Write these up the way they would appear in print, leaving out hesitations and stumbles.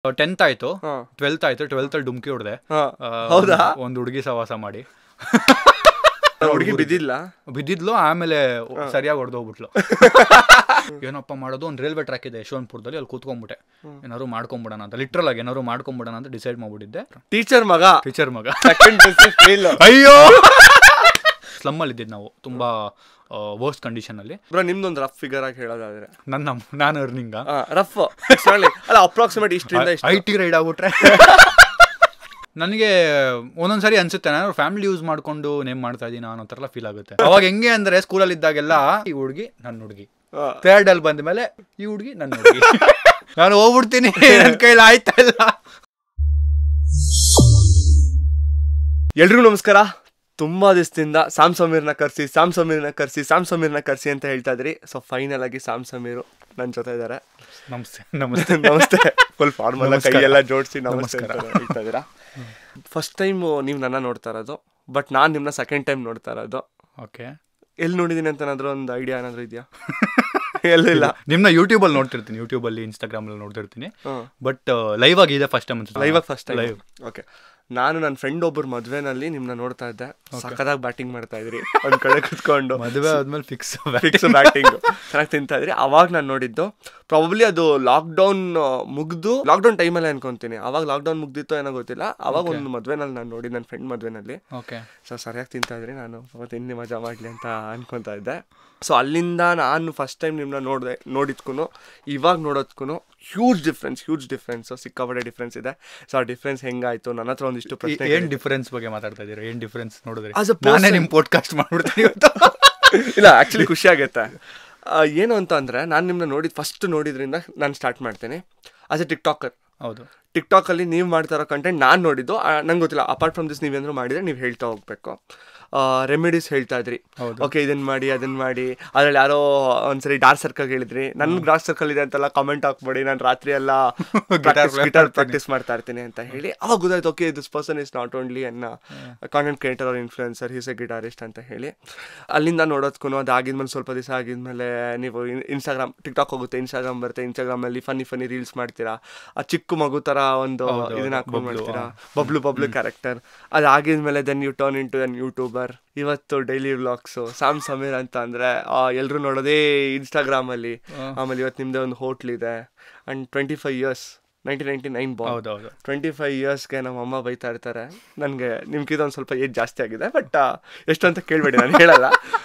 10th ಆಯ್ತು, 12th ಆಯ್ತು. 12th ಅಲ್ಲಿ ಡುಮ್ಕಿ ಹೊಡೆದೆ. ಹೌದಾ? ಒಂದು ಹುಡುಗಿ ಸವಾಸ ಮಾಡಿ ಹುಡುಗಿ ಬಿದ್ದಿದ್ಲು. ಆಮೇಲೆ ಸರಿಯಾಗಿ ಹೊಡೆದೋಗ್ಬಿಟ್ಲು. ಏನಪ್ಪ ಮಾಡೋದು, ಒಂದು ರೈಲ್ವೆ ಟ್ರ್ಯಾಕ್ ಇದೆ ಯಶವಂತಪುರದಲ್ಲಿ, ಅಲ್ಲಿ ಕೂತ್ಕೊಂಡ್ಬಿಟ್ಟೆ. ಏನಾದ್ರು ಮಾಡ್ಕೊಂಡ್ಬಿಡೋಣ ಅಂತ, ಲಿಟ್ರಲ್ ಆಗಿ ಏನಾದ್ರು ಮಾಡ್ಕೊಂಡ್ಬಿಡೋಣ ಅಂತ ಡಿಸೈಡ್ ಮಾಡ್ಬಿಟ್ಟಿದ್ದೆ. ಟೀಚರ್ ಮಗ ಅಯ್ಯೋ ಸ್ಲಮ್ ಅಲ್ಲಿ ಇದ್ದಿದ್ದು ನಾವು, ತುಂಬಾ ವರ್ಸ್ಟ್ ಕಂಡೀಷನ್ ಅಲ್ಲಿ. ನಿಮ್ದೊಂದು ರಫ್ ಫಿಗರ್ ಆಗಿ ಹೇಳೋದಾದ್ರೆ ನಾನು ಅರ್ನಿಂಗ್ ರಫ್ ಅಪ್ರಾಕ್ಸಿಮೇಟ್ ಇಷ್ಟರಿಂದ IT ರೈಡ್ ಆಗ್ಬಿಟ್ರೆ ನನಗೆ ಒಂದೊಂದ್ಸರಿ ಅನ್ಸುತ್ತೆ ನಾನು ಫ್ಯಾಮಿಲಿ ಯೂಸ್ ಮಾಡ್ಕೊಂಡು ನೇಮ್ ಮಾಡ್ತಾ ಇದೀನಿ ಅನ್ನೋ ಥರ ಫೀಲ್ ಆಗುತ್ತೆ. ಅವಾಗ ಹೆಂಗೆ ಅಂದ್ರೆ ಸ್ಕೂಲಲ್ಲಿ ಇದ್ದಾಗೆಲ್ಲ ಈ ಹುಡುಗಿ ನನ್ನ ಹುಡುಗಿ, ಥರ್ಡ್ ಅಲ್ಲಿ ಬಂದ ಮೇಲೆ ಈ ಹುಡುಗಿ ನನ್ನ ಹುಡುಗಿ, ನಾನು ಹೋಗ್ಬಿಡ್ತೀನಿ, ನನ್ನ ಕೈಲಿ ಆಯ್ತಾ ಇಲ್ಲ. ಎಲ್ರಿಗೂ ನಮಸ್ಕಾರ. ತುಂಬಾ ದಿವಸದಿಂದ ಸಾಮ್ ಸಮೀರ್ನ ಕರ್ಸಿ ಅಂತ ಹೇಳ್ತಾ ಇದ್ರಿ. ಸೊ ಫೈನಲ್ ಆಗಿ ಸಾಮ್ ಸಮೀರು ನನ್ನ ಜೊತೆ ಇದ್ದಾರೆ. ನಮಸ್ತೆ ಫುಲ್ ಫಾರ್ಮಲ್ ಕೈ ಎಲ್ಲ ಜೋಡಿಸಿ ನಮಸ್ಕಾರ ಹೇಳ್ತಾ ಇದ್ದೀರಾ. ಫಸ್ಟ್ ಟೈಮ್ ನೀವು ನನ್ನ ನೋಡ್ತಾ ಇರೋದು, ಬಟ್ ನಾನು ನಿಮ್ಮನ್ನ ಸೆಕೆಂಡ್ ಟೈಮ್ ನೋಡ್ತಾ ಇರೋದು. ಓಕೆ, ಎಲ್ಲಿ ನೋಡಿದೀನಿ ಅಂತ ಏನಾದ್ರು ಒಂದು ಐಡಿಯಾ ಏನಾದ್ರು ಇದೆಯಾ? ಎಲ್ಲಿಲ್ಲ, ನಿಮ್ಮನ್ನ ಯೂಟ್ಯೂಬಲ್ಲಿ ನೋಡ್ತಿರ್ತೀನಿ, ಯೂಟ್ಯೂಬಲ್ಲಿ ಇನ್ಸ್ಟಾಗ್ರಾಮಲ್ಲಿ ನೋಡ್ತಿರ್ತೀನಿ, ಬಟ್ ಲೈವ್ ಆಗಿ ಇದೆ first time. First time. Okay, ನಾನು ನನ್ನ ಫ್ರೆಂಡ್ ಒಬ್ಬರು ಮದುವೆನಲ್ಲಿ ನಿಮ್ಮನ್ನ ನೋಡ್ತಾ ಇದ್ದೆ. ಸಖತ್ತಾಗಿ ಬ್ಯಾಟಿಂಗ್ ಮಾಡ್ತಾ ಇದ್ರಿ, ಒಂದ್ ಕಡೆ ಕುತ್ಕೊಂಡು. ಮದುವೆ ಆದ್ಮೇಲೆ ಫಿಕ್ಸ್ ಬ್ಯಾಟಿಂಗ್ ಚೆನ್ನಾಗಿ ತಿಂತಾ ಇದ್ರಿ. ಅವಾಗ ನಾನು ನೋಡಿದ್ದು ಪ್ರಾಬಬ್ಲಿ ಅದು ಲಾಕ್ಡೌನ್ ಟೈಮಲ್ಲಿ ಅನ್ಕೊಂತೀನಿ. ಅವಾಗ ಲಾಕ್ಡೌನ್ ಮುಗ್ದಿತ್ತೋ ಏನೋ ಗೊತ್ತಿಲ್ಲ. ಅವಾಗ ಒಂದು ಮದುವೆನಲ್ಲಿ ನಾನು ನೋಡಿ, ನನ್ನ ಫ್ರೆಂಡ್ ಮದುವೆನಲ್ಲಿ. ಸೊ ಸರಿಯಾಗಿ ತಿಂತಾ ಇದ್ರಿ. ನಾನು ಅವತ್ತು ಇನ್ನೇ ಮಜಾ ಮಾಡಲಿ ಅಂತ ಅನ್ಕೊತಾ ಇದ್ದೆ. ಸೊ ಅಲ್ಲಿಂದ ನಾನು ಫಸ್ಟ್ ಟೈಮ್ ನಿಮ್ಮನ್ನ ನೋಡಿದ್ಕೂ ಇವಾಗ ನೋಡೋದ್ಕೂ ಹ್ಯೂಜ್ ಡಿಫ್ರೆನ್ಸ್, ಸಿಕ್ಕಾಪಟ್ಟೆ ಡಿಫ್ರೆನ್ಸ್ ಇದೆ. ಸೊ ಆ ಡಿಫ್ರೆನ್ಸ್ ಹೆಂಗಾಯ್ತು, ನನ್ನ ಹತ್ರ ಒಂದಿಷ್ಟು ಪ್ರಶ್ನೆ. ಏನ್ ಡಿಫ್ರೆನ್ಸ್ ಬಗ್ಗೆ ಮಾತಾಡ್ತಾ ಇದ್ದೀರಾ? ಏನ್ ಡಿಫ್ರೆನ್ಸ್ ನೋಡಿದ್ರಿ? ನಾನೇ ನಿಮ್ಮ ಪಾಡ್ಕಾಸ್ಟ್ ಮಾಡ್ಬಿಡ್ತೀನಿ. ಇಲ್ಲ, ಆಕ್ಚುಲಿ ಖುಷಿ ಆಗುತ್ತೆ. ಏನು ಅಂತ ಅಂದ್ರೆ, ನಾನು ನಿಮ್ಮನ್ನ ಫಸ್ಟ್ ನೋಡಿದ್ರಿಂದ ನಾನು ಸ್ಟಾರ್ಟ್ ಮಾಡ್ತೇನೆ. As a TikToker. ಹೌದು, ಟಿಕ್ಟಾಕಲ್ಲಿ ನೀವು ಮಾಡ್ತಾ ಇರೋ ಕಂಟೆಂಟ್ ನಾನು ನೋಡಿದ್ದು. ನಂಗೆ ಗೊತ್ತಿಲ್ಲ, ಅಪಾರ್ಟ್ ಫ್ರಮ್ ದಿಸ್ ನೀವೇನಾದ್ರು ಮಾಡಿದರೆ ನೀವು ಹೇಳ್ತಾ ಹೋಗ್ಬೇಕು. ರೆಮಿಡೀಸ್ ಹೇಳ್ತಾ ಇದ್ರಿ. ಓಕೆ, ಇದನ್ನ ಮಾಡಿ ಅದನ್ನ ಮಾಡಿ. ಅದ್ರಲ್ಲಿ ಯಾರೋ ಒಂದ್ಸರಿ ಡಾರ್ಕ್ ಸರ್ಕಲ್ ಹೇಳಿದ್ರಿ. ನನ್ಗೆ ಡಾರ್ಕ್ ಸರ್ಕಲ್ ಇದೆ ಅಂತೆಲ್ಲ ಕಮೆಂಟ್ ಹಾಕ್ಬೇಡಿ, ನಾನು ರಾತ್ರಿ ಎಲ್ಲ ಗಿಟಾರ್ ಪ್ರಾಕ್ಟೀಸ್ ಮಾಡ್ತಾ ಇರ್ತೀನಿ ಅಂತ ಹೇಳಿ. ಅವಾಗ ಗೊತ್ತಾಯ್ತು, okay this person is not only ಅನ್ನ content creator or influencer, he's a guitarist ಅಂತ ಹೇಳಿ. ಅಲ್ಲಿಂದ ನೋಡೋದ್ಕೂ ಅದಾಗಿದ್ಮೇಲೆ ಸ್ವಲ್ಪ ದಿವಸ ಆಗಿದ್ಮೇಲೆ ನೀವು ಟಿಕ್ಟಾಕ್ ಹೋಗುತ್ತೆ, ಇನ್ಸ್ಟಾಗ್ರಾಮ್ ಬರುತ್ತೆ. ಇನ್ಸ್ಟಾಗ್ರಾಮಲ್ಲಿ ಫನ್ನಿ ರೀಲ್ಸ್ ಮಾಡ್ತೀರಾ. ಆ ಚಿಕ್ಕ ಮಗು ಥರ ಒಂದು ಇದನ್ನ ಹಾಕೊಂಡು ಮಾಡ್ತೀರಾ, ಬಬ್ಲು ಕ್ಯಾರೆಕ್ಟರ್. ಅದಾಗಿದ್ಮೇಲೆ then you turn into an YouTuber. ಇವತ್ತು ಡೈಲಿ ವ್ಲಾಗ್ಸು ಸಾಮ್ ಸಮೀರ್ ಅಂತ ಅಂದ್ರೆ ಎಲ್ಲರೂ ನೋಡೋದೇ ಇನ್ಸ್ಟಾಗ್ರಾಮಲ್ಲಿ. ಆಮೇಲೆ ಇವತ್ತು ನಿಮ್ದೇ ಒಂದು ಹೋಟ್ಲ್ ಇದೆ. And 25 years 1999 ball. 25 yearsಗೆ ನಮ್ಮ ಅಮ್ಮ ಬೈತಾ ಇರ್ತಾರೆ. ನನಗೆ ನಿಮ್ಗಿದ ಒಂದು ಸ್ವಲ್ಪ ಏಜ್ ಜಾಸ್ತಿ ಆಗಿದೆ, ಬಟ್ ಎಷ್ಟು ಅಂತ ಕೇಳಬೇಡಿ, ನಾನು ಹೇಳಲ್ಲ.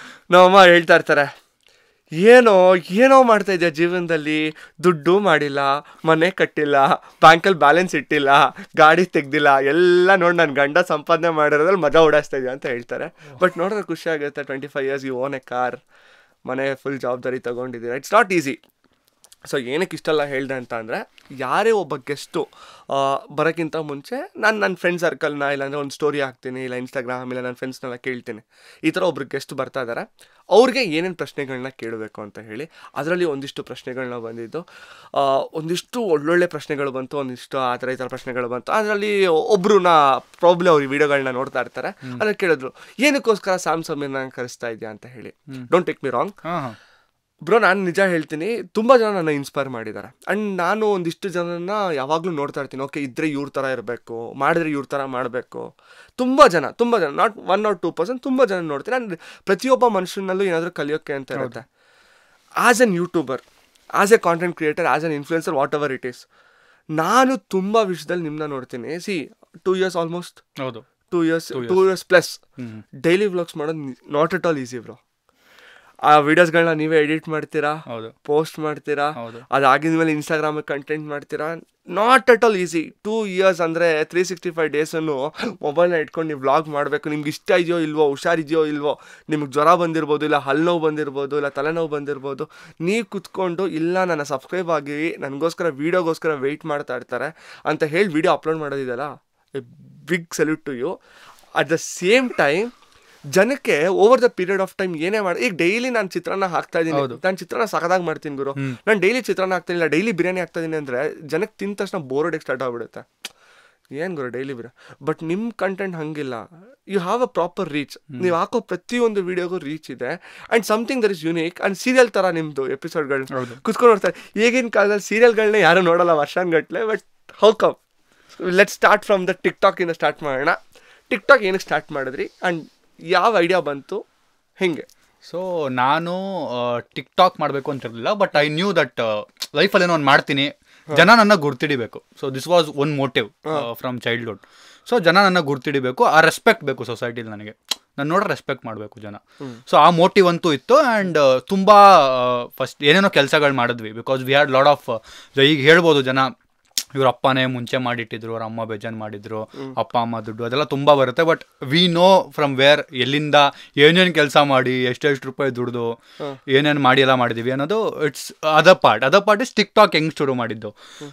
ನಮ್ಮಮ್ಮ ಹೇಳ್ತಾ ಇರ್ತಾರೆ, ಏನೋ ಮಾಡ್ತಾ ಇದೆಯಾ ಜೀವನದಲ್ಲಿ, ದುಡ್ಡು ಮಾಡಿಲ್ಲ, ಮನೆ ಕಟ್ಟಿಲ್ಲ, ಬ್ಯಾಂಕಲ್ಲಿ ಬ್ಯಾಲೆನ್ಸ್ ಇಟ್ಟಿಲ್ಲ, ಗಾಡಿ ತೆಗ್ದಿಲ್ಲ, ಎಲ್ಲ ನೋಡಿ ನನ್ನ ಗಂಡ ಸಂಪಾದನೆ ಮಾಡಿರೋದ್ರಲ್ಲಿ ಮಜಾ ಓಡಿಸ್ತಾ ಇದೆಯಾ ಅಂತ ಹೇಳ್ತಾರೆ. ಬಟ್ ನೋಡಿದ್ರೆ ಖುಷಿ ಆಗುತ್ತೆ. 25 years you own a car, ಮನೆ ಫುಲ್ ಜವಾಬ್ದಾರಿ ತೊಗೊಂಡಿದ್ದೀರಾ. It's not easy. ಸೊ ಏನಕ್ಕೆ ಇಷ್ಟೆಲ್ಲ ಹೇಳಿದೆ ಅಂತ ಅಂದರೆ, ಯಾರೇ ಒಬ್ಬ ಗೆಸ್ಟು ಬರೋಕ್ಕಿಂತ ಮುಂಚೆ ನಾನು ನನ್ನ ಫ್ರೆಂಡ್ ಸರ್ಕಲ್ನ, ಇಲ್ಲಾಂದರೆ ಒಂದು ಸ್ಟೋರಿ ಹಾಕ್ತೀನಿ, ಇಲ್ಲ ಇನ್ಸ್ಟಾಗ್ರಾಮ್, ಇಲ್ಲ ನನ್ನ ಫ್ರೆಂಡ್ಸ್ನೆಲ್ಲ ಕೇಳ್ತೀನಿ, ಈ ಥರ ಒಬ್ರು ಗೆಸ್ಟ್ ಬರ್ತಾ ಇದ್ದಾರೆ, ಅವ್ರಿಗೆ ಏನೇನು ಪ್ರಶ್ನೆಗಳನ್ನ ಕೇಳಬೇಕು ಅಂತ ಹೇಳಿ. ಅದರಲ್ಲಿ ಒಂದಿಷ್ಟು ಪ್ರಶ್ನೆಗಳನ್ನ ಬಂದಿದ್ದು, ಒಂದಿಷ್ಟು ಒಳ್ಳೊಳ್ಳೆ ಪ್ರಶ್ನೆಗಳು ಬಂತು, ಒಂದಿಷ್ಟು ಆ ಥರ ಈ ಥರ ಪ್ರಶ್ನೆಗಳು ಬಂತು. ಅದರಲ್ಲಿ ಒಬ್ರನ್ನ ಪ್ರಾಬ್ಲಿ ಅವ್ರ ವಿಡಿಯೋಗಳನ್ನ ನೋಡ್ತಾ ಇರ್ತಾರೆ. ಅದನ್ನು ಕೇಳಿದ್ರು, ಏನಕ್ಕೋಸ್ಕರ ಸಾಮ್ ಸಮೀರ್ನ ಕರೆಸ್ತಾ ಇದೆಯಾ ಅಂತ ಹೇಳಿ. Don't take me wrong bro, ನಾನು ನಿಜ ಹೇಳ್ತೀನಿ, ತುಂಬ ಜನ ನನ್ನ ಇನ್ಸ್ಪೈರ್ ಮಾಡಿದ್ದಾರೆ. ಆ್ಯಂಡ್ ನಾನು ಒಂದಿಷ್ಟು ಜನನ ಯಾವಾಗಲೂ ನೋಡ್ತಾ ಇರ್ತೀನಿ. ಓಕೆ, ಇದ್ರೆ ಇವ್ರ ಥರ ಇರಬೇಕು, ಮಾಡಿದ್ರೆ ಇವ್ರ ಥರ ಮಾಡಬೇಕು. ತುಂಬ ಜನ ನಾಟ್ 1 or 2%, ತುಂಬ ಜನ ನೋಡ್ತೀನಿ. ಆ್ಯಂಡ್ ಪ್ರತಿಯೊಬ್ಬ ಮನುಷ್ಯನಲ್ಲೂ ಏನಾದರೂ ಕಲಿಯೋಕ್ಕೆ ಅಂತ ಇರುತ್ತೆ. As an YouTuber, as a content creator, as an influencer, whatever it is, ನಾನು ತುಂಬ ವಿಷಯದಲ್ಲಿ ನಿಮ್ಮನ್ನ ನೋಡ್ತೀನಿ. 2 years almost. 2 years plus daily vlogs ಮಾಡೋದು not at all easy bro. ಆ ವಿಡಿಯೋಸ್ಗಳನ್ನ ನೀವೇ ಎಡಿಟ್ ಮಾಡ್ತೀರಾ, ಪೋಸ್ಟ್ ಮಾಡ್ತೀರಾ, ಅದಾಗಿದ್ಮೇಲೆ ಇನ್ಸ್ಟಾಗ್ರಾಮಿಗೆ ಕಂಟೆಂಟ್ ಮಾಡ್ತೀರಾ. Not at all easy. 2 years ಅಂದರೆ 365 ಡೇಸನ್ನು ಮೊಬೈಲ್ನ ಇಟ್ಕೊಂಡು ನೀವು ವ್ಲಾಗ್ ಮಾಡಬೇಕು. ನಿಮ್ಗೆ ಇಷ್ಟ ಇದೆಯೋ ಇಲ್ವೋ, ಹುಷಾರಿದೆಯೋ ಇಲ್ವೋ, ನಿಮ್ಗೆ ಜ್ವರ ಬಂದಿರ್ಬೋದು, ಇಲ್ಲ ಹಲ್ಲು ನೋವು ಬಂದಿರ್ಬೋದು, ಇಲ್ಲ ತಲೆನೋವು ಬಂದಿರ್ಬೋದು, ನೀವು ಕುತ್ಕೊಂಡು ಇಲ್ಲ ನನ್ನ ಸಬ್ಸ್ಕ್ರೈಬ್ ಆಗಿ ನನಗೋಸ್ಕರ ವೀಡಿಯೋಗೋಸ್ಕರ ವೆಯ್ಟ್ ಮಾಡ್ತಾ ಇರ್ತಾರೆ ಅಂತ ಹೇಳಿ ವೀಡಿಯೋ ಅಪ್ಲೋಡ್ ಮಾಡೋದಿದೆಯಲ್ಲ, a big salute to you. At the same time ಜನಕ್ಕೆ over the period of time ಏನೇ ಮಾಡಿ, ಈಗ ಡೈಲಿ ನಾನು ಚಿತ್ರಾನ್ನ ಹಾಕ್ತಾ ಇದ್ದೀನಿ, ನಾನು ಚಿತ್ರಾನ್ನ ಸಖದಾಗಿ ಮಾಡ್ತೀನಿ ಗುರು, ನಾನು ಡೈಲಿ ಚಿತ್ರಾನ್ನ ಹಾಕ್ತೀನಿ, ಇಲ್ಲ ಡೈಲಿ ಬಿರಿಯಾನಿ ಹಾಕ್ತಾ ಇದೀನಿ ಅಂದರೆ ಜನಕ್ಕೆ ತಿಂದ ತಕ್ಷಣ ಬೋರ್ ಹೊಡೆಯಕ್ಕೆ ಸ್ಟಾರ್ಟ್ ಆಗ್ಬಿಡುತ್ತೆ. ಏನು ಗುರು ಡೈಲಿ ಬಿರಿಯಾನಿ. ಬಟ್ ನಿಮ್ಮ ಕಂಟೆಂಟ್ ಹಂಗಿಲ್ಲ. You have a proper reach. ನೀವು ಹಾಕೋ ಪ್ರತಿಯೊಂದು ವಿಡಿಯೋಗೂ ರೀಚ್ ಇದೆ. And something that is unique. And serial ಥರ ನಿಮ್ಮದು ಎಪಿಸೋಡ್ಗಳು ಕುತ್ಕೊಂಡು ನೋಡ್ತಾರೆ. ಈಗಿನ ಕಾಲದಲ್ಲಿ ಸೀರಿಯಲ್ಗಳನ್ನೇ ಯಾರು ನೋಡಲ್ಲ ವರ್ಷಾನ್ಗಟ್ಲೆ. But how come let start from the TikTok ಇಂದ ಸ್ಟಾರ್ಟ್ ಮಾಡೋಣ. ಟಿಕ್ಟಾಕ್ ಏನಕ್ಕೆ ಸ್ಟಾರ್ಟ್ ಮಾಡಿದ್ರಿ ಆ್ಯಂಡ್ ಯಾವ ಐಡಿಯಾ ಬಂತು, ಹೆಂಗೆ? ಸೊ ನಾನು ಟಿಕ್ಟಾಕ್ ಮಾಡಬೇಕು ಅಂತ ಇರಲಿಲ್ಲ, ಬಟ್ ಐ ನ್ಯೂ ದಟ್ ಲೈಫಲ್ಲಿ ಏನೋ ಒಂದು ಮಾಡ್ತೀನಿ, ಜನ ನನ್ನ ಗುರ್ತಿಡಿಬೇಕು. So this was one motive from childhood. So ಜನ ನನ್ನ ಗುರ್ತಿಡಿಬೇಕು, ಆ ರೆಸ್ಪೆಕ್ಟ್ ಬೇಕು ಸೊಸೈಟಿಲಿ ನನಗೆ, ನಾನು ನೋಡ್ರೆ ರೆಸ್ಪೆಕ್ಟ್ ಮಾಡಬೇಕು ಜನ. ಸೊ ಆ ಮೋಟಿವ್ ಅಂತೂ ಇತ್ತು. ಆ್ಯಂಡ್ ತುಂಬ ಫಸ್ಟ್ ಏನೇನೋ ಕೆಲಸಗಳು ಮಾಡಿದ್ವಿ, because we had lot of, ಈಗ ಹೇಳ್ಬೋದು ಜನ ಇವ್ರ ಅಪ್ಪನೇ ಮುಂಚೆ ಮಾಡಿಟ್ಟಿದ್ರು, ಅವ್ರ ಅಮ್ಮ ಬೇಜಾನ್ ಮಾಡಿದ್ರು, ಅಪ್ಪ ಅಮ್ಮ ದುಡ್ಡು ಅದೆಲ್ಲ ತುಂಬ ಬರುತ್ತೆ. But we know from where, ಎಲ್ಲಿಂದ ಏನೇನು ಕೆಲಸ ಮಾಡಿ ಎಷ್ಟೆಷ್ಟು ರೂಪಾಯಿ ದುಡ್ದು ಏನೇನು ಮಾಡಿ ಎಲ್ಲ ಮಾಡಿದ್ದೀವಿ ಅನ್ನೋದು it's other part is TikTok ಹೆಂಗೆ ಶುರು ಮಾಡಿದ್ದು.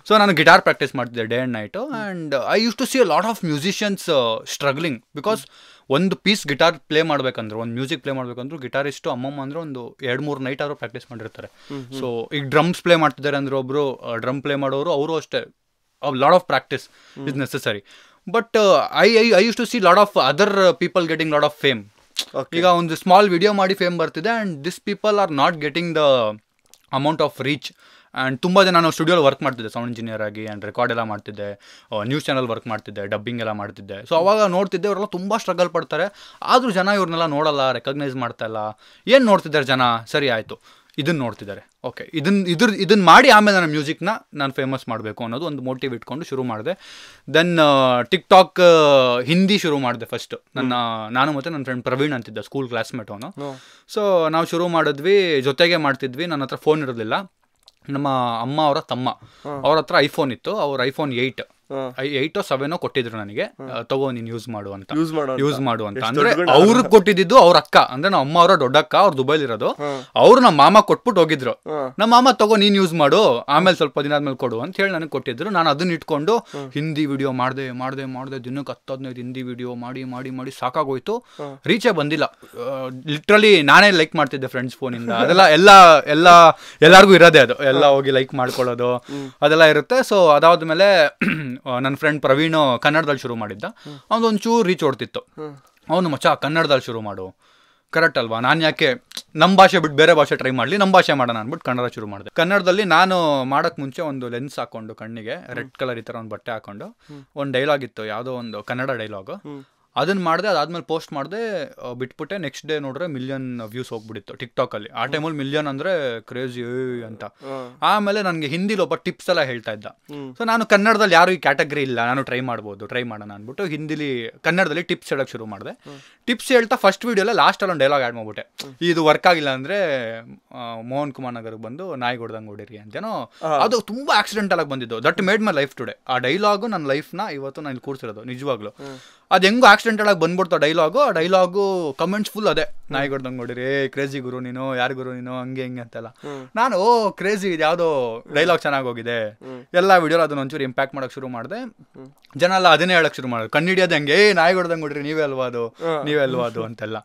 ಸೊ ನಾನು ಗಿಟಾರ್ ಪ್ರಾಕ್ಟೀಸ್ ಮಾಡ್ತಿದ್ದೆ day and night. And I use to see a lot of musicians struggling, because ಒಂದು ಪೀಸ್ ಗಿಟಾರ್ ಪ್ಲೇ ಮಾಡ್ಬೇಕಂದ್ರೆ, ಒಂದು ಮ್ಯೂಸಿಕ್ ಪ್ಲೇ ಮಾಡ್ಬೇಕಂದ್ರೆ ಗಿಟಾರಿಸ್ಟು ಅಮ್ಮಮ್ಮ ಅಂದ್ರೆ ಒಂದು 2-3 ನೈಟ್ ಅವರು ಪ್ರಾಕ್ಟೀಸ್ ಮಾಡಿರ್ತಾರೆ. ಸೊ ಈಗ ಡ್ರಮ್ಸ್ ಪ್ಲೇ ಮಾಡ್ತಿದ್ದಾರೆ ಅಂದ್ರೆ ಒಬ್ರು ಡ್ರಮ್ ಪ್ಲೇ ಮಾಡೋರು, ಅವರು ಅಷ್ಟೇ lot of practice is necessary. But I use to see lot of other people getting lot of fame. ಈಗ ಒಂದು ಸ್ಮಾಲ್ ವಿಡಿಯೋ ಮಾಡಿ ಫೇಮ್ ಬರ್ತಿದೆ, and this people are not getting the amount of reach. And ತುಂಬ ಜನ ನಾನು ಸ್ಟುಡಿಯೋಲಿ work ಮಾಡ್ತಿದ್ದೆ, sound engineer ಆಗಿ, ಆ್ಯಂಡ್ ರೆಕಾರ್ಡ್ ಎಲ್ಲ ಮಾಡ್ತಿದ್ದೆ, ನ್ಯೂಸ್ ಚಾನಲ್ ವರ್ಕ್ ಮಾಡ್ತಿದ್ದೆ, ಡಬ್ಬಿಂಗ್ ಎಲ್ಲ ಮಾಡ್ತಿದ್ದೆ. ಸೊ ಅವಾಗ ನೋಡ್ತಿದ್ದೆ ಅವರೆಲ್ಲ ತುಂಬ ಸ್ಟ್ರಗಲ್ ಪಡ್ತಾರೆ, ಆದರೂ ಜನ ಇವ್ರನ್ನೆಲ್ಲ ನೋಡಲ್ಲ, ರೆಕಗ್ನೈಸ್ ಮಾಡ್ತಾ ಇಲ್ಲ. ಏನು ನೋಡ್ತಿದ್ದಾರೆ ಜನ? ಸರಿ ಆಯಿತು, ಇದನ್ನು ನೋಡ್ತಿದ್ದಾರೆ, ಓಕೆ ಇದನ್ನು ಮಾಡಿ ಆಮೇಲೆ ನನ್ನ ಮ್ಯೂಸಿಕ್ನ ನಾನು ಫೇಮಸ್ ಮಾಡಬೇಕು ಅನ್ನೋದು ಒಂದು ಮೋಟಿವ್ ಇಟ್ಕೊಂಡು ಶುರು ಮಾಡಿದೆ. ದೆನ್ ಟಿಕ್ಟಾಕ್ ಹಿಂದಿ ಶುರು ಮಾಡಿದೆ ಫಸ್ಟ್. ನಾನು ಮತ್ತು ನನ್ನ ಫ್ರೆಂಡ್ ಪ್ರವೀಣ್ ಅಂತಿದ್ದ, ಸ್ಕೂಲ್ ಕ್ಲಾಸ್ಮೇಟ್ ಅವನು. ಸೊ ನಾವು ಶುರು ಮಾಡಿದ್ವಿ, ಜೊತೆಗೆ ಮಾಡ್ತಿದ್ವಿ. ನನ್ನ ಹತ್ರ ಫೋನ್ ಇರೋದಿಲ್ಲ, ನಮ್ಮ ಅಮ್ಮ ಅವರ ತಮ್ಮ ಅವ್ರ ಹತ್ರ ಐಫೋನ್ ಇತ್ತು. ಅವ್ರ ಐಫೋನ್ 8 or 7 ಕೊಟ್ಟಿದ್ರು ನನಗೆ, ತಗೋ ನೀನು ಯೂಸ್ ಮಾಡು ಅಂತ. ಅಂದ್ರೆ ಅವ್ರಿಗೆ ಕೊಟ್ಟಿದ್ದು ಅವ್ರ ಅಕ್ಕ, ಅಂದ್ರೆ ನಮ್ಮ ಅಮ್ಮ ಅವರ ದೊಡ್ಡಕ್ಕ, ಅವ್ರು ದುಬೈಲಿ ಇರೋದು. ಅವ್ರು ನಮ್ಮ ಮಾಮ ಕೊಟ್ಬಿಟ್ಟು ಹೋಗಿದ್ರು. ನಮ್ಮ ಮಾಮ ತಗೋ ನೀನ್ ಯೂಸ್ ಮಾಡು, ಆಮೇಲೆ ಸ್ವಲ್ಪ ದಿನ ಆದ್ಮೇಲೆ ಕೊಡು ಅಂತ ಹೇಳಿ ನನಗೆ ಕೊಟ್ಟಿದ್ರು. ನಾನು ಅದನ್ನ ಇಟ್ಕೊಂಡು ಹಿಂದಿ ವಿಡಿಯೋ ಮಾಡಿದೆ, ದಿನಕ್ಕೆ 10-15 ಹಿಂದಿ ವಿಡಿಯೋ ಮಾಡಿ ಸಾಕಾಗೋಯ್ತು. ರೀಚೇ ಬಂದಿಲ್ಲ. ಲಿಟ್ರಲಿ ನಾನೇ ಲೈಕ್ ಮಾಡ್ತಿದ್ದೆ ಫ್ರೆಂಡ್ಸ್ ಫೋನಿಂದ. ಅದೆಲ್ಲ ಎಲ್ಲಾರ್ಗು ಇರೋದೇ ಅದು, ಎಲ್ಲ ಹೋಗಿ ಲೈಕ್ ಮಾಡ್ಕೊಳ್ಳೋದು ಅದೆಲ್ಲ ಇರುತ್ತೆ. ಸೊ ಅದಾದ್ಮೇಲೆ ನನ್ನ ಫ್ರೆಂಡ್ ಪ್ರವೀಣ್ ಕನ್ನಡದಲ್ಲಿ ಶುರು ಮಾಡಿದ್ದ. ಅವನೊಂಚೂರು ರೀಚ್ ಓಡ್ತಿತ್ತು. ಅವನು ಮಚ್ಚ ಕನ್ನಡದಲ್ಲಿ ಶುರು ಮಾಡು, ಕರೆಕ್ಟ್ ಅಲ್ವಾ, ನಾನು ಯಾಕೆ ನಮ್ಮ ಭಾಷೆ ಬಿಟ್ಟು ಬೇರೆ ಭಾಷೆ ಟ್ರೈ ಮಾಡಲಿ, ನಮ್ಮ ಭಾಷೆ ಮಾಡೋಣ ಅಂದ್ಬಿಟ್ಟು ಕನ್ನಡ ಶುರು ಮಾಡಿದೆ. ಕನ್ನಡದಲ್ಲಿ ನಾನು ಮಾಡೋಕ್ಕೆ ಮುಂಚೆ ಒಂದು ಲೆನ್ಸ್ ಹಾಕೊಂಡು ಕಣ್ಣಿಗೆ ರೆಡ್ ಕಲರ್ ಈ ಥರ ಒಂದು ಬಟ್ಟೆ ಹಾಕೊಂಡು ಒಂದು ಡೈಲಾಗ್ ಇತ್ತು, ಯಾವುದೋ ಒಂದು ಕನ್ನಡ ಡೈಲಾಗು, ಅದನ್ನ ಮಾಡಿದೆ. ಅದಾದ್ಮೇಲೆ ಪೋಸ್ಟ್ ಮಾಡಿದೆ, ಬಿಟ್ಬಿಟ್ಟೆ. ನೆಕ್ಸ್ಟ್ ಡೇ ನೋಡ್ರೆ 1 million ವ್ಯೂಸ್ ಹೋಗ್ಬಿಟ್ಟಿತ್ತು ಟಿಕ್ಟಾಕಲ್ಲಿ. ಆ ಟೈಮಲ್ಲಿ 1 million ಅಂದರೆ ಕ್ರೇಜಿ ಅಂತ. ಆಮೇಲೆ ನನಗೆ ಹಿಂದಿಲಿ ಒಬ್ಬ ಟಿಪ್ಸ್ ಎಲ್ಲ ಹೇಳ್ತಾ ಇದ್ದ. ಸೊ ನಾನು ಕನ್ನಡದಲ್ಲಿ ಯಾರು ಈ ಕ್ಯಾಟಗರಿ ಇಲ್ಲ, ನಾನು ಟ್ರೈ ಮಾಡೋಣ ಅಂದ್ಬಿಟ್ಟು ಹಿಂದಿಲಿ ಕನ್ನಡದಲ್ಲಿ ಟಿಪ್ಸ್ ಹೇಳೋಕ್ಕೆ ಶುರು ಮಾಡಿದೆ. ಟಿಪ್ಸ್ ಹೇಳ್ತಾ ಫಸ್ಟ್ ವೀಡಿಯೋಲ್ಲ ಲಾಸ್ಟಲ್ಲಿ ಒಂದು ಡೈಲಾಗ್ ಆ್ಯಡ್ ಮಾಡ್ಬಿಟ್ಟೆ, ಇದು ವರ್ಕ್ ಆಗಿಲ್ಲ ಅಂದರೆ ಮೋಹನ್ ಕುಮಾರ್ ನಗರ್ಗೆ ಬಂದು ನಾಯಿ ಹೊಡ್ದಂಗೆ ಹೊಡಿರಿ ಅಂತೇನೋ. ಅದು ತುಂಬ ಆಕ್ಸಿಡೆಂಟಲ್ ಆಗಿ ಬಂದಿದ್ದು. That made my life today. ಆ ಡೈಲಾಗು ನನ್ನ ಲೈಫ್ನ ಇವತ್ತು ನಾನು ಕೂರಿಸಿರೋದು ನಿಜವಾಗ್ಲೂ. ಅದು ಹೆಂಗೋ ಆಕ್ಸಿಡೆಂಟಲ್ ಆಗಿ ಬಂದ್ಬಿಡ್ತು ಆ ಡೈಲಾಗು ಕಮೆಂಟ್ಸ್ ಫುಲ್ ಅದೇ, ನಾಯಿ ಹೊಡ್ದಂಗೆ ನೋಡಿರಿ, ಕ್ರೇಜಿ ಗುರು ನೀನು, ಯಾರು ಗುರು ನೀನು, ಹಂಗೆ ಅಂತೆಲ್ಲ. ನಾನು ಕ್ರೇಜಿ ಇದು ಯಾವುದೋ ಡೈಲಾಗ್ ಚೆನ್ನಾಗಿ ಹೋಗಿದೆ, ಎಲ್ಲ ವಿಡಿಯೋಲಿ ಅದನ್ನ ಒಂಚೂರು ಇಂಪ್ಯಾಕ್ಟ್ ಮಾಡೋಕೆ ಶುರು ಮಾಡಿದೆ. ಜನ ಎಲ್ಲ ಅದನ್ನೇ ಹೇಳಕ್ ಶುರು ಮಾಡಿದ್ರು, ಕಣ್ಣಿಡಿಯೋದು ಹೆಂಗೆ, ನಾಯಿ ಹೊಡ್ದಂಗೆ ನೋಡ್ರಿ, ನೀವೇ ಅಲ್ವಾ ಅದು ಅಂತೆಲ್ಲ.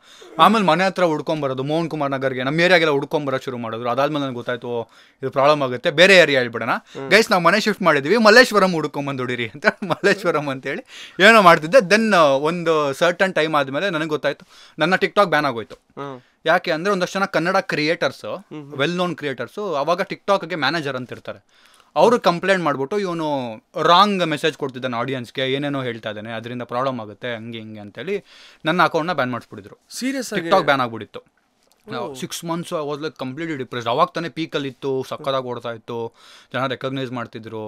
ಆಮೇಲೆ ಮನೆ ಹತ್ರ ಹುಡ್ಕೊಂಬರೋದು, ಮೋಹನ್ ಕುಮಾರ್ ನಗರ್ಗೆ ನಮ್ಮ ಏರಿಯಾಗೆಲ್ಲ ಹುಡ್ಕೊಂಬರೋಕೆ ಶುರು ಮಾಡಿದ್ರು. ಅದಾದ್ಮೇಲೆ ನನಗೆ ಗೊತ್ತಾಯ್ತು ಇದು ಪ್ರಾಬ್ಲಮ್ ಆಗುತ್ತೆ, ಬೇರೆ ಏರಿಯಾ ಹೇಳ್ಬಿಡೋಣ ಗೈಸ್, ನಾವು ಮನೆ ಶಿಫ್ಟ್ ಮಾಡಿದ್ವಿ, ಮಲ್ಲೇಶ್ವರಂ ಹುಡ್ಕೊಂಬಂದು ಹೊಡಿರಿ ಅಂತ, ಮಲ್ಲೇಶ್ವರಂ ಅಂತೇಳಿ ಏನೋ ಮಾಡ್ತಿದ್ದೆ. ದೆನ್ ಒಂದು ಸರ್ಟನ್ ಟೈಮ್ ಆದಮೇಲೆ ನನಗೆ ಗೊತ್ತಾಯ್ತು ನನ್ನ ಟಿಕ್ಟಾಕ್ ಬ್ಯಾನ್ ಆಗೋಯ್ತು. ಯಾಕೆ ಅಂದರೆ ಒಂದಷ್ಟು ಜನ Kannada creators, well known creators, ಅವಾಗ ಟಿಕ್ಟಾಕ್ಗೆ ಮ್ಯಾನೇಜರ್ ಅಂತ ಇರ್ತಾರೆ, ಅವರು ಕಂಪ್ಲೇಂಟ್ ಮಾಡಿಬಿಟ್ಟು ಇವನು ರಾಂಗ್ ಮೆಸೇಜ್ ಕೊಡ್ತಿದ್ದಾನೆ ಆಡಿಯನ್ಸ್ಗೆ, ಏನೇನೋ ಹೇಳ್ತಾ ಇದ್ದಾನೆ, ಅದರಿಂದ ಪ್ರಾಬ್ಲಮ್ ಆಗುತ್ತೆ ಹಂಗೆ ಹಿಂಗೆ ಅಂತೇಳಿ ನನ್ನ ಅಕೌಂಟ್ನ ಬ್ಯಾನ್ ಮಾಡಿಸ್ಬಿಟ್ಟಿದ್ರು. ಸೀರಿಯಸ್ ಟಿಕ್ಟಾಕ್ ಬ್ಯಾನ್ ಆಗ್ಬಿಟ್ಟಿತ್ತು. 6 months I was like completely depressed. ಅವಾಗ ತಾನೇ ಪೀಕಲ್ಲಿ ಇತ್ತು, ಸಕ್ಕದಾಗಿ ಓಡ್ತಾ ಇತ್ತು, ಜನ ರೆಕಗ್ನೈಸ್ ಮಾಡ್ತಿದ್ರು,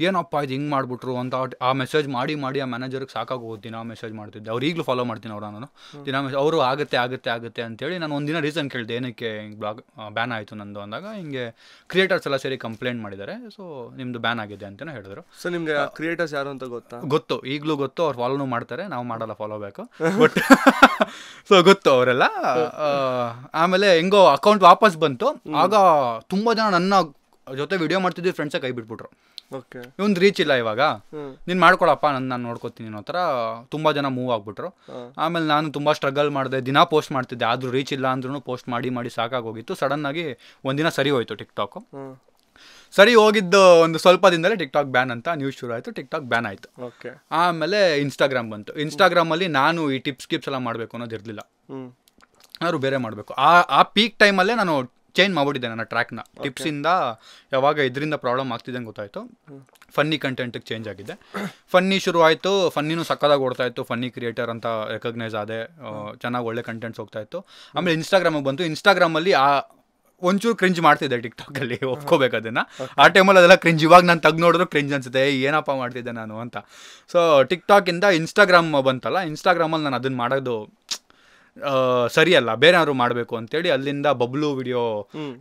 ಏನಪ್ಪ ಇದು ಹಿಂಗೆ ಮಾಡಿಬಿಟ್ರು ಅಂತ. ಆ ಮೆಸೇಜ್ ಮಾಡಿ ಆ ಮ್ಯಾನೇಜರ್ಗೆ ಸಾಕಾಗೋದು. ದಿನ ಮೆಸೇಜ್ ಮಾಡ್ತಿದ್ದೆ, ಅವ್ರು ಈಗಲೂ ಫಾಲೋ ಮಾಡ್ತೀನಿ ಅವ್ರು. ನಾನು ದಿನ ಅವರು ಆಗುತ್ತೆ ಅಂತೇಳಿ ನಾನು ಒಂದಿನ ರೀಸನ್ ಕೇಳಿದೆ, ಏನಕ್ಕೆ ಹಿಂಗೆ ಬ್ಲಾಗ್ ಬ್ಯಾನ್ ಆಯಿತು ನಂದು ಅಂದಾಗ, ಹಿಂಗೆ ಕ್ರಿಯೇಟರ್ಸ್ ಎಲ್ಲ ಸೇರಿ ಕಂಪ್ಲೇಂಟ್ ಮಾಡಿದ್ದಾರೆ, ಸೊ ನಿಮ್ಮದು ಬ್ಯಾನ್ ಆಗಿದೆ ಅಂತಲೇ ಹೇಳಿದ್ರು. ಸೊ ನಿಮ್ಗೆ ಕ್ರಿಯೇಟರ್ಸ್ ಯಾರು ಅಂತ ಗೊತ್ತು, ಈಗಲೂ ಗೊತ್ತು, ಅವ್ರು ಫಾಲೋನು ಮಾಡ್ತಾರೆ, ನಾವು ಮಾಡಲ್ಲ ಫಾಲೋ ಬೇಕು, ಬಟ್ ಸೊ ಗೊತ್ತು ಅವರೆಲ್ಲ. ಆಮೇಲೆ ಹೆಂಗೋ ಅಕೌಂಟ್ ವಾಪಸ್ ಬಂತು. ಆಗ ತುಂಬ ಜನ ನನ್ನ ಜೊತೆ ವಿಡಿಯೋ ಮಾಡ್ತಿದ್ವಿ ಫ್ರೆಂಡ್ಸೇ ಕೈ ಬಿಟ್ಬಿಟ್ರು. ಇವಂದು ರೀಚ್ ಇಲ್ಲ ಇವಾಗ, ನೀನು ಮಾಡ್ಕೊಳಪ್ಪ, ನಾನು ನೋಡ್ಕೊತೀನಿ ಅನ್ನೋ ಥರ ತುಂಬ ಜನ ಮೂವ್ ಆಗ್ಬಿಟ್ರು. ಆಮೇಲೆ ನಾನು ತುಂಬ ಸ್ಟ್ರಗಲ್ ಮಾಡಿದೆ, ದಿನ ಪೋಸ್ಟ್ ಮಾಡ್ತಿದ್ದೆ, ಆದರೂ ರೀಚ್ ಇಲ್ಲ ಅಂದ್ರೂ ಪೋಸ್ಟ್ ಮಾಡಿ ಸಾಕಾಗೋಗಿತ್ತು. ಸಡನ್ನಾಗಿ ಒಂದಿನ ಸರಿ ಹೋಯ್ತು ಟಿಕ್ಟಾಕು. ಸರಿ ಹೋಗಿದ್ದು ಒಂದು ಸ್ವಲ್ಪ ದಿನದಲ್ಲೇ ಟಿಕ್ಟಾಕ್ ಬ್ಯಾನ್ ಅಂತ ನ್ಯೂಸ್ ಶುರು ಆಯಿತು. ಟಿಕ್ಟಾಕ್ ಬ್ಯಾನ್ ಆಯಿತು. ಆಮೇಲೆ ಇನ್ಸ್ಟಾಗ್ರಾಮ್ ಬಂತು. ಇನ್ಸ್ಟಾಗ್ರಾಮಲ್ಲಿ ನಾನು ಈ ಟಿಪ್ಸ್ ಎಲ್ಲ ಮಾಡಬೇಕು ಅನ್ನೋದು ಇರಲಿಲ್ಲ, ಯಾರು ಬೇರೆ ಮಾಡಬೇಕು. ಆ ಪೀಕ್ ಟೈಮಲ್ಲೇ ನಾನು ಚೇಂಜ್ ಮಾಡ್ಬಿಟ್ಟಿದ್ದೆ ನನ್ನ ಟ್ರ್ಯಾಕ್ನ. ಟಿಪ್ಸಿಂದ ಯಾವಾಗ ಇದರಿಂದ ಪ್ರಾಬ್ಲಮ್ ಆಗ್ತಿದೆ ಅಂತ ಗೊತ್ತಾಯಿತು, ಫನ್ನಿ ಕಂಟೆಂಟಿಗೆ ಚೇಂಜ್ ಆಗಿದೆ. ಫನ್ನಿ ಶುರು ಆಯಿತು, ಫನ್ನಿನೂ ಸಕ್ಕದಾಗಿ ಓಡ್ತಾ ಇತ್ತು, ಫನ್ನಿ ಕ್ರಿಯೇಟರ್ ಅಂತ ರೆಕಗ್ನೈಸ್ ಆದೆ, ಚೆನ್ನಾಗಿ ಒಳ್ಳೆ ಕಂಟೆಂಟ್ಸ್ ಹೋಗ್ತಾ ಇತ್ತು. ಆಮೇಲೆ ಇನ್ಸ್ಟಾಗ್ರಾಮಿಗೆ ಬಂತು. ಇನ್ಸ್ಟಾಗ್ರಾಮಲ್ಲಿ ಒಂಚೂರು ಕ್ರಿಂಜ್ ಮಾಡ್ತಿದ್ದೆ ಟಿಕ್ಟಾಕಲ್ಲಿ, ಒಪ್ಕೋಬೇಕು ಅದನ್ನು. ಆ ಟೈಮಲ್ಲಿ ಅದೆಲ್ಲ ಕ್ರಿಂಜ್. ಇವಾಗ ನಾನು ತೆಗ್ದು ನೋಡಿದ್ರು ಕ್ರಿಂಜ್ ಅನ್ಸುತ್ತೆ, ಏನಪ್ಪ ಮಾಡ್ತಿದ್ದೆ ನಾನು ಅಂತ. ಸೊ ಟಿಕ್ಟಾಕಿಂದ ಇನ್ಸ್ಟಾಗ್ರಾಮ್ ಬಂತಲ್ಲ, ಇನ್ಸ್ಟಾಗ್ರಾಮಲ್ಲಿ ನಾನು ಅದನ್ನು ಮಾಡೋದು ಸರಿಯಲ್ಲ, ಬೇರೆ ಯಾರು ಮಾಡಬೇಕು ಅಂತೇಳಿ ಅಲ್ಲಿಂದ ಬಬ್ಲು ವಿಡಿಯೋ,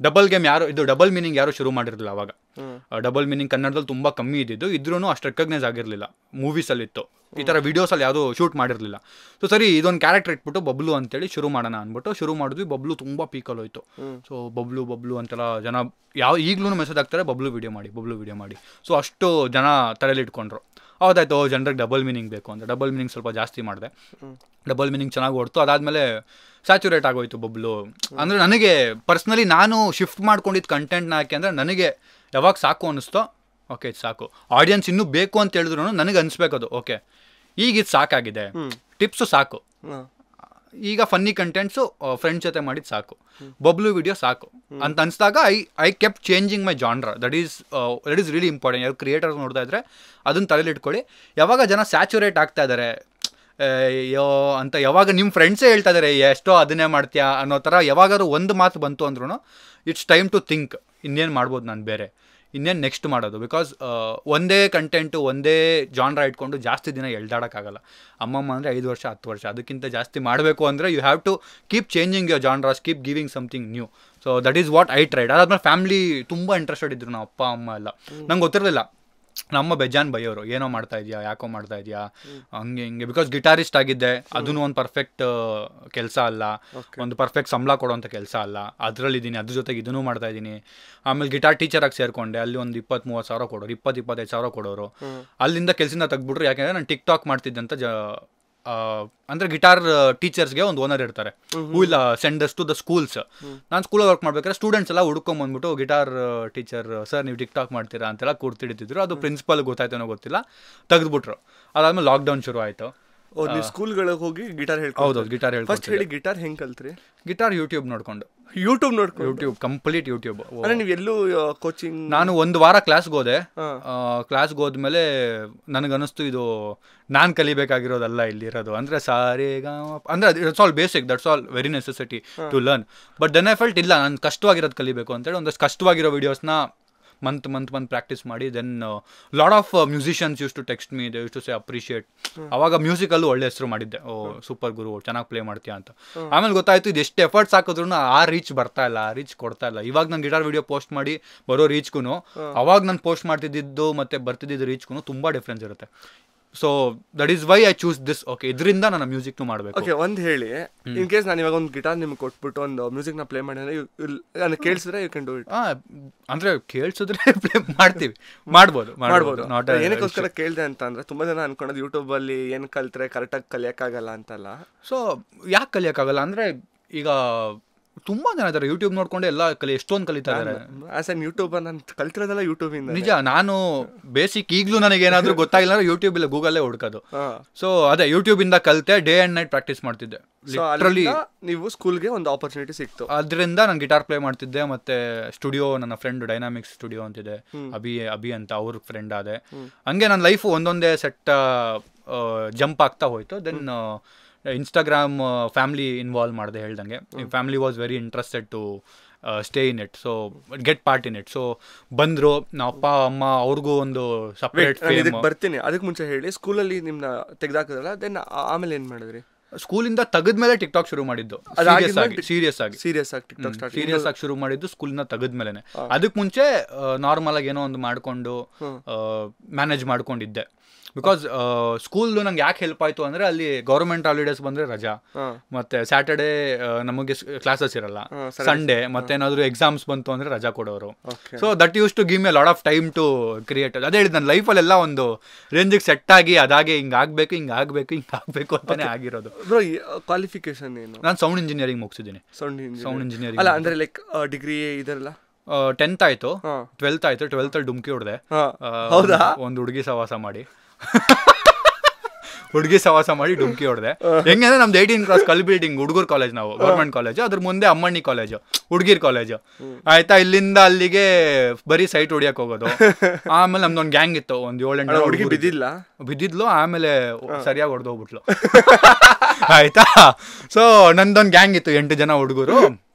ಡಬಲ್ ಗೇಮ್ ಯಾರು, ಇದು ಡಬಲ್ ಮೀನಿಂಗ್ ಯಾರು ಶುರು ಮಾಡಿರಲಿಲ್ಲ ಅವಾಗ. ಡಬಲ್ ಮೀನಿಂಗ್ ಕನ್ನಡದಲ್ಲಿ ತುಂಬ ಕಮ್ಮಿ ಇದ್ದಿದ್ದು, ಇದ್ರೂ ಅಷ್ಟು ರೆಕಗ್ನೈಸ್ ಆಗಿರಲಿಲ್ಲ. ಮೂವೀಸಲ್ಲಿತ್ತು, ಈ ಥರ ವೀಡಿಯೋಸಲ್ಲಿ ಯಾವುದೂ ಶೂಟ್ ಮಾಡಿರಲಿಲ್ಲ. ಸೊ ಸರಿ ಇದೊಂದು ಕ್ಯಾರೆಕ್ಟರ್ ಇಟ್ಬಿಟ್ಟು ಬಬ್ಲು ಅಂತೇಳಿ ಶುರು ಮಾಡೋಣ ಅಂದ್ಬಿಟ್ಟು ಶುರು ಮಾಡಿದ್ವಿ. ಬಬ್ಲು ತುಂಬ ಪೀಕಲ್ಲಿ ಹೋಯ್ತು. ಸೊ ಬಬ್ಲು ಅಂತೆಲ್ಲ ಜನ ಈಗಲೂ ಮೆಸೇಜ್ ಆಗ್ತಾರೆ, ಬಬ್ಲು ವಿಡಿಯೋ ಮಾಡಿ. ಸೊ ಅಷ್ಟು ಜನ ತಲೆಯಲ್ಲಿ ಇಟ್ಕೊಂಡ್ರು. ಹೌದಾಯ್ತು, ಜನರಿಗೆ ಡಬಲ್ ಮೀನಿಂಗ್ ಬೇಕು ಅಂತ ಡಬಲ್ ಮೀನಿಂಗ್ ಸ್ವಲ್ಪ ಜಾಸ್ತಿ ಮಾಡಿದೆ. ಡಬಲ್ ಮೀನಿಂಗ್ ಚೆನ್ನಾಗಿ ಓಡ್ತು. ಅದಾದಮೇಲೆ ಸ್ಯಾಚುರೇಟ್ ಆಗೋಯ್ತು ಬಬ್ಲು. ಅಂದರೆ ನನಗೆ ಪರ್ಸ್ನಲಿ ನಾನು ಶಿಫ್ಟ್ ಮಾಡ್ಕೊಂಡಿದ್ದು ಕಂಟೆಂಟ್ನ ಹಾಕಿ ಅಂದರೆ ನನಗೆ ಯಾವಾಗ ಸಾಕು ಅನ್ನಿಸ್ತೋ, ಓಕೆ ಇದು ಸಾಕು. ಆಡಿಯನ್ಸ್ ಇನ್ನೂ ಬೇಕು ಅಂತ ಹೇಳಿದ್ರು ನನಗೆ ಅನಿಸ್ಬೇಕದು, ಓಕೆ ಈಗ ಇದು ಸಾಕಾಗಿದೆ, ಟಿಪ್ಸು ಸಾಕು, ಈಗ ಫನ್ನಿ ಕಂಟೆಂಟ್ಸು ಫ್ರೆಂಡ್ಸ್ ಜೊತೆ ಮಾಡಿದ್ದು ಸಾಕು, ಬಬ್ಲು ವಿಡಿಯೋ ಸಾಕು ಅಂತ ಅನಿಸಿದಾಗ I kept changing my genre. That is really important. ಯಾರು ಕ್ರಿಯೇಟರ್ಸ್ ನೋಡ್ತಾ ಇದ್ರೆ ಅದನ್ನು ತಲೆಯಲ್ಲಿ ಇಟ್ಕೊಳ್ಳಿ. ಯಾವಾಗ ಜನ ಸ್ಯಾಚುರೇಟ್ ಆಗ್ತಾ ಇದ್ದಾರೆ ಅಯ್ಯೋ ಅಂತ, ಯಾವಾಗ ನಿಮ್ಮ ಫ್ರೆಂಡ್ಸೇ ಹೇಳ್ತಾ ಇದ್ದಾರೆ ಎಷ್ಟೋ ಅದನ್ನೇ ಮಾಡ್ತೀಯಾ ಅನ್ನೋ ಥರ ಯಾವಾಗಾದ್ರು ಒಂದು ಮಾತು ಬಂತು ಅಂದ್ರೂ ಇಟ್ಸ್ ಟೈಮ್ ಟು ಥಿಂಕ್, ಇನ್ನೇನು ಮಾಡ್ಬೋದು ನಾನು ಬೇರೆ, ಇನ್ನೇನು ನೆಕ್ಸ್ಟ್ ಮಾಡೋದು. ಬಿಕಾಸ್ ಒಂದೇ ಕಂಟೆಂಟು ಒಂದೇ ಜಾನ್ರ ಇಟ್ಕೊಂಡು ಜಾಸ್ತಿ ದಿನ ಎಳ್ದಾಡೋಕ್ಕಾಗಲ್ಲ. ಅಮ್ಮಮ್ಮ ಅಂದರೆ 5 ವರ್ಷ 10 ವರ್ಷ, ಅದಕ್ಕಿಂತ ಜಾಸ್ತಿ ಮಾಡಬೇಕು ಅಂದರೆ you have to keep changing your genres, keep giving something new. So that is what I tried. ಅದಾದ್ಮೇಲೆ ಫ್ಯಾಮಿಲಿ ತುಂಬ ಇಂಟ್ರೆಸ್ಟೆಡ್ ಇದ್ರು, ನಮ್ಮ ಅಪ್ಪ ಅಮ್ಮ ಎಲ್ಲ. ನಂಗೆ ಗೊತ್ತಿರಲಿಲ್ಲ, ನಮ್ಮ ಬೇಜಾನ್ ಬೈಯೋರು, ಏನೋ ಮಾಡ್ತಾ ಇದೆಯಾ, ಯಾಕೋ ಮಾಡ್ತಾ ಇದೆಯಾ, ಹಂಗೆ ಹಿಂಗೆ. ಬಿಕಾಸ್ ಗಿಟಾರಿಸ್ಟ್ ಆಗಿದ್ದೆ, ಅದನ್ನು ಒಂದು ಪರ್ಫೆಕ್ಟ್ ಕೆಲಸ ಅಲ್ಲ, ಒಂದು ಪರ್ಫೆಕ್ಟ್ ಸಂಬಳ ಕೊಡೋವಂಥ ಕೆಲಸ ಅಲ್ಲ. ಅದರಲ್ಲಿದ್ದೀನಿ, ಅದ್ರ ಜೊತೆಗೆ ಇದನ್ನು ಮಾಡ್ತಾ ಇದ್ದೀನಿ. ಆಮೇಲೆ ಗಿಟಾರ್ ಟೀಚರಾಗಿ ಸೇರಿಕೊಂಡೆ, ಅಲ್ಲಿ ಒಂದು 20-30 ಸಾವಿರ ಕೊಡೋರು, 20-25 ಸಾವಿರ ಕೊಡೋರು. ಅಲ್ಲಿಂದ ಕೆಲಸದಿಂದ ತೆಗ್ಬಿಟ್ರು. ಯಾಕೆಂದರೆ ನಾನು ಟಿಕ್ಟಾಕ್ ಮಾಡ್ತಿದ್ದಂತ ಅಂದರೆ ಗಿಟಾರ್ ಟೀಚರ್ಸ್ಗೆ ಒಂದು ಓನರ್ ಇರ್ತಾರೆ, ಹೂ ಇಲ್ಲ ಸೆಂಡರ್ಸ್ ಟು ದ ಸ್ಕೂಲ್ಸ್. ನಾನು ಸ್ಕೂಲಲ್ಲಿ ವರ್ಕ್ ಮಾಡ್ಬೇಕಾದ್ರೆ ಸ್ಟೂಡೆಂಟ್ಸ್ ಎಲ್ಲ ಹುಡ್ಕೊಂಬಂದ್ಬಿಟ್ಟು ಗಿಟಾರ್ ಟೀಚರ್ ಸರ್ ನೀವು ಟಿಕ್ಟಾಕ್ ಮಾಡ್ತೀರಾ ಅಂತೆಲ್ಲ ಕೂರ್ತಿಡ್ತಿದ್ರು. ಅದು ಪ್ರಿನ್ಸಿಪಲ್ ಗೊತ್ತಾಯ್ತೇನೋ ಗೊತ್ತಿಲ್ಲ, ತೆಗೆದ್ಬಿಟ್ರು. ಅದಾದ್ಮೇಲೆ ಲಾಕ್ಡೌನ್ ಶುರು ಆಯಿತು. ನೀವು ಸ್ಕೂಲ್ಗಳಿಗೆ ಹೋಗಿ ಗಿಟಾರ್ ಹೌದು, ಗಿಟಾರ್ ಫಸ್ಟ್ ಹೇಳಿ. ಗಿಟಾರ್ ಹೆಂಗೆ ಕಲ್ತ್ರಿ? ಗಿಟಾರ್ ಯೂಟ್ಯೂಬ್ ನೋಡ್ಕೊಂಡು ಕಂಪ್ಲೀಟ್ ಯೂಟ್ಯೂಬ್. ನೀವು ಎಲ್ಲೂ ಕೋಚಿಂಗ್? ನಾನು 1 ವಾರ ಕ್ಲಾಸ್ಗೆ ಹೋದೆ. ಕ್ಲಾಸ್ಗೆ ಹೋದ್ಮೇಲೆ ನನಗನ್ನಿಸ್ತು ಇದು ನಾನು ಕಲಿಬೇಕಾಗಿರೋದಲ್ಲ ಇಲ್ಲಿರೋದು. ಅಂದರೆ ಸಾರೇಗ ಅಂದರೆ it's all basic, that's all very necessity to learn. But then I felt ಇಲ್ಲ, ನಾನು ಕಷ್ಟವಾಗಿರೋದು ಕಲಿಬೇಕು ಅಂತೇಳಿ ಒಂದಷ್ಟು ಕಷ್ಟವಾಗಿರೋ ವೀಡಿಯೋಸ್ನ ಮಂತ್ ಪ್ರಾಕ್ಟೀಸ್ ಮಾಡಿ. Then lot of musicians use to text me, they use to say appreciate. ಅವಾಗ ಮ್ಯೂಸಿಕಲ್ಲೂ ಒಳ್ಳೆ ಹೆಸರು ಮಾಡಿದ್ದೆ, ಓ ಸೂಪರ್ ಗುರು, ಚೆನ್ನಾಗಿ ಪ್ಲೇ ಮಾಡ್ತೀಯಾ ಅಂತ. ಆಮೇಲೆ ಗೊತ್ತಾಯ್ತು ಇದು ಎಷ್ಟು ಎಫರ್ಟ್ಸ್ ಹಾಕಿದ್ರು ಆ ರೀಚ್ ಬರ್ತಾ ಇಲ್ಲ, ಆ ರೀಚ್ ಕೊಡ್ತಾ ಇಲ್ಲ. ಇವಾಗ ನಾನು ಗಿಟಾರ್ ವಿಡಿಯೋ ಪೋಸ್ಟ್ ಮಾಡಿ ಬರೋ ರೀಚ್ಗೂ ಅವಾಗ ನಾನು ಪೋಸ್ಟ್ ಮಾಡ್ತಿದ್ದು ಮತ್ತು ಬರ್ತಿದ್ದಿದ್ದು ರೀಚ್ಗೂ ತುಂಬ ಡಿಫ್ರೆನ್ಸ್ ಇರುತ್ತೆ. So that is why I choose this. Okay, ಇದರಿಂದ ನಾನು ಮ್ಯೂಸಿಕ್ನು ಮಾಡಬೇಕು. ಓಕೆ, ಒಂದು ಹೇಳಿ, ಇನ್ ಕೇಸ್ ನಾನು ಇವಾಗ ಒಂದು ಗಿಟಾರ್ ನಿಮ್ಗೆ ಕೊಟ್ಬಿಟ್ಟು ಒಂದು ಮ್ಯೂಸಿಕ್ನ ಪ್ಲೇ ಮಾಡಿದ್ರೆ ನಾನು ಕೇಳಿಸಿದ್ರೆ ಯು ಕ್ಯಾನ್ ಡೂ ಇಟ್? ಅಂದರೆ ಕೇಳಿಸಿದ್ರೆ ಪ್ಲೇ ಮಾಡ್ಬೋದು. ಏನಕ್ಕೋಸ್ಕರ ಕೇಳಿದೆ ಅಂತ ಅಂದರೆ ತುಂಬ ಜನ ಅನ್ಕೊಳ್ಳೋದು ಯೂಟ್ಯೂಬಲ್ಲಿ ಏನು ಕಲ್ತ್ರೆ ಕರೆಕ್ಟಾಗಿ ಕಲಿಯೋಕ್ಕಾಗಲ್ಲ ಅಂತಲ್ಲ. ಸೊ ಯಾಕೆ ಕಲಿಯೋಕ್ಕಾಗಲ್ಲ ಅಂದರೆ ಈಗ ತುಂಬಾ ಜನ ಇದ್ದಾರೆ ಯೂಟ್ಯೂಬ್ ನೋಡ್ಕೊಂಡು ಎಲ್ಲ ಎಷ್ಟೊಂದು ಕಲಿತಾ ಇದ್ದಾರೆ. ಆಸ್ ಅನ್ ಯೂಟ್ಯೂಬರ್ ನಾನು ಕಲ್ತಿರೋದೆಲ್ಲ ಯೂಟ್ಯೂಬಿಂದ. ನಿಜ, ನಾನು ಬೇಸಿಕ್ ಈಗಲೂ ನನಗೇನಾದರೂ ಗೊತ್ತಾಗಿಲ್ಲ ಅಂದ್ರೆ ಯೂಟ್ಯೂಬ್ ಇಲ್ಲ ಗೂಗಲ್ಲೇ ಹುಡ್ಕೋದು. ಸೊ ಅದೇ ಯೂಟ್ಯೂಬಿಂದ ಕಲಿತೆ, ಡೇ ಆ್ಯಂಡ್ ನೈಟ್ ಪ್ರಾಕ್ಟೀಸ್ ಮಾಡ್ತಿದ್ದೆ. ಲಿಟ್ರಲಿ ನೀವು ಸ್ಕೂಲ್ಗೆ ಒಂದು ಆಪರ್ಚುನಿಟಿ ಸಿಕ್ತು, ಅದರಿಂದ ನಾನು ಗಿಟಾರ್ ಪ್ಲೇ ಮಾಡ್ತಿದ್ದೆ. ಮತ್ತೆ ಸ್ಟುಡಿಯೋ, ನನ್ನ ಫ್ರೆಂಡ್ ಡೈನಾಮಿಕ್ಸ್ ಸ್ಟುಡಿಯೋ ಅಂತಿದೆ, ಅಭಿ ಅಂತ, ಅವ್ರ ಫ್ರೆಂಡ್ ಆದೆ. ಹಂಗೆ ನನ್ನ ಲೈಫು ಒಂದೊಂದೇ ಸೆಟ್ ಜಂಪ್ ಆಗ್ತಾ ಹೋಯ್ತು. ದೆನ್ ಇನ್ಸ್ಟಾಗ್ರಾಮ್ ಫ್ಯಾಮಿಲಿ ಇನ್ವಾಲ್ವ್ ಮಾಡಿದೆ. ಹೇಳ್ದಂಗೆ family was very interested to stay in it, so get part in it. So ಬಂದರು, ನಮ್ಮ ಅಪ್ಪ ಅಮ್ಮ ಅವ್ರಿಗೂ ಒಂದು ಸಪ್ರೇಟ್ ಬರ್ತೀನಿ. ಅದಕ್ಕೆ ಮುಂಚೆ ಹೇಳಿ, ಸ್ಕೂಲಲ್ಲಿ ನಿಮ್ಮನ್ನ ತೆಗೆದಾಕಿದ್ರಲ್ಲ, ದೆನ್ ಆಮೇಲೆ ಏನು ಮಾಡಿದ್ರಿ? ಸ್ಕೂಲಿಂದ ತೆಗೆದ್ಮೇಲೆ ಟಿಕ್ಟಾಕ್ ಶುರು ಮಾಡಿದ್ದು, ಸೀರಿಯಸ್ ಆಗಿ ಶುರು ಮಾಡಿದ್ದು ಸ್ಕೂಲಿಂದ ತೆಗೆದ್ಮೇಲೆ. ಅದಕ್ಕೆ ಮುಂಚೆ ನಾರ್ಮಲ್ ಆಗಿ ಏನೋ ಒಂದು ಮಾಡಿಕೊಂಡು ಮ್ಯಾನೇಜ್ ಮಾಡ್ಕೊಂಡಿದ್ದೆ. ಬಿಕಾಸ್ ಸ್ಕೂಲ್ ನಂಗೆ ಯಾಕೆ ಹೆಲ್ಪ್ ಆಯಿತು ಅಂದರೆ ಅಲ್ಲಿ ಗೌರ್ಮೆಂಟ್ ಹಾಲಿಡೇಸ್ ಬಂದರೆ ರಜಾ, ಮತ್ತು ಸ್ಯಾಟರ್ಡೇ ನಮಗೆ ಕ್ಲಾಸಸ್ ಇರಲ್ಲ, ಸಂಡೇ ಮತ್ತೇನಾದರೂ ಎಕ್ಸಾಮ್ಸ್ ಬಂತು ಅಂದರೆ ರಜಾ ಕೊಡೋರು. So that use to give me lot of time to create. ಅದೇ ಹೇಳಿದ್ದು ನನ್ನ ಲೈಫಲ್ಲೆಲ್ಲ ಒಂದು ರೇಂಜಿಗೆ ಸೆಟ್ ಆಗಿ ಅದಾಗೆ ಹಿಂಗಾಗಬೇಕು ಅಂತಲೇ ಆಗಿರೋದು. ಕ್ವಾಲಿಫಿಕೇಶನ್ ಏನು? ನಾನು ಸೌಂಡ್ ಇಂಜಿನಿಯರಿಂಗ್ ಮುಗಿಸಿದ್ದೀನಿ. ಸೌಂಡ್ ಇಂಜಿನಿಯರಿಂಗ್ ಅಲ್ಲ ಅಂದರೆ ಲೈಕ್ ಡಿಗ್ರಿ ಇದೆಲ್ಲ 10th ಆಯಿತು, 12th ಆಯಿತು. 12th ಡುಮ್ಕಿ ಹೊಡೆದೆ, ಒಂದು ಹುಡುಗಿ ಸವಾಸ ಮಾಡಿ ಹುಡುಗಿ ಸವಾಸ ಮಾಡಿ ಡುಮ್ಕಿ ಹೊಡೆದೆ. ಹೆಂಗಂದ್ರೆ ನಮ್ದು 18 ಕ್ರಾಸ್ ಕಲ್ ಬಿಲ್ಡಿಂಗ್ ಹುಡುಗರ್ ಕಾಲೇಜ್, ನಾವು ಗೌರ್ಮೆಂಟ್ ಕಾಲೇಜು, ಅದ್ರ ಮುಂದೆ ಅಮ್ಮಣ್ಣಿ ಕಾಲೇಜು, ಹುಡುಗಿರ್ ಕಾಲೇಜು ಆಯ್ತಾ. ಇಲ್ಲಿಂದ ಅಲ್ಲಿಗೆ ಬರೀ ಸೈಟ್ ಹೊಡಿಯಕ್ ಹೋಗೋದು. ಆಮೇಲೆ ನಮ್ದೊಂದು ಗ್ಯಾಂಗ್ ಇತ್ತು, ಒಂದ್ 7-8 ಹುಡುಗಿ ಬಿದ್ದಿದ್ಲು, ಆಮೇಲೆ ಸರಿಯಾಗಿ ಹೊಡೆದೋಗ್ಬಿಟ್ಲು ಆಯ್ತಾ. ಸೊ ನಂದೊಂದು ಗ್ಯಾಂಗ್ ಇತ್ತು 8 ಜನ ಹುಡುಗರು.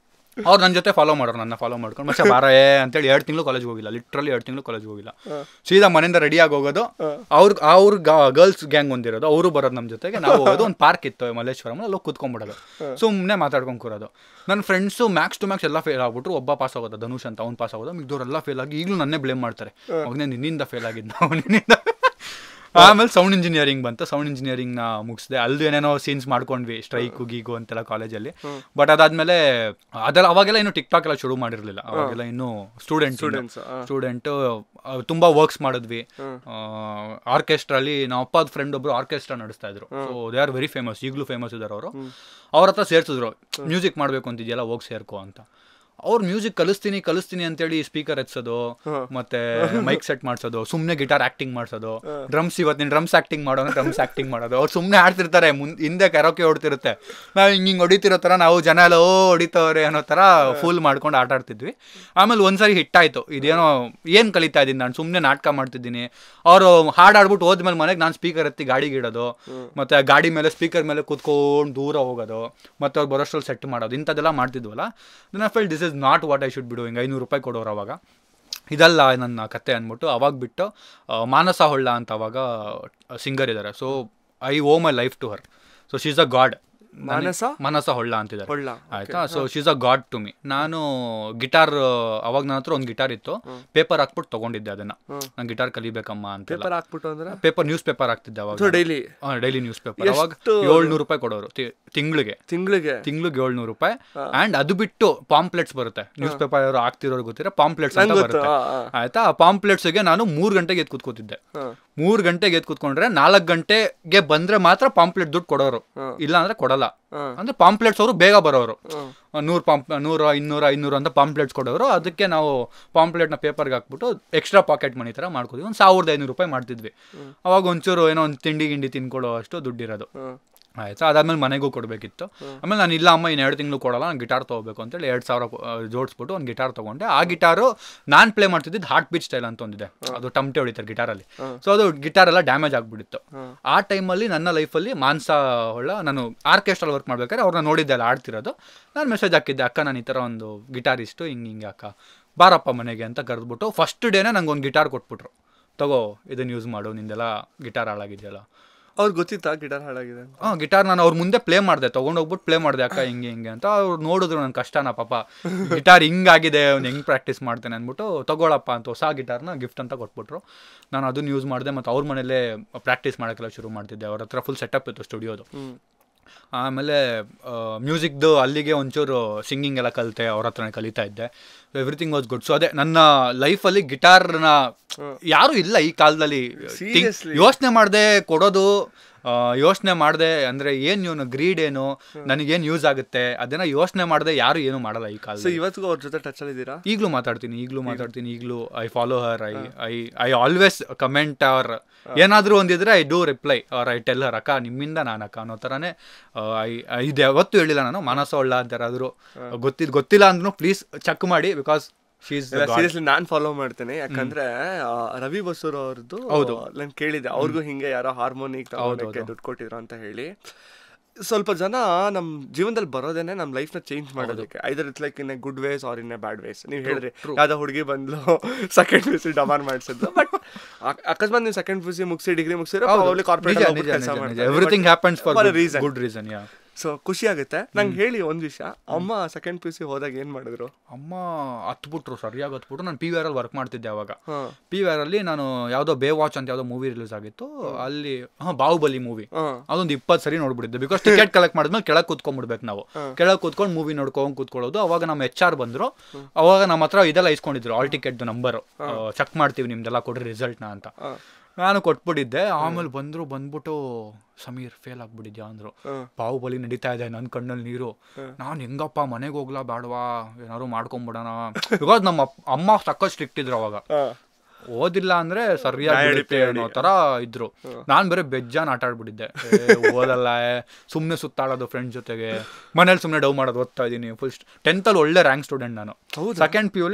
ಅವ್ರು ನನ್ನ ಜೊತೆ ಫಾಲೋ ಮಾಡೋರು, ನನ್ನ ಫಾಲೋ ಮಾಡ್ಕೊಂಡು ಮತ್ತೆ ಬಾರೇ ಅಂತೇಳಿ 2 ತಿಂಗಳು ಕಾಲೇಜ್ ಹೋಗಿಲ್ಲ, ಲಿಟ್ರಲಿ 2 ತಿಂಗಳು ಕಾಲೇಜ್ ಹೋಗಿಲ್ಲ. ಸೀದಾ ಮನೆಯಿಂದ ರೆಡಿಯಾಗಿ ಹೋಗೋದು. ಅವ್ರ ಗರ್ಲ್ಸ್ ಗ್ಯಾಂಗ್ ಒಂದಿರೋದು, ಅವರು ಬರೋದು ನಮ್ಮ ಜೊತೆಗೆ, ನಾವು ಹೋಗೋದು. ಒಂದು ಪಾರ್ಕ್ ಇತ್ತು ಮಲ್ಲೇಶ್ವರಂ, ಅಲ್ಲಿ ಕೂತ್ಕೊಂಡ್ಬಿಡೋದು, ಸುಮ್ಮನೆ ಮಾತಾಡ್ಕೊಂಡು ಕೂರೋದು. ನನ್ನ ಫ್ರೆಂಡ್ಸು ಮ್ಯಾಕ್ಸ್ ಟು ಮ್ಯಾಕ್ಸ್ ಎಲ್ಲ ಫೇಲ್ ಆಗ್ಬಿಟ್ರು. ಒಬ್ಬ ಪಾಸ್ ಆಗೋದು, ಧನುಷ್ ಅಂತ, ಅವ್ನು ಪಾಸ್ ಆಗೋದು. ಮಿಗ್ದವ್ರೆಲ್ಲ ಫೇಲ್ ಆಗಿ ಈಗಲೂ ನನ್ನೇ ಬ್ಲೇಮ್ ಮಾಡ್ತಾರೆ, ಅವನೇ ನಿನ್ನಿಂದ ಫೇಲ್ ಆಗಿದ್ದು, ನಿನ್ನಿಂದ. ಆಮೇಲೆ ಸೌಂಡ್ ಇಂಜಿನಿಯರಿಂಗ್ ಬಂತು, ಸೌಂಡ್ ಇಂಜಿನಿಯರಿಂಗ್ನ ಮುಗಿಸಿದೆ. ಅಲ್ಲೂ ಏನೇನೋ ಸೀನ್ಸ್ ಮಾಡ್ಕೊಂಡ್ವಿ, ಸ್ಟ್ರೈಕು ಗೀಗು ಅಂತೆಲ್ಲ ಕಾಲೇಜಲ್ಲಿ. ಬಟ್ ಅದಾದ್ಮೇಲೆ ಅವಾಗೆಲ್ಲ ಇನ್ನೂ ಟಿಕ್ ಟಾಕ್ ಎಲ್ಲ ಶುರು ಮಾಡಿರಲಿಲ್ಲ, ಅವಾಗೆಲ್ಲ ಇನ್ನೂ ಸ್ಟೂಡೆಂಟು ತುಂಬ ವರ್ಕ್ಸ್ ಮಾಡಿದ್ವಿ. ಆರ್ಕೆಸ್ಟ್ರಲ್ಲಿ ನಮ್ಮ ಅಪ್ಪದ ಫ್ರೆಂಡ್ ಒಬ್ರು ಆರ್ಕೆಸ್ಟ್ರಾ ನಡೆಸ್ತಾ ಇದ್ರು. So they are very famous, ಈಗಲೂ ಫೇಮಸ್ ಇದ್ದಾರೆ ಅವರು. ಅವ್ರ ಹತ್ರ ಸೇರ್ಸಿದ್ರು, ಮ್ಯೂಸಿಕ್ ಮಾಡಬೇಕು ಅಂತಿದ್ಯಲ್ಲ ಹೋಗಿ ಸೇರ್ಕೋ ಅಂತ. ಅವ್ರು ಮ್ಯೂಸಿಕ್ ಕಲಿಸ್ತೀನಿ ಅಂತೇಳಿ ಸ್ಪೀಕರ್ ಎತ್ಸೋದು, ಮತ್ತೆ ಮೈಕ್ ಸೆಟ್ ಮಾಡ್ಸೋದು, ಸುಮ್ಮನೆ ಗಿಟಾರ್ ಆಕ್ಟಿಂಗ್ ಮಾಡ್ಸೋದು, ಡ್ರಮ್ಸ್ ಇವತ್ತು ನೀನು ಡ್ರಮ್ಸ್ ಆಕ್ಟಿಂಗ್ ಮಾಡೋಣ, ಡ್ರಮ್ಸ್ ಆಕ್ಟಿಂಗ್ ಮಾಡೋದು. ಅವ್ರು ಸುಮ್ಮನೆ ಆಡ್ತಿರ್ತಾರೆ, ಹಿಂದೆ ಕರೋಕೆ ಹೊಡ್ತಿರುತ್ತೆ, ನಾವು ಹಿಂಗೆ ಹೊಡಿತಿರೋ ಥರ ನಾವು ಜನ ಎಲ್ಲ ಹೊಡಿತವ್ರೆ ಅನ್ನೋ ಥರ ಫುಲ್ ಮಾಡ್ಕೊಂಡು ಆಟ ಆಡ್ತಿದ್ವಿ. ಆಮೇಲೆ ಒಂದ್ಸರಿ ಹಿಟ್ಟಾಯ್ತು, ಇದೇನೋ ಏನು ಕಲಿತಾ ಇದ್ದೀನಿ ನಾನು, ಸುಮ್ಮನೆ ನಾಟಕ ಮಾಡ್ತಿದ್ದೀನಿ. ಅವರು ಹಾಡಾಡ್ಬಿಟ್ಟು ಹೋದ್ಮೇಲೆ ಮನೆಗೆ ನಾನು ಸ್ಪೀಕರ್ ಎತ್ತಿ ಗಾಡಿಗೆ ಇಡೋದು, ಮತ್ತು ಗಾಡಿ ಮೇಲೆ ಸ್ಪೀಕರ್ ಮೇಲೆ ಕೂತ್ಕೊಂಡು ದೂರ ಹೋಗೋದು, ಮತ್ತು ಅವ್ರು ಬರೋಷ್ಟ್ರಲ್ಲಿ ಸೆಟ್ ಮಾಡೋದು, ಇಂಥದ್ದೆಲ್ಲ ಮಾಡ್ತಿದ್ವಲ್ಲ. Then I felt this is not what I should ಬಿಡು. ಹಿಂಗೆ 500 ರೂಪಾಯಿ ಕೊಡೋರು ಅವಾಗ, ಇದಲ್ಲ ನನ್ನ ಕತೆ ಅಂದ್ಬಿಟ್ಟು ಅವಾಗ ಬಿಟ್ಟು ಮಾನಸ ಹೊಳ್ಳ ಅಂತ ಅವಾಗ ಸಿಂಗರ್ ಇದ್ದಾರೆ. So I owe my life to her. So she is a god. Manasa Holla ಅಂತಿದ್ದಾರೆ ಆಯ್ತಾ. So she is a god to me. ನಾನು ಗಿಟಾರ್, ಅವಾಗ ನನ್ನ ಹತ್ರ ಒಂದು ಗಿಟಾರ್ ಇತ್ತು, ಪೇಪರ್ ಹಾಕ್ಬಿಟ್ಟು ತಗೊಂಡಿದ್ದೆ ಅದನ್ನ, ನಾನು ಗಿಟಾರ್ ಕಲಿಬೇಕಮ್ಮ ಅಂತ. ಪೇಪರ್ ನ್ಯೂಸ್ ಪೇಪರ್ ಹಾಕ್ತಿದ್ದೆ ಅವಾಗ, ಡೈಲಿ ನ್ಯೂಸ್ ಪೇಪರ್. ಅವಾಗ 700 ರೂಪಾಯಿ ಕೊಡೋರು ತಿಂಗಳಿಗೆ 700 ರೂಪಾಯಿ. ಅಂಡ್ ಅದು ಬಿಟ್ಟು ಪಾಂಪ್ಲೆಟ್ಸ್ ಬರುತ್ತೆ, ನ್ಯೂಸ್ ಪೇಪರ್ ಅವರು ಹಾಕ್ತಿರೋರು ಗೊತ್ತಿರೋ ಪಾಂಪ್ಲೆಟ್ಸ್ ಅಂತ ಬರುತ್ತೆ ಆಯ್ತಾ. ಆ ಪಾಂಪ್ಲೆಟ್ಸ್ಗೆ ನಾನು 3 ಗಂಟೆಗೆ ಎದ್ದು ಕೂತ್ಕೋತಿದ್ದೆ. 3 ಗಂಟೆಗೆ ಎದ್ದು ಕೂತ್ಕೊಂಡ್ರೆ 4 ಗಂಟೆಗೆ ಬಂದ್ರೆ ಮಾತ್ರ ಪಾಂಪ್ಲೆಟ್ ದುಡ್ಡು ಕೊಡೋರು, ಇಲ್ಲ ಅಂದ್ರೆ ಕೊಡಲ್ಲ. ಅಂದ್ರೆ ಪಾಂಪ್ಲೆಟ್ಸ್ ಅವರು ಬೇಗ ಬರೋರು, 100, 200 ಅಂತ ಪಾಂಪ್ಲೆಟ್ಸ್ ಕೊಡೋರು. ಅದಕ್ಕೆ ನಾವು ಪಾಂಪ್ಲೆಟ್ನ ಪೇಪರ್ಗೆ ಹಾಕ್ಬಿಟ್ಟು ಎಕ್ಸ್ಟ್ರಾ ಪಾಕೆಟ್ ಮನಿ ಥರ ಮಾಡ್ಕೋತೀವಿ. ಒಂದು 1500 ರೂಪಾಯಿ ಮಾಡ್ತಿದ್ವಿ ಅವಾಗ. ಒಂಚೂರು ಏನೋ ಒಂದು ತಿಂಡಿ ಗಿಂಡಿ ತಿನ್ಕೊಳ್ಳೋ ಅಷ್ಟು ದುಡ್ಡಿರೋದು ಆಯ್ತಾ. ಅದಾದ್ಮೇಲೆ ಮನೆಗೂ ಕೊಡಬೇಕಿತ್ತು. ಆಮೇಲೆ ನಾನು ಇಲ್ಲ ಅಮ್ಮ ಇನ್ನು 2 ತಿಂಗಳು ಕೊಡಲ್ಲ, ನಾನು ಗಿಟಾರ್ ತೊಗೋಬೇಕು ಅಂತೇಳಿ 2000 ಜೋಡಿಸ್ಬಿಟ್ಟು ಒಂದು ಗಿಟಾರ್ ತೊಗೊಂಡೆ. ಆ ಗಿಟಾರು ನಾನು ಪ್ಲೇ ಮಾಡ್ತಿದ್ದು ಹಾರ್ಟ್ ಬೀಟ್ ಸ್ಟೈಲ್ ಅಂತ ಒಂದಿದೆ, ಅದು ಟಮಟೆ ಹೊಡಿತಾರೆ ಗಿಟಾರಲ್ಲಿ. ಸೊ ಅದು ಗಿಟಾರ್ ಎಲ್ಲ ಡ್ಯಾಮೇಜ್ ಆಗಿಬಿಟ್ಟಿತ್ತು. ಆ ಟೈಮಲ್ಲಿ ನನ್ನ ಲೈಫಲ್ಲಿ ಮಾನಸ ಹೊಳ್ಳ, ನಾನು ಆರ್ಕೆಸ್ಟ್ರಲ್ಲಿ ವರ್ಕ್ ಮಾಡ್ಬೇಕಾದ್ರೆ ಅವ್ರನ್ನ ನೋಡಿದ್ದೆ ಅಲ್ಲ ಆಡ್ತಿರೋದು. ನಾನು ಮೆಸೇಜ್ ಹಾಕಿದ್ದೆ, ಅಕ್ಕ ನಾನು ಈ ಥರ ಒಂದು ಗಿಟಾರಿಸ್ಟು, ಹಿಂಗೆ ಅಕ್ಕ ಬಾರಪ್ಪ ಮನೆಗೆ ಅಂತ ಕರೆದ್ಬಿಟ್ಟು ಫಸ್ಟ್ ಡೇನೇ ನಂಗೆ ಒಂದು ಗಿಟಾರ್ ಕೊಟ್ಬಿಟ್ರು. ತಗೋ ಇದನ್ನು ಯೂಸ್ ಮಾಡು, ನಿಂದೆಲ್ಲ ಗಿಟಾರ್ ಹಾಳಾಗಿದೆಯಲ್ಲ. ಅವ್ರಿಗೆ ಗೊತ್ತಿತ್ತಾ ಗಿಟಾರ್ ಹಾಳಾಗಿದೆ? ಗಿಟಾರ್ ನಾನು ಅವ್ರ ಮುಂದೆ ಪ್ಲೇ ಮಾಡಿದೆ, ತೊಗೊಂಡೋಗ್ಬಿಟ್ಟು ಪ್ಲೇ ಮಾಡಿದೆ, ಅಕ್ಕ ಹಿಂಗೆ ಅಂತ. ಅವ್ರು ನೋಡಿದ್ರು ನನ್ನ ಕಷ್ಟನ ಪಾಪ, ಗಿಟಾರ್ ಹಿಂಗಾಗಿದೆ, ಅವ್ನು ಹೆಂಗೆ ಪ್ರಾಕ್ಟೀಸ್ ಮಾಡ್ತೇನೆ ಅಂದ್ಬಿಟ್ಟು ತಗೊಳಪ್ಪ ಅಂತ ಹೊಸ ಗಿಟಾರ್ನ ಗಿಫ್ಟ್ ಅಂತ ಕೊಟ್ಬಿಟ್ರು. ನಾನು ಅದನ್ನು ಯೂಸ್ ಮಾಡಿದೆ, ಮತ್ತು ಅವ್ರ ಮನೇಲೇ ಪ್ರಾಕ್ಟೀಸ್ ಮಾಡೋಕ್ಕೆಲ್ಲ ಶುರು ಮಾಡ್ತಿದ್ದೆ. ಅವ್ರ ಹತ್ರ ಫುಲ್ ಸೆಟಪ್ ಇತ್ತು ಸ್ಟುಡಿಯೋದು. ಆಮೇಲೆ ಮ್ಯೂಸಿಕ್ದು ಅಲ್ಲಿಗೆ ಒಂಚೂರು ಸಿಂಗಿಂಗ್ ಎಲ್ಲ ಕಲಿತೆ, ಅವ್ರ ಹತ್ರನೇ ಕಲಿತಾ ಇದ್ದೆ. Everything was good. ಸೊ ಅದೇ ನನ್ನ ಲೈಫಲ್ಲಿ ಗಿಟಾರ್ನ ಯಾರೂ ಇಲ್ಲ ಈ ಕಾಲದಲ್ಲಿ ಯೋಚನೆ ಮಾಡದೆ ಕೊಡೋದು, ಯೋಚನೆ ಮಾಡಿದೆ ಅಂದರೆ ಏನು ಇವನು ಗ್ರೀಡ್ ಏನು, ನನಗೇನು ಯೂಸ್ ಆಗುತ್ತೆ ಅದನ್ನ ಯೋಚನೆ ಮಾಡಿದೆ ಯಾರು ಏನು ಮಾಡಲ್ಲ ಈ ಕಾಲದಲ್ಲಿ. ಇವತ್ತಿಗೂ ಅವ್ರ ಜೊತೆ ಟಚಲ್ಲಿ ಇದ್ದೀರಾ? ಈಗಲೂ ಮಾತಾಡ್ತೀನಿ, ಈಗಲೂ I follow her, I always comment. ಅವ್ರ ಏನಾದರೂ ಒಂದಿದ್ರೆ I do reply or I tell her, ಅಕ್ಕ ನಿಮ್ಮಿಂದ ನಾನು ಅಕ್ಕ ಅನ್ನೋ ಥರನೇ. ಇದು ಯಾವತ್ತೂ ಹೇಳಿಲ್ಲ ನಾನು ಮಾನಸ ಹೊಳ್ಳ ಅಂತ ಯಾರಾದರೂ ಗೊತ್ತಿಲ್ಲ ಅಂದ್ರೂ ಪ್ಲೀಸ್ ಚೆಕ್ ಮಾಡಿ, ಬಿಕಾಸ್ ಸೀರಿಯಸ್ಲಿ ನಾನು ಫಾಲೋ ಮಾಡ್ತೇನೆ. ಯಾಕಂದ್ರೆ ರವಿ ಬಸೂರ್ ಅವ್ರದ್ದು ನಾನು ಕೇಳಿದೆ, ಅವ್ರಿಗೂ ಹಿಂಗೆ ಯಾರೋ ಹಾರ್ಮೋನಿಕ್ ತಗೊಳಕ್ಕೆ ದುಡ್ಡು ಕೊಟ್ಟಿದ್ರು ಅಂತ ಹೇಳಿ. ಸ್ವಲ್ಪ ಜನ ನಮ್ಮ ಜೀವನದಲ್ಲಿ ಬರೋದೇನೆ ನಮ್ಮ ಲೈಫ್ನ ಚೇಂಜ್ ಮಾಡೋದಕ್ಕೆ, either it's like in a good ways or in a bad ways. ನೀವು ಹೇಳಿದ್ರಿ ಯಾವ್ದೋ ಹುಡುಗಿ ಬಂದ್ಲು ಸೆಕೆಂಡ್ ಪಿ ಯು ಸಿ ಡಮಾನ್ ಮಾಡಿಸಿದ್ರು, ಬಟ್ ಅಕಸ್ಮಾತ್ ನೀವು ಸೆಕೆಂಡ್ ಪಿ ಯು ಸಿ ಮುಗಿಸಿ ಡಿಗ್ರಿ ಮುಗಿಸಿದ್ರೆ ಕಾರ್ಪೊರೇಟ್ ಕೆಲಸ ಮಾಡ್ತಾರೆ. Everything happens for good reason. So ಖುಷಿ ಆಗುತ್ತೆ. ನಂಗೆ ಹೇಳಿ ಒಂದು ವಿಷಯ, ಅಮ್ಮ ಸೆಕೆಂಡ್ ಪಿ ಯು ಸಿ ಹೋದಾಗ ಏನು ಮಾಡಿದ್ರು? ಅಮ್ಮ ಹತ್ಬಿಟ್ರು, ಸರಿಯಾಗಿ ಹತ್ಬಿಟ್ರು. ನಾನು PVR ಅಲ್ಲಿ ವರ್ಕ್ ಮಾಡ್ತಿದ್ದೆ ಅವಾಗ. PVR ಅಲ್ಲಿ ನಾನು ಯಾವುದೋ ಬೇ ವಾಚ್ ಅಂತ ಯಾವುದೋ ಮೂವಿ ರಿಲೀಸ್ ಆಗಿತ್ತು ಅಲ್ಲಿ, ಬಾಹುಬಲಿ ಮೂವಿ, ಅದೊಂದು 20 ಸರಿ ನೋಡ್ಬಿಟ್ಟಿದ್ದೆ. ಬಿಕಾಸ್ ಟಿಕೆಟ್ ಕಲೆಕ್ಟ್ ಮಾಡಿದ್ಮೇಲೆ ಕೆಳಗೆ ಕೂತ್ಕೊಂಡ್ಬಿಡ್ಬೇಕು ನಾವು, ಕೆಳಗೆ ಕೂತ್ಕೊಂಡು ಮೂವಿ ನೋಡ್ಕೊಂಡು ಕೂತ್ಕೊಳ್ಳೋದು. ಅವಾಗ ನಮ್ಮ HR ಬಂದ್ರು, ಅವಾಗ ನಮ್ಮ ಹತ್ರ ಇದೆಲ್ಲ ಇಸ್ಕೊಂಡಿದ್ರು, ಆಲ್ ಟಿಕೆಟ್ ನಂಬರು, ಚೆಕ್ ಮಾಡ್ತೀವಿ ನಿಮ್ದೆಲ್ಲ ಕೊಡ್ರಿ ರಿಸಲ್ಟ್ನ ಅಂತ. ನಾನು ಕೊಟ್ಬಿಟ್ಟಿದ್ದೆ. ಆಮೇಲೆ ಬಂದ್ಬಿಟ್ಟು ಸಮೀರ್ ಫೇಲ್ ಆಗ್ಬಿಟ್ಟಿದ್ಯಾ ಅಂದ್ರು. ಬಾಹುಬಲಿ ನಡೀತಾ ಇದೆ, ನನ್ನ ಕಣ್ಣಲ್ಲಿ ನೀರು. ನಾನು ಹೆಂಗಪ್ಪ ಮನೆಗೆ ಹೋಗ್ಲಾ ಬೇಡವಾ, ಏನಾದ್ರು ಮಾಡ್ಕೊಂಬಿಡೋಣ, ಬಿಕಾಸ್ ನಮ್ಮ ಅಮ್ಮ ಸಕ್ಕ ಸ್ಟ್ರಿಕ್ಟ್ ಇದ್ರು ಅವಾಗ. ಓದಿಲ್ಲ ಅಂದ್ರೆ ಸರಿಯಾಗಿ ಅನ್ನೋ ತರ ಇದ್ರು. ನಾನ್ ಬೇರೆ ಬೆಜ್ಜಾನ್ ಆಟ ಆಡ್ಬಿಟ್ಟಿದ್ದೆ. ಓದಲ್ಲ, ಸುಮ್ನೆ ಸುತ್ತಾಡೋದು ಫ್ರೆಂಡ್ಸ್ ಜೊತೆಗೆ, ಮನೇಲಿ ಸುಮ್ನೆ ಡವ್ ಮಾಡೋದು, ಓದ್ತಾ ಇದೀನಿ. ಫುಲ್ 10th ಅಲ್ಲಿ ಒಳ್ಳೆ ರ್ಯಾಂಕ್ ಸ್ಟೂಡೆಂಟ್ ನಾನು. ಸೆಕೆಂಡ್ PU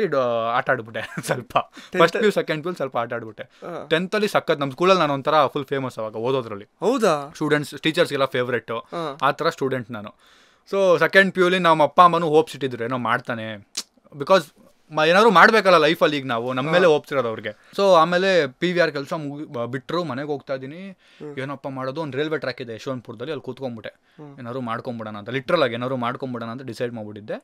ಆಟ ಆಡ್ಬಿಟ್ಟೆ ಸ್ವಲ್ಪ. ಫಸ್ಟ್ PU ಸೆಕೆಂಡ್ PU ಸ್ವಲ್ಪ ಆಟ ಆಡ್ಬಿಟ್ಟೆ. 10th ಅಲ್ಲಿ ಸಖತ್ ನಮ್ ಸ್ಕೂಲಲ್ಲಿ ನಾನು ಒಂಥರ ಫುಲ್ ಫೇಮಸ್ ಅವಾಗ ಓದೋದ್ರಲ್ಲಿ. ಹೌದಾ? ಸ್ಟೂಡೆಂಟ್ಸ್ ಟೀಚರ್ಸ್ಗೆಲ್ಲ ಫೇವ್ರೇಟ್ ಆ ಥರ ಸ್ಟೂಡೆಂಟ್ ನಾನು. ಸೊ ಸೆಕೆಂಡ್ PU ನಮ್ಮ ಅಪ್ಪ ಅಮ್ಮನೂ ಹೋಪ್ಸ್ ಇಟ್ಟಿದ್ರು ಏನೋ ಮಾಡ್ತಾನೆ, ಬಿಕಾಸ್ ಏನಾದ್ರು ಮಾಡ್ಬೇಕಲ್ಲ ಲೈಫಲ್ಲಿ. ಈಗ ನಾವು ನಮ್ಮ ಮೇಲೆ ಹೋಪ್ಸಿರೋದು ಅವ್ರಿಗೆ. ಸೊ ಆಮೇಲೆ PVR ಕೆಲಸ ಬಿಟ್ಟರು, ಮನೆಗೆ ಹೋಗ್ತಾ ಇದ್ದೀನಿ. ಏನಪ್ಪ ಮಾಡೋದು, ಒಂದು ರೈಲ್ವೆ ಟ್ರ್ಯಾಕ್ ಇದೆ ಯಶವಂತಪುರದಲ್ಲಿ, ಅಲ್ಲಿ ಕೂತ್ಕೊಂಡ್ಬಿಟ್ಟೆ. ಏನಾದ್ರು ಮಾಡ್ಕೊಂಬಿಡೋಣ ಅಂತ, ಲಿಟ್ರಲ್ ಆಗಿ ಏನಾದ್ರು ಮಾಡ್ಕೊಂಬಿಡೋಣ ಅಂತ ಡಿಸೈಡ್ ಮಾಡ್ಬಿಟ್ಟಿದ್ದೆ.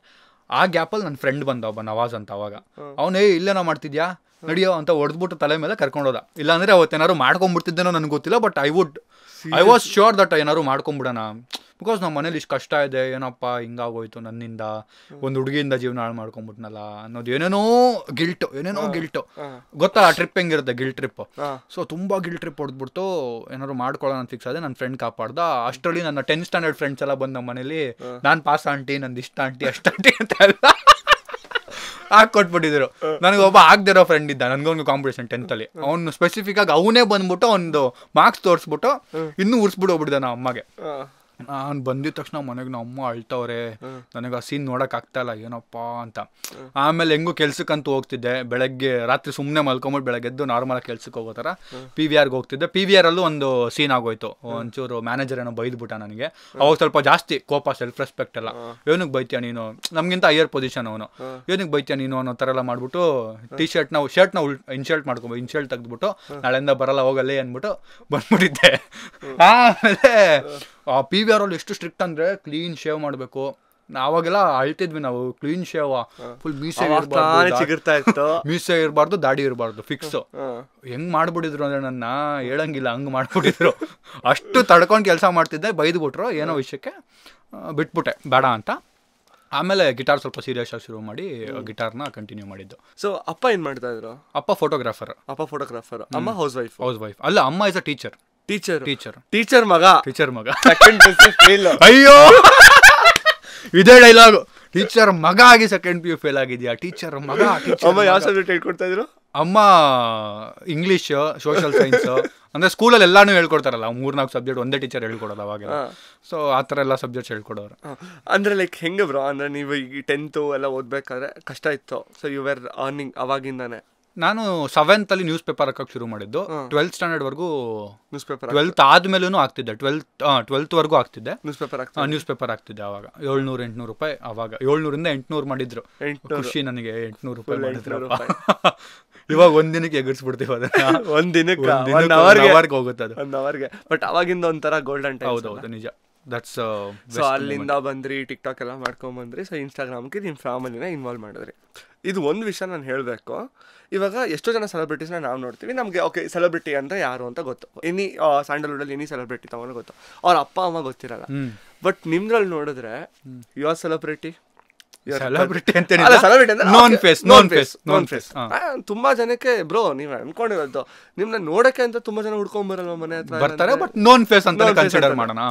ಆ ಗ್ಯಾಪಲ್ಲಿ ನನ್ನ ಫ್ರೆಂಡ್ ಬಂದ ಒಬ್ಬ ನವಾಜ್ ಅಂತ. ಅವಾಗ ಅವನೇ ಇಲ್ಲೇನೋ ಮಾಡ್ತಿದ್ಯಾ ನಡಿಯೋ ಅಂತ ಹೊಡೆದ್ಬಿಟ್ಟು ತಲೆ ಮೇಲೆ ಕರ್ಕೊಂಡೋದ. ಇಲ್ಲಾಂದ್ರೆ ಅವತ್ತೇನಾದ್ರು ಮಾಡ್ಕೊಂಡ್ಬಿಡ್ತಿದ್ದೇನೋ ನನಗೆ ಗೊತ್ತಿಲ್ಲ, but I was sure that ಏನಾದ್ರು ಮಾಡ್ಕೊಂಬಿಡೋಣ. ಬಿಕಾಸ್ ನಮ್ಮ ಮನೇಲಿ ಇಷ್ಟು ಕಷ್ಟ ಇದೆ, ಏನಪ್ಪ ಹಿಂಗಾಗೋಯ್ತು ನನ್ನಿಂದ, ಒಂದು ಹುಡುಗಿಯಿಂದ ಜೀವನ ಹಾಳು ಮಾಡ್ಕೊಂಡ್ಬಿಟ್ನಲ್ಲ ಅನ್ನೋದು ಏನೇನೋ ಗಿಲ್ಟು ಗೊತ್ತಾ. ಟ್ರಿಪ್ ಹೆಂಗಿರುತ್ತೆ, ಗಿಲ್ಟ್ ಟ್ರಿಪ್. ಸೊ ತುಂಬಾ ಗಿಲ್ಟ್ ಟ್ರಿಪ್ ಹೊಡೆದ್ಬಿಟ್ಟು ಏನಾದ್ರು ಮಾಡ್ಕೊಳ್ಳೋಣ ಅಂತ ಫಿಕ್ಸ್ ಆದೆ. ನನ್ನ ಫ್ರೆಂಡ್ ಕಾಪಾಡ್ದ. ಅಷ್ಟರಲ್ಲಿ ನನ್ನ 10th ಸ್ಟ್ಯಾಂಡರ್ಡ್ ಫ್ರೆಂಡ್ಸ್ ಎಲ್ಲ ಬಂದು ನಮ್ಮ ಮನೇಲಿ ನಾನು ಪಾಸ್ ಆಂಟಿ, ನಂದು ಇಷ್ಟ ಆಂಟಿ ಅಷ್ಟ ಆಂಟಿ ಅಂತ ಎಲ್ಲ ಕೊಟ್ಬಿಟ್ಟಿದ್ರು. ನನಗೆ ಒಬ್ಬ ಆಗದಿರೋ ಫ್ರೆಂಡ್ ಇದ್ದ, ನನ್ಗೊಂದು ಕಾಂಪಿಟೇಷನ್ 10th ಅಲ್ಲಿ. ಅವ್ನು ಸ್ಪೆಸಿಫಿಕ್ ಆಗಿ ಅವನೇ ಬಂದ್ಬಿಟ್ಟು ಒಂದು ಮಾರ್ಕ್ಸ್ ತೋರಿಸ್ಬಿಟ್ಟು ಇನ್ನೂ ಉರ್ಸ್ಬಿಟ್ಟು ಹೋಗ್ಬಿಟ್ಟಿದ್ದ ನಮ್ಮ ಅಮ್ಮಗೆ. ನಾನು ಬಂದಿದ ತಕ್ಷಣ ಮನೆಗೆ ನಮ್ಮ ಅಮ್ಮ ಅಳ್ತವ್ರೆ, ನನಗೆ ಆ ಸೀನ್ ನೋಡಕ್ ಆಗ್ತಾ ಇಲ್ಲ ಏನಪ್ಪ ಅಂತ. ಆಮೇಲೆ ಹೆಂಗು ಕೆಲ್ಸಕ್ಕಂತೂ ಹೋಗ್ತಿದ್ದೆ. ಬೆಳಗ್ಗೆ ರಾತ್ರಿ ಸುಮ್ಮನೆ ಮಲ್ಕೊಂಬಿಟ್ಟು ಬೆಳಗ್ಗೆ ಎದ್ದು ನಾರ್ಮಲ್ ಆಗಿ ಕೆಲ್ಸಕ್ಕೆ ಹೋಗೋ ಥರ PVRಗೆ ಹೋಗ್ತಿದ್ದೆ. PVR ಅಲ್ಲೂ ಒಂದು ಸೀನ್ ಆಗೋಯ್ತು. ಒಂಚೂರು ಮ್ಯಾನೇಜರ್ ಏನೋ ಬೈದ್ಬಿಟ್ಟ ನನಗೆ. ಅವಾಗ ಸ್ವಲ್ಪ ಜಾಸ್ತಿ ಕೋಪ, ಸೆಲ್ಫ್ ರೆಸ್ಪೆಕ್ಟ್ ಎಲ್ಲ. ಏನಕ್ಕೆ ಬೈತೀಯ ನೀನು, ನಮ್ಗಿಂತ ಹೈಯರ್ ಪೊಸಿಷನ್ ಅವನು, ಏನಕ್ಕೆ ಬೈತೀಯ ನೀನು ಅನ್ನೋ ಥರ ಎಲ್ಲ ಮಾಡ್ಬಿಟ್ಟು ಶರ್ಟ್ನ ಇನ್ಶರ್ಟ್ ಮಾಡ್ಕೊಂಬ, ಇನ್ಶರ್ಟ್ ತೆಗೆದ್ಬಿಟ್ಟು ನಾಳೆಯಿಂದ ಬರಲ್ಲ ಹೋಗಲ್ಲೇ ಅಂದ್ಬಿಟ್ಟು ಬಂದ್ಬಿಟ್ಟಿದ್ದೆ. ಆಮೇಲೆ PVR ಅಲ್ಲಿ ಎಷ್ಟು ಸ್ಟ್ರಿಕ್ಟ್ ಅಂದ್ರೆ ಕ್ಲೀನ್ ಶೇವ್ ಮಾಡಬೇಕು. ಅವಾಗೆಲ್ಲ ಅಳ್ತಿದ್ವಿ ನಾವು, ಕ್ಲೀನ್ ಶೇವ್, ಫುಲ್ ಮೀಸೆ ಇರಬಾರ್ದು, ದಾಡಿ ಇರಬಾರ್ದು, ಫಿಕ್ಸ್. ಹೆಂಗ್ ಮಾಡ್ಬಿಟ್ಟಿದ್ರು ಅಂದ್ರೆ ನನ್ನ ಹೇಳಂಗಿಲ್ಲ, ಹಂಗ್ ಮಾಡ್ಬಿಟ್ಟಿದ್ರು. ಅಷ್ಟು ತಡ್ಕೊಂಡು ಕೆಲಸ ಮಾಡ್ತಿದ್ದೆ. ಬೈದ್ಬಿಟ್ರು ಏನೋ ವಿಷಯಕ್ಕೆ, ಬಿಟ್ಬಿಟ್ಟೆ ಬೇಡ ಅಂತ. ಆಮೇಲೆ ಗಿಟಾರ್ ಸ್ವಲ್ಪ ಸೀರಿಯಸ್ ಆಗಿ ಶುರು ಮಾಡಿ ಗಿಟಾರ್ನ ಕಂಟಿನ್ಯೂ ಮಾಡಿದ್ದು. ಸೊ ಅಪ್ಪ ಏನ್ ಮಾಡ್ತಾ ಇದ್ರು? ಅಪ್ಪ ಫೋಟೋಗ್ರಾಫರ್. ಅಮ್ಮ ಹೌಸ್ ವೈಫ್. ಅಲ್ಲ, ಅಮ್ಮ ಇಸ್ ಅ ಟೀಚರ್ ಮಗ. ಅಯ್ಯೋ, ಇದೇ ಡೈಲಾಗ್. ಟೀಚರ್ ಮಗ ಆಗಿ ಸೆಕೆಂಡ್ PU ಫೇಲ್ ಆಗಿದ್ಯಾ? ಟೀಚರ್ ಮಗ. ಅಮ್ಮ ಯಾವ ಸಬ್ಜೆಕ್ಟ್ ಹೇಳ್ಕೊಡ್ತಾ ಇದ್ರು? ಅಮ್ಮ ಇಂಗ್ಲಿಷ್, ಸೋಷಿಯಲ್ ಸೈನ್ಸ್. ಅಂದ್ರೆ ಸ್ಕೂಲಲ್ಲಿ ಎಲ್ಲಾನು ಹೇಳ್ಕೊಡ್ತಾರಲ್ಲ, 3-4 ಸಬ್ಜೆಕ್ಟ್ ಒಂದೇ ಟೀಚರ್ ಹೇಳ್ಕೊಡೋದು ಅವಾಗ. ಸೊ ಆ ಥರ ಎಲ್ಲ ಸಬ್ಜೆಕ್ಟ್ಸ್ ಹೇಳ್ಕೊಡೋರು. ಅಂದ್ರೆ ಲೈಕ್ ಹೆಂಗೆ ಬ್ರೋ, ಅಂದ್ರೆ ನೀವು ಈಗ 10th ಎಲ್ಲ ಓದ್ಬೇಕಾದ್ರೆ ಕಷ್ಟ ಇತ್ತು. ಸೊ ಯು ವೇರ್ ಅರ್ನಿಂಗ್ ಅವಾಗಿಂದಾನೆ. ನಾನು 7th ಅಲ್ಲಿ ನ್ಯೂಸ್ ಪೇಪರ್ ಹಾಕಕ್ಕೆ ಶುರು ಮಾಡಿದ್ದು. 12th ಸ್ಟ್ಯಾಂಡರ್ಡ್ ವರ್ಗೂ ನ್ಯೂಸ್ ಪೇಪರ್. 12th ಆದ್ಮೇಲೂ ಆಗ್ತಿದ್ದೆ. 12th ವರ್ಗೂ ಆಗ್ತಿದ್ದೆ ನ್ಯೂಸ್ ಪೇಪರ್ ಆಗ್ತಿದ್ದೆ. ಅವಾಗ 700-800 ರೂಪಾಯಿ. ಅವಾಗ 700ರಿಂದ 800 ಮಾಡಿದ್ರು. ಖುಷಿ ನನಗೆ. 800 ರೂಪಾಯಿ ಮಾಡಿದ್ರು. ಇವಾಗ ಒಂದಿನಕ್ಕೆ ಎಗರ್ಸ್ಬಿಡ್ತೀವಿ ಅದನ್ನ. ಒಂದಿನಕ್ಕೆ ಹೋಗುತ್ತೆ ಅದು, 1 ಅವರ್ಗೆ. ಬಟ್ ಅವಾಗಿಂದ ಒಂಥರ ಗೋಲ್ಡನ್ ಟೈಮ್. ಹೌದೌದು, ನಿಜ. ದಟ್ಸ್ ಸೊ ಅಲ್ಲಿಂದ ಬಂದ್ರಿ, ಟಿಕ್ಟಾಕ್ ಎಲ್ಲ ಮಾಡ್ಕೊಂಬಂದ್ರಿ. ಸೊ ಇನ್ಸ್ಟಾಗ್ರಾಮ್ಗೆ ನಿಮ್ಮ ಫ್ಯಾಮಿಲಿನ ಇನ್ವಾಲ್ವ್ ಮಾಡಿದ್ರಿ. ಇದು ಒಂದು ವಿಷಯ ನಾನು ಹೇಳಬೇಕು. ಇವಾಗ ಎಷ್ಟೋ ಜನ ಸೆಲೆಬ್ರಿಟೀಸ್ನ ನಾವು ನೋಡ್ತೀವಿ, ನಮಗೆ ಓಕೆ ಸೆಲೆಬ್ರಿಟಿ ಅಂದರೆ ಯಾರು ಅಂತ ಗೊತ್ತು. ಸ್ಯಾಂಡಲ್ವುಡಲ್ಲಿ ಎನಿ ಸೆಲೆಬ್ರಿಟಿ ತಗೊಂಡು ಗೊತ್ತು, ಅವ್ರ ಅಪ್ಪ ಅಮ್ಮ ಗೊತ್ತಿರಲ್ಲ. ಬಟ್ ನಿಮ್ದ್ರಲ್ಲಿ ನೋಡಿದ್ರೆ ಯು ಆರ್ ಸೆಲೆಬ್ರಿಟಿ ತುಂಬಾ ಜನಕ್ಕೆ. ಬ್ರೋ ನೀವ್ ಅನ್ಕೊಂಡಿರೋದು ನಿಮ್ನ ನೋಡಕ್ಕೆ ಅಂತ ತುಂಬಾ ಜನ ಹುಡ್ಕೊಂಡ್ ಬರಲ್ವ ಮನೆ ಹತ್ರ ಬರ್ತಾರೆ, ಬಟ್ ನೋನ್ ಫೇಸ್ ಅಂತ ಕನ್ಸಿಡರ್ ಮಾಡೋಣ.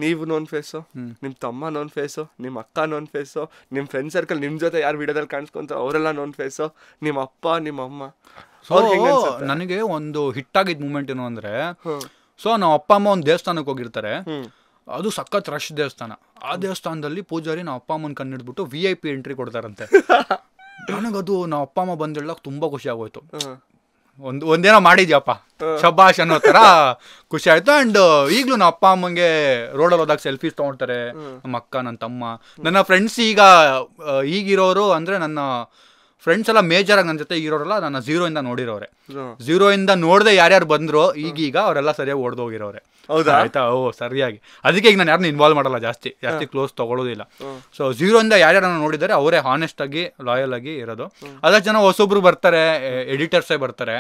ನೀವು ನೋನ್ ಫೇಸು, ನಿಮ್ ತಮ್ಮ ನೋನ್ ಫೇಸು, ನಿಮ್ ಅಕ್ಕ ನೋನ್ ಫೇಸು, ನಿಮ್ ಫ್ರೆಂಡ್ ಸರ್ಕಲ್ ನಿಮ್ ಜೊತೆ ಯಾರು ವಿಡಿಯೋದಲ್ಲಿ ಕಾಣಿಸ್ಕೊಂತ ಅವರೆಲ್ಲ ನೋನ್ ಫೇಸು, ನಿಮ್ಮ ಅಪ್ಪ ನಿಮ್ಮ ಅಮ್ಮ. ನನಗೆ ಒಂದು ಹಿಟ್ ಆಗಿದ್ ಮೂಮೆಂಟ್ ಏನು ಅಂದ್ರೆ, ಸೊ ನಮ್ಮ ಅಪ್ಪ ಅಮ್ಮ ಒಂದು ದೇವಸ್ಥಾನಕ್ಕೆ ಹೋಗಿರ್ತಾರೆ. ಅದು ಸಖತ್ ರಶ್ ದೇವಸ್ಥಾನ. ಆ ದೇವಸ್ಥಾನದಲ್ಲಿ ಪೂಜಾರಿ ನಾವು ಅಪ್ಪ ಅಮ್ಮನ ಕಣ್ಣಿಡ್ಬಿಟ್ಟು VIP ಎಂಟ್ರಿ ಕೊಡ್ತಾರಂತೆ. ನನಗದು ನಾವು ಅಪ್ಪ ಅಮ್ಮ ಬಂದಿಳ್ಳಕ್ ತುಂಬಾ ಖುಷಿ ಆಗೋಯ್ತು. ಒಂದೇನೋ ಮಾಡಿದ್ಯಪ್ಪ ಶಬಾಷ್ ಅನ್ನೋ ತರ ಖುಷಿ ಆಯ್ತು. ಅಂಡ್ ಈಗ್ಲೂ ನಮ್ಮ ಅಪ್ಪ ಅಮ್ಮಂಗೆ ರೋಡಲ್ಲಿ ಹೋದಾಗ ಸೆಲ್ಫೀಸ್ ತಗೊಳ್ತಾರೆ. ನಮ್ಮ ಅಕ್ಕ, ನನ್ನ ತಮ್ಮ, ನನ್ನ ಫ್ರೆಂಡ್ಸ್. ಈಗಿರೋರು ಅಂದ್ರೆ ನನ್ನ ಫ್ರೆಂಡ್ಸ್ ಎಲ್ಲ ಮೇಜರ್ ಆಗಿ ನನ್ನ ಜೊತೆ ಇರೋರಲ್ಲ ನನ್ನ 0 ಇಂದ ನೋಡಿರೋರೆ. 0 ಇಂದ ನೋಡದೆ ಯಾರ್ಯಾರು ಬಂದ್ರು ಈಗೀಗ ಅವರೆಲ್ಲ ಸರಿಯಾಗಿ ಓಡ್ದೋಗಿರೋರೆ. ಆಯ್ತಾ? ಸರಿಯಾಗಿ. ಅದಕ್ಕೆ ಈಗ ನಾನು ಯಾರನ್ನ ಇನ್ವಾಲ್ವ್ ಮಾಡಲ್ಲ, ಜಾಸ್ತಿ ಕ್ಲೋಸ್ ತಗೊಳ್ಳೋದಿಲ್ಲ. ಸೊ 0 ಇಂದ ಯಾರ್ಯಾರನ್ನ ನೋಡಿದರೆ ಅವರೇ ಹಾನೆಸ್ಟ್ ಆಗಿ ಲಾಯಲ್ ಆಗಿ ಇರೋದು. ಅದಕ್ಕೆ ಜನ ಹೊಸೊಬ್ರು ಬರ್ತಾರೆ, ಎಡಿಟರ್ಸೇ ಬರ್ತಾರೆ.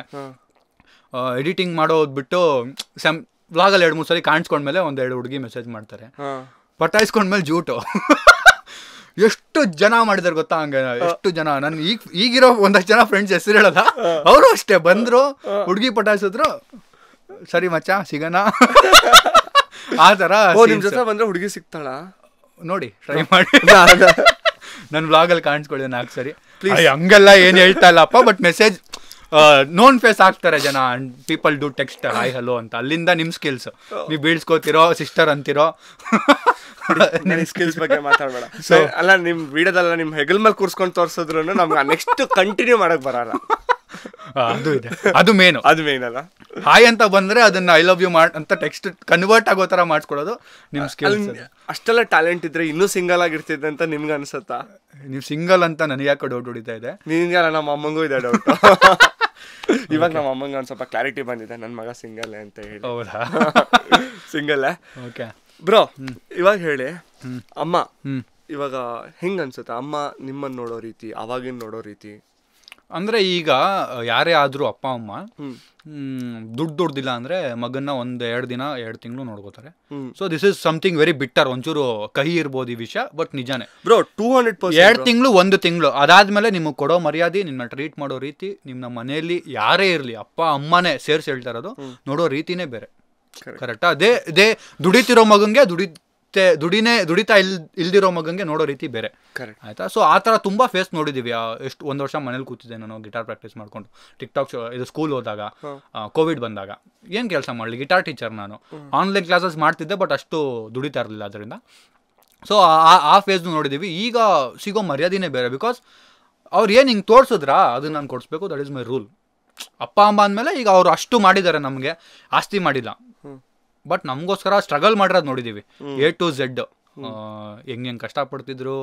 ಎಡಿಟಿಂಗ್ ಮಾಡೋದು ಬಿಟ್ಟು ವ್ಲಾಗಲ್ಲಿ 2-3 ಸಲ ಕಾಣಿಸ್ಕೊಂಡ್ಮೇಲೆ 1-2 ಹುಡುಗಿ ಮೆಸೇಜ್ ಮಾಡ್ತಾರೆ, ಪಟಾಯಿಸ್ಕೊಂಡ್ಮೇಲೆ ಜೂಟು. ಎಷ್ಟು ಜನ ಮಾಡಿದಾರೆ ಗೊತ್ತಾ ಹಂಗೆ, ಎಷ್ಟು ಜನ. ನನ್ ಈಗಿರೋ ಒಂದಷ್ಟು ಜನ ಫ್ರೆಂಡ್ಸ್ ಹೆಸರು ಹೇಳಲ್ಲ, ಅವರು ಅಷ್ಟೇ ಬಂದ್ರು, ಹುಡುಗಿ ಪಟಾಯಿಸಿದ್ರು, ಸರಿ ಮಚ್ಚ ಸಿಗೋಣ ಆ ತರ. ನಿಮ್ ಜೊತೆ ಬಂದ್ರೆ ಹುಡುಗಿ ಸಿಗ್ತಾಳ ನೋಡಿ, ಟ್ರೈ ಮಾಡಿ. ನನ್ನ ವ್ಲಾಗಲ್ಲಿ ಕಾಣಿಸ್ಕೊಳ್ಳಿ 4 ಸರಿ. ಹಂಗೆಲ್ಲ ಏನ್ ಹೇಳ್ತಾ ಇಲ್ಲಪ್ಪ, ಬಟ್ ಮೆಸೇಜ್ ನೋನ್ ಫೇಸ್ ಹಾಕ್ತಾರೆ ಜನ, people do text hi hello ಅಂತ. ಅಲ್ಲಿಂದ ನಿಮ್ ಸ್ಕಿಲ್ಸ್ ನೀವು ಬೀಳ್ಸ್ಕೋತಿರೋ, ಸಿಸ್ಟರ್ ಅಂತಿರೋ. ಸ್ಕಿಲ್ಸ್ ಬಗ್ಗೆ ಮಾತಾಡ್ಬೇಡ. ಅಲ್ಲ ನಿಮ್ ವಿಡಿಯೋದಲ್ಲ ನಿಮ್ ಹೆಗಲ್ ಮೇಲೆ ಕೂರ್ಸ್ಕೊಂಡು ತೋರ್ಸಿದ್ರು ನಮ್ಗೆ ನೆಕ್ಸ್ಟ್ ಕಂಟಿನ್ಯೂ ಮಾಡಕ್ ಬರಲ್ಲ. ಅದು ಇದೆ, ಅದು ಮೇನ್ ಅಲ್ಲ. ಹಾಯ್ ಅಂತ ಬಂದ್ರೆ ಅದನ್ನ ಐ ಲವ್ ಯು ಅಂತ ಟೆಕ್ಸ್ಟ್ ಕನ್ವರ್ಟ್ ಆಗೋ ತರ ಮಾಡ್ಕೊಡೋದು ನಿಮ್ ಸ್ಕಿಲ್ಸ್. ಅಷ್ಟೆಲ್ಲ ಟ್ಯಾಲೆಂಟ್ ಇದ್ರೆ ಇನ್ನೂ ಸಿಂಗಲ್ ಆಗಿರ್ತಿದ್ದೆ ಅಂತ ನಿಮ್ಗೆ ಅನ್ಸತ್ತಾ? ನೀವು ಸಿಂಗಲ್ ಅಂತ ನನಗೆ ಯಾಕೆ ಡೌಟ್ ಹೊಡಿತಾ ಇದೆ? ನಿನ್ಗಲ್ಲ, ನಮ್ಮ ಅಮ್ಮಂಗೂ ಇದೆ ಡೌಟ್. ಇವಾಗ ನಮ್ಮ ಅಮ್ಮಂಗೆ ಒಂದ್ ಸ್ವಲ್ಪ ಕ್ಲಾರಿಟಿ ಬಂದಿದೆ, ನನ್ನ ಮಗ ಸಿಂಗಲ್ ಅಂತ ಹೇಳಿ. ಹೌದಾ? Single okay bro. ಇವಾಗ ಹೇಳಿ, ಅಮ್ಮ ಇವಾಗ ಹೆಂಗ್ ಅನ್ಸುತ್ತೆ ಅಮ್ಮ ನಿಮ್ಮನ್ನ ನೋಡೋ ರೀತಿ, ಅವಾಗಿನ ನೋಡೋ ರೀತಿ? ಅಂದ್ರೆ ಈಗ ಯಾರೇ ಆದ್ರೂ ಅಪ್ಪ ಅಮ್ಮ ದುಡ್ದಿಲ್ಲ ಅಂದ್ರೆ ಮಗನ್ನ 1-2 ದಿನ 2 ತಿಂಗಳು ನೋಡ್ಕೋತಾರೆ. So this is something very bitter. ಒಂಚೂರು ಕಹಿ ಇರ್ಬೋದು ಈ ವಿಷಯ, ಬಟ್ ನಿಜಾನೇ ಬ್ರೋ. 200% 2 ತಿಂಗಳು 1 ತಿಂಗಳು ಅದಾದ್ಮೇಲೆ ನಿಮಗೆ ಕೊಡೋ ಮರ್ಯಾದೆ, ನಿನ್ನ ಟ್ರೀಟ್ ಮಾಡೋ ರೀತಿ, ನಿಮ್ಮ ಮನೆಯಲ್ಲಿ ಯಾರೇ ಇರಲಿ ಅಪ್ಪ ಅಮ್ಮನೇ ಸೇರ್ಸಿ ಹೇಳ್ತಾ ಇರೋದು, ನೋಡೋ ರೀತಿನೇ ಬೇರೆ. ಕರೆಕ್ಟಾ? ಅದೇ ದುಡಿತಿರೋ ಮಗಂಗೆ ದುಡಿತಾ ಇಲ್ದಿರೋ ಮಗಂಗೆ ನೋಡೋ ರೀತಿ ಬೇರೆ. ಆಯ್ತಾ? ಸೊ ಆ ಥರ ತುಂಬ ಫೇಸ್ ನೋಡಿದ್ದೀವಿ. ಎಷ್ಟು 1 ವರ್ಷ ಮನೇಲಿ ಕೂತಿದ್ದೆ ನಾನು ಗಿಟಾರ್ ಪ್ರಾಕ್ಟೀಸ್ ಮಾಡ್ಕೊಂಡು, ಟಿಕ್ಟಾಕ್ ಇದು ಸ್ಕೂಲ್ ಹೋದಾಗ, ಕೋವಿಡ್ ಬಂದಾಗ ಏನು ಕೆಲಸ ಮಾಡಲಿ, ಗಿಟಾರ್ ಟೀಚರ್ ನಾನು. ಆನ್ಲೈನ್ ಕ್ಲಾಸಸ್ ಮಾಡ್ತಿದ್ದೆ, ಬಟ್ ಅಷ್ಟು ದುಡಿತಾ ಇರಲಿಲ್ಲ ಅದರಿಂದ. ಸೊ ಆ ಫೇಸ್ನು ನೋಡಿದ್ದೀವಿ. ಈಗ ಸಿಗೋ ಮರ್ಯಾದೆನೇ ಬೇರೆ. ಬಿಕಾಸ್ ಅವ್ರು ಏನು ಹಿಂಗೆ ತೋರಿಸಿದ್ರಾ ಅದನ್ನ ನಾನು ಕೊಡಿಸ್ಬೇಕು. That is my rule. ಅಪ್ಪ ಅಮ್ಮ ಅಂದಮೇಲೆ ಈಗ ಅವರು ಅಷ್ಟು ಮಾಡಿದ್ದಾರೆ, ನಮಗೆ ಆಸ್ತಿ ಮಾಡಿಲ್ಲ, ಬಟ್ ನಮಗೋಸ್ಕರ ಸ್ಟ್ರಗಲ್ ಮಾಡಿರೋದು ನೋಡಿದ್ದೀವಿ. A to Z ಹೆಂಗೆ ಕಷ್ಟಪಡ್ತಿದ್ರು,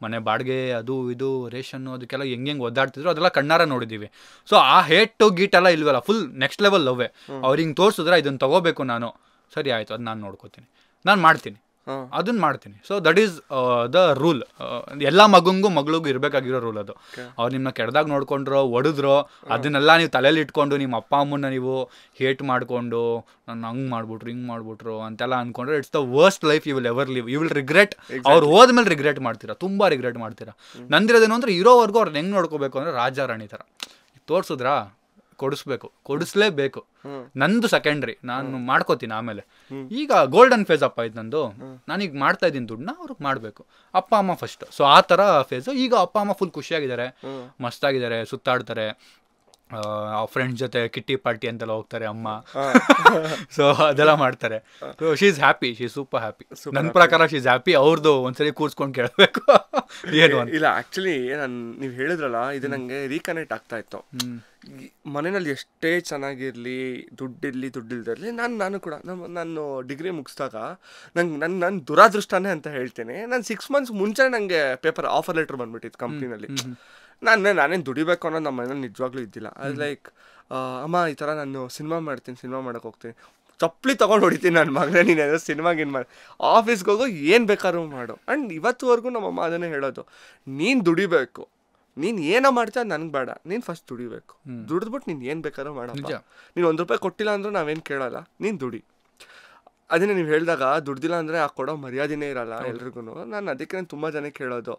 ಮನೆ ಬಾಡಿಗೆ, ಅದು ಇದು ರೇಷನ್ನು, ಅದಕ್ಕೆಲ್ಲ ಹೆಂಗೆ ಒದ್ದಾಡ್ತಿದ್ರು, ಅದೆಲ್ಲ ಕಣ್ಣಾರ ನೋಡಿದ್ದೀವಿ. ಸೊ ಆ ಹೇಟು ಗೀಟೆಲ್ಲ ಇಲ್ವಲ್ಲ, ಫುಲ್ ನೆಕ್ಸ್ಟ್ ಲೆವೆಲ್ ಲವ್ವೇ. ಅವ್ರು ಹಿಂಗೆ ತೋರಿಸಿದ್ರೆ ಇದನ್ನು ತಗೋಬೇಕು ನಾನು, ಸರಿ ಆಯಿತು, ಅದು ನಾನು ನೋಡ್ಕೋತೀನಿ, ನಾನು ಮಾಡ್ತೀನಿ, ಅದನ್ನ ಮಾಡ್ತೀನಿ. So that is the rule. ಎಲ್ಲ ಮಗಳಿಗೂ ಇರಬೇಕಾಗಿರೋ ರೂಲ್ ಅದು. ಅವ್ರು ನಿಮ್ಮನ್ನ ಕೆಡ್ದಾಗ ನೋಡ್ಕೊಂಡ್ರೋ, ಹೊಡೆದ್ರೋ, ಅದನ್ನೆಲ್ಲ ನೀವು ತಲೆಯಲ್ಲಿ ಇಟ್ಕೊಂಡು ನಿಮ್ಮ ಅಪ್ಪ ಅಮ್ಮನ ನೀವು ಹೇಟ್ ಮಾಡಿಕೊಂಡು ನಾನು ಹಂಗೆ ಮಾಡ್ಬಿಟ್ರು ಹಿಂಗೆ ಮಾಡ್ಬಿಟ್ರು ಅಂತೆಲ್ಲ ಅಂದ್ಕೊಂಡ್ರೆ it's the worst life you will ever live. You will regret. ಅವ್ರು ಹೋದ್ಮೇಲೆ ರಿಗ್ರೆಟ್ ಮಾಡ್ತೀರಾ, ತುಂಬ ರಿಗ್ರೆಟ್ ಮಾಡ್ತೀರಾ. ನಂದಿರೋದೇನು ಅಂದರೆ ಇರೋವರೆಗೂ ಅವ್ರನ್ನ ಹೆಂಗೆ ನೋಡ್ಕೋಬೇಕು ಅಂದರೆ ರಾಜ ರಾಣಿ ಥರ ತೋರಿಸಿದ್ರಾ, ಕೊಡಿಸ್ಲೇಬೇಕು. ನಂದು ಸೆಕೆಂಡ್ರಿ, ನಾನು ಮಾಡ್ಕೋತೀನಿ ಆಮೇಲೆ. ಈಗ ಗೋಲ್ಡನ್ ಫೇಸ್ ಅಪ್ಪ ಇದು ನಂದು, ನಾನೀಗ ಮಾಡ್ತಾ ಇದ್ದೀನಿ ದುಡ್ಡನ್ನ ಅವ್ರಿಗೆ ಮಾಡಬೇಕು, ಅಪ್ಪ ಅಮ್ಮ ಫಸ್ಟ್. ಸೊ ಆ ಥರ ಫೇಸು. ಈಗ ಅಪ್ಪ ಅಮ್ಮ ಫುಲ್ ಖುಷಿಯಾಗಿದ್ದಾರೆ, ಮಸ್ತಾಗಿದ್ದಾರೆ, ಸುತ್ತಾಡ್ತಾರೆ, ಫ್ರೆಂಡ್ಸ್ ಜೊತೆ ಕಿಟ್ಟಿ ಪಾರ್ಟಿ ಅಂತೆಲ್ಲ ಹೋಗ್ತಾರೆ ಅಮ್ಮ. ಸೊ ಅದೆಲ್ಲ ಮಾಡ್ತಾರೆ. So she is happy, she is super happy. ನನ್ನ ಪ್ರಕಾರ ಶಿ ಈಸ್ ಹ್ಯಾಪಿ. ಅವ್ರದ್ದು ಒಂದ್ಸರಿ ಕೂರ್ಸ್ಕೊಂಡು ಕೇಳಬೇಕು ಏನು ಅಂತ. ಇಲ್ಲ ಆಕ್ಚುಲಿ ನೀವು ಹೇಳಿದ್ರಲ್ಲ, ಇದು ನಂಗೆ ರೀಕನೆಕ್ಟ್ ಆಗ್ತಾ ಇತ್ತು. ಮನೆಯಲ್ಲಿ ಎಷ್ಟೇ ಚೆನ್ನಾಗಿರ್ಲಿ, ದುಡ್ಡಿಲ್ದಿರಲಿ, ನಾನು ಕೂಡ ನಾನು ಡಿಗ್ರಿ ಮುಗಿಸಿದಾಗ ನನ್ನ ದುರಾದೃಷ್ಟನೇ ಅಂತ ಹೇಳ್ತೀನಿ. ನಾನು 6 months ಮುಂಚೆ ನನಗೆ ಪೇಪರ್ ಆಫರ್ ಲೆಟರ್ ಬಂದ್ಬಿಟ್ಟಿತ್ತು ಕಂಪ್ನಿನಲ್ಲಿ. ನಾನೇನು ದುಡಿಬೇಕು ಅನ್ನೋದು ನಮ್ಮ ಮನೇಲಿ ನಿಜವಾಗ್ಲೂ ಇದ್ದಿಲ್ಲ. ಅದು ಲೈಕ್ ಅಮ್ಮ ಈ ಥರ ನಾನು ಸಿನಿಮಾ ಮಾಡೋಕ್ಕೆ ಹೋಗ್ತೀನಿ, ಚಪ್ಪಲಿ ತೊಗೊಂಡು ಹೊಡಿತೀನಿ ನನ್ನ ಮಗನೇ, ನೀನು ಏನಾದ್ರು ಸಿನಿಮಾಗೇನು ಮಾಡಿ ಆಫೀಸ್ಗೆ ಹೋಗೋ, ಏನು ಬೇಕಾದ್ರೂ ಮಾಡು. ಆ್ಯಂಡ್ ಇವತ್ತುವರೆಗೂ ನಮ್ಮಮ್ಮ ಅದನ್ನೇ ಹೇಳೋದು, ನೀನು ದುಡಿಬೇಕು, ನೀನು ಏನೋ ಮಾಡ್ತೀಯ ನನಗೆ ಬೇಡ, ನೀನು ಫಸ್ಟ್ ದುಡಿಬೇಕು, ದುಡಿದ್ಬಿಟ್ಟು ನೀನು ಏನು ಬೇಕಾದ್ರೂ ಮಾಡಪ್ಪ, ನೀನು ₹1 ಕೊಟ್ಟಿಲ್ಲ ಅಂದರೂ ನಾವೇನು ಕೇಳೋಲ್ಲ, ನೀನು ದುಡಿ. ಅದನ್ನೇ ನೀವು ಹೇಳಿದಾಗ ದುಡ್ದಿಲ್ಲ ಅಂದರೆ ಆ ಕೊಡೋ ಮರ್ಯಾದೆನೇ ಇರಲ್ಲ ಎಲ್ರಿಗೂ. ನಾನು ಅದಕ್ಕೆ ತುಂಬ ಜನಕ್ಕೆ ಹೇಳೋದು,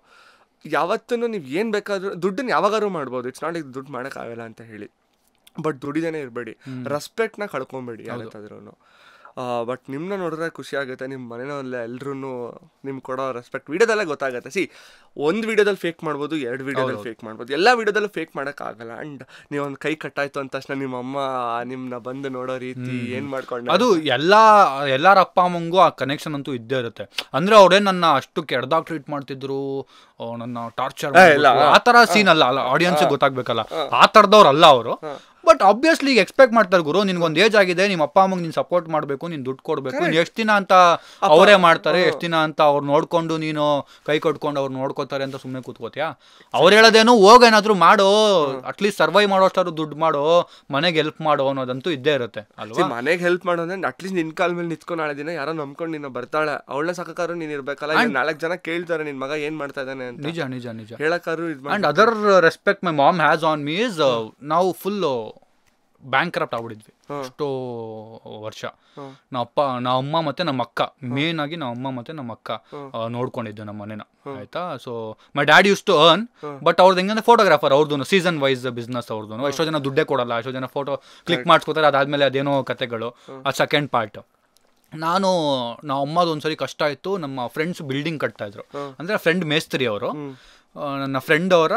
ಯಾವತ್ತೂ ನೀವು ಏನು ಬೇಕಾದರೂ ದುಡ್ಡನ್ನ ಯಾವಾಗಾದ್ರೂ ಮಾಡ್ಬೋದು, ಇಟ್ಸ್ ನಾಟ್ ಲೈಕ್ ದುಡ್ಡು ಮಾಡೋಕ್ಕಾಗಲ್ಲ ಅಂತ ಹೇಳಿ, ಬಟ್ ದುಡಿದೇನೆ ಇರಬೇಡಿ, ರೆಸ್ಪೆಕ್ಟ್ನ ಕಳ್ಕೊಬೇಡಿ ಯಾವತ್ತಾದ್ರೂ. ಬಟ್ ನಿಮ್ಮನ್ನ ನೋಡಿದ್ರೆ ಖುಷಿ ಆಗುತ್ತೆ, ನಿಮ್ಮ ಮನೆಯಲ್ಲ ಎಲ್ಲರೂ ನಿಮ್ಗೆ ಕೊಡೋ ರೆಸ್ಪೆಕ್ಟ್ ವಿಡಿಯೋದಲ್ಲೇ ಗೊತ್ತಾಗುತ್ತೆ. ಒಂದು ವಿಡಿಯೋದಲ್ಲಿ ಫೇಕ್ ಮಾಡ್ಬೋದು, 2 ವಿಡಿಯೋದಲ್ಲಿ ಫೇಕ್ ಮಾಡ್ಬೋದು, ಎಲ್ಲ ವಿಡಿಯೋದಲ್ಲೂ ಫೇಕ್ ಮಾಡೋಕ್ಕಾಗಲ್ಲ. ಆ್ಯಂಡ್ ನೀವೊಂದು ಕೈ ಕಟ್ಟಾಯ್ತು ಅಂದ ತಕ್ಷಣ ನಿಮ್ಮಮ್ಮ ನಿಮ್ಮನ್ನ ಬಂದು ನೋಡೋ ರೀತಿ ಏನು ಮಾಡ್ಕೊಂಡು, ಅದು ಎಲ್ಲರ ಅಪ್ಪ ಅಮ್ಮಂಗೂ ಆ ಕನೆಕ್ಷನ್ ಅಂತೂ ಇದ್ದೇ ಇರುತ್ತೆ. ಅಂದರೆ ಅವರೇ ನನ್ನ ಅಷ್ಟು ಕೆಡ್ದಾಗ ಟ್ರೀಟ್ ಮಾಡ್ತಿದ್ರು, ನನ್ನ ಟಾರ್ಚರ್, ಆ ಥರ ಸೀನ್ ಅಲ್ಲ ಆಡಿಯನ್ಸ್ಗೆ ಗೊತ್ತಾಗ್ಬೇಕಲ್ಲ, ಆ ಥರದವ್ರಲ್ಲ ಅವರು. ಬಟ್ ಆಬ್ವಿಯಸ್ಲಿ ಈಗ ಎಕ್ಸ್ಪೆಕ್ಟ್ ಮಾಡ್ತಾರೆ, ಗುರು ನಿನ್ಗೊಂದು ಏಜ್ ಆಗಿದೆ, ನಿಮ್ಮ ಅಪ್ಪ ಅಮ್ಮಗೆ ನೀನು ಸಪೋರ್ಟ್ ಮಾಡಬೇಕು, ನೀನು ದುಡ್ಡು ಕೊಡಬೇಕು, ಎಷ್ಟು ದಿನ ಅಂತ ಅವರೇ ಮಾಡ್ತಾರೆ, ಎಷ್ಟು ದಿನ ಅಂತ ಅವ್ರು ನೋಡ್ಕೊಂಡು ನೀನು ಕೈ ಕಟ್ಕೊಂಡು ಅವ್ರು ನೋಡ್ಕೋತಾರೆ ಅಂತ ಸುಮ್ಮನೆ ಕೂತ್ಕೋತೀಯಾ? ಅವ್ರು ಹೇಳೋದೇನು, ಹೋಗೇನಾದ್ರೂ ಮಾಡೋ, ಅಟ್ಲೀಸ್ಟ್ ಸರ್ವೈವ್ ಮಾಡೋಷ್ಟಾದ್ರು ದುಡ್ಡು ಮಾಡೋ, ಮನೆಗೆ ಹೆಲ್ಪ್ ಮಾಡೋ ಅನ್ನೋದಂತೂ ಇದ್ದೇ ಇರುತ್ತೆ ಅಲ್ವಾ? ಮನೆಗೆ ಹೆಲ್ಪ್ ಮಾಡೋ ಅಂದ್ರೆ ಅಟ್ಲೀಸ್ಟ್ ನಿನ್ ಕಾಲ ಮೇಲೆ ನಿಂತ್ಕೊಂಡು ನಾಳೆ ದಿನ ಯಾರೋ ನಂಬ್ಕೊಂಡು ನೀನು ಬರ್ತಾಳೆ, ಅವಳನ್ನ ಸಾಕಾರು ನೀನು ಇರ್ಬೇಕಲ್ಲ. 4 ಜನ ಕೇಳ್ತಾರೆ ನಿನ್ ಮಗ ಏನ್ ಮಾಡ್ತಾ ಇದ್ದಾನೆ ಅಂತ. ನಿಜ ಹೇಳಕ್ಕಾರು. And other respect my mom has on me is, ನಾವು ಫುಲ್ ಬ್ಯಾಂಕ್ರಪ್ಟ್ ಆಗ್ಬಿಟ್ಟಿದ್ವಿ ಅಷ್ಟೋ ವರ್ಷ. ನಮ್ಮ ಅಮ್ಮ ಮತ್ತೆ ನಮ್ಮ ಅಕ್ಕ, ಮೇನ್ ಆಗಿ ನಮ್ಮ ಅಮ್ಮ ಮತ್ತೆ ನಮ್ಮ ಅಕ್ಕ ನೋಡ್ಕೊಂಡಿದ್ದು ನಮ್ಮ ಮನೇನ, ಆಯ್ತಾ. So my dad use to earn, but ಅವ್ರದ್ದು ಹೆಂಗಂದ್ರೆ ಫೋಟೋಗ್ರಾಫರ್, ಅವ್ರದ್ದು ಸೀಸನ್ ವೈಸ್ ಬಿಸ್ನೆಸ್ ಅವ್ರದ್ದು. ಎಷ್ಟೋ ಜನ ದುಡ್ಡೇ ಕೊಡಲ್ಲ, ಎಷ್ಟೋ ಜನ ಫೋಟೋ ಕ್ಲಿಕ್ ಮಾಡ್ಸ್ಕೊತಾರೆ, ಅದಾದ್ಮೇಲೆ ಅದೇನೋ ಕತೆಗಳು, ಅದು ಸೆಕೆಂಡ್ ಪಾರ್ಟ್. ನಾವು ಅಮ್ಮದು ಒಂದ್ಸರಿ ಕಷ್ಟ ಆಯಿತು, ನಮ್ಮ ಫ್ರೆಂಡ್ಸ್ ಬಿಲ್ಡಿಂಗ್ ಕಟ್ತಾ ಇದ್ರು, ಅಂದರೆ ಫ್ರೆಂಡ್ ಮೇಸ್ತ್ರಿ ಅವರು. ನನ್ನ ಫ್ರೆಂಡ್ ಅವರ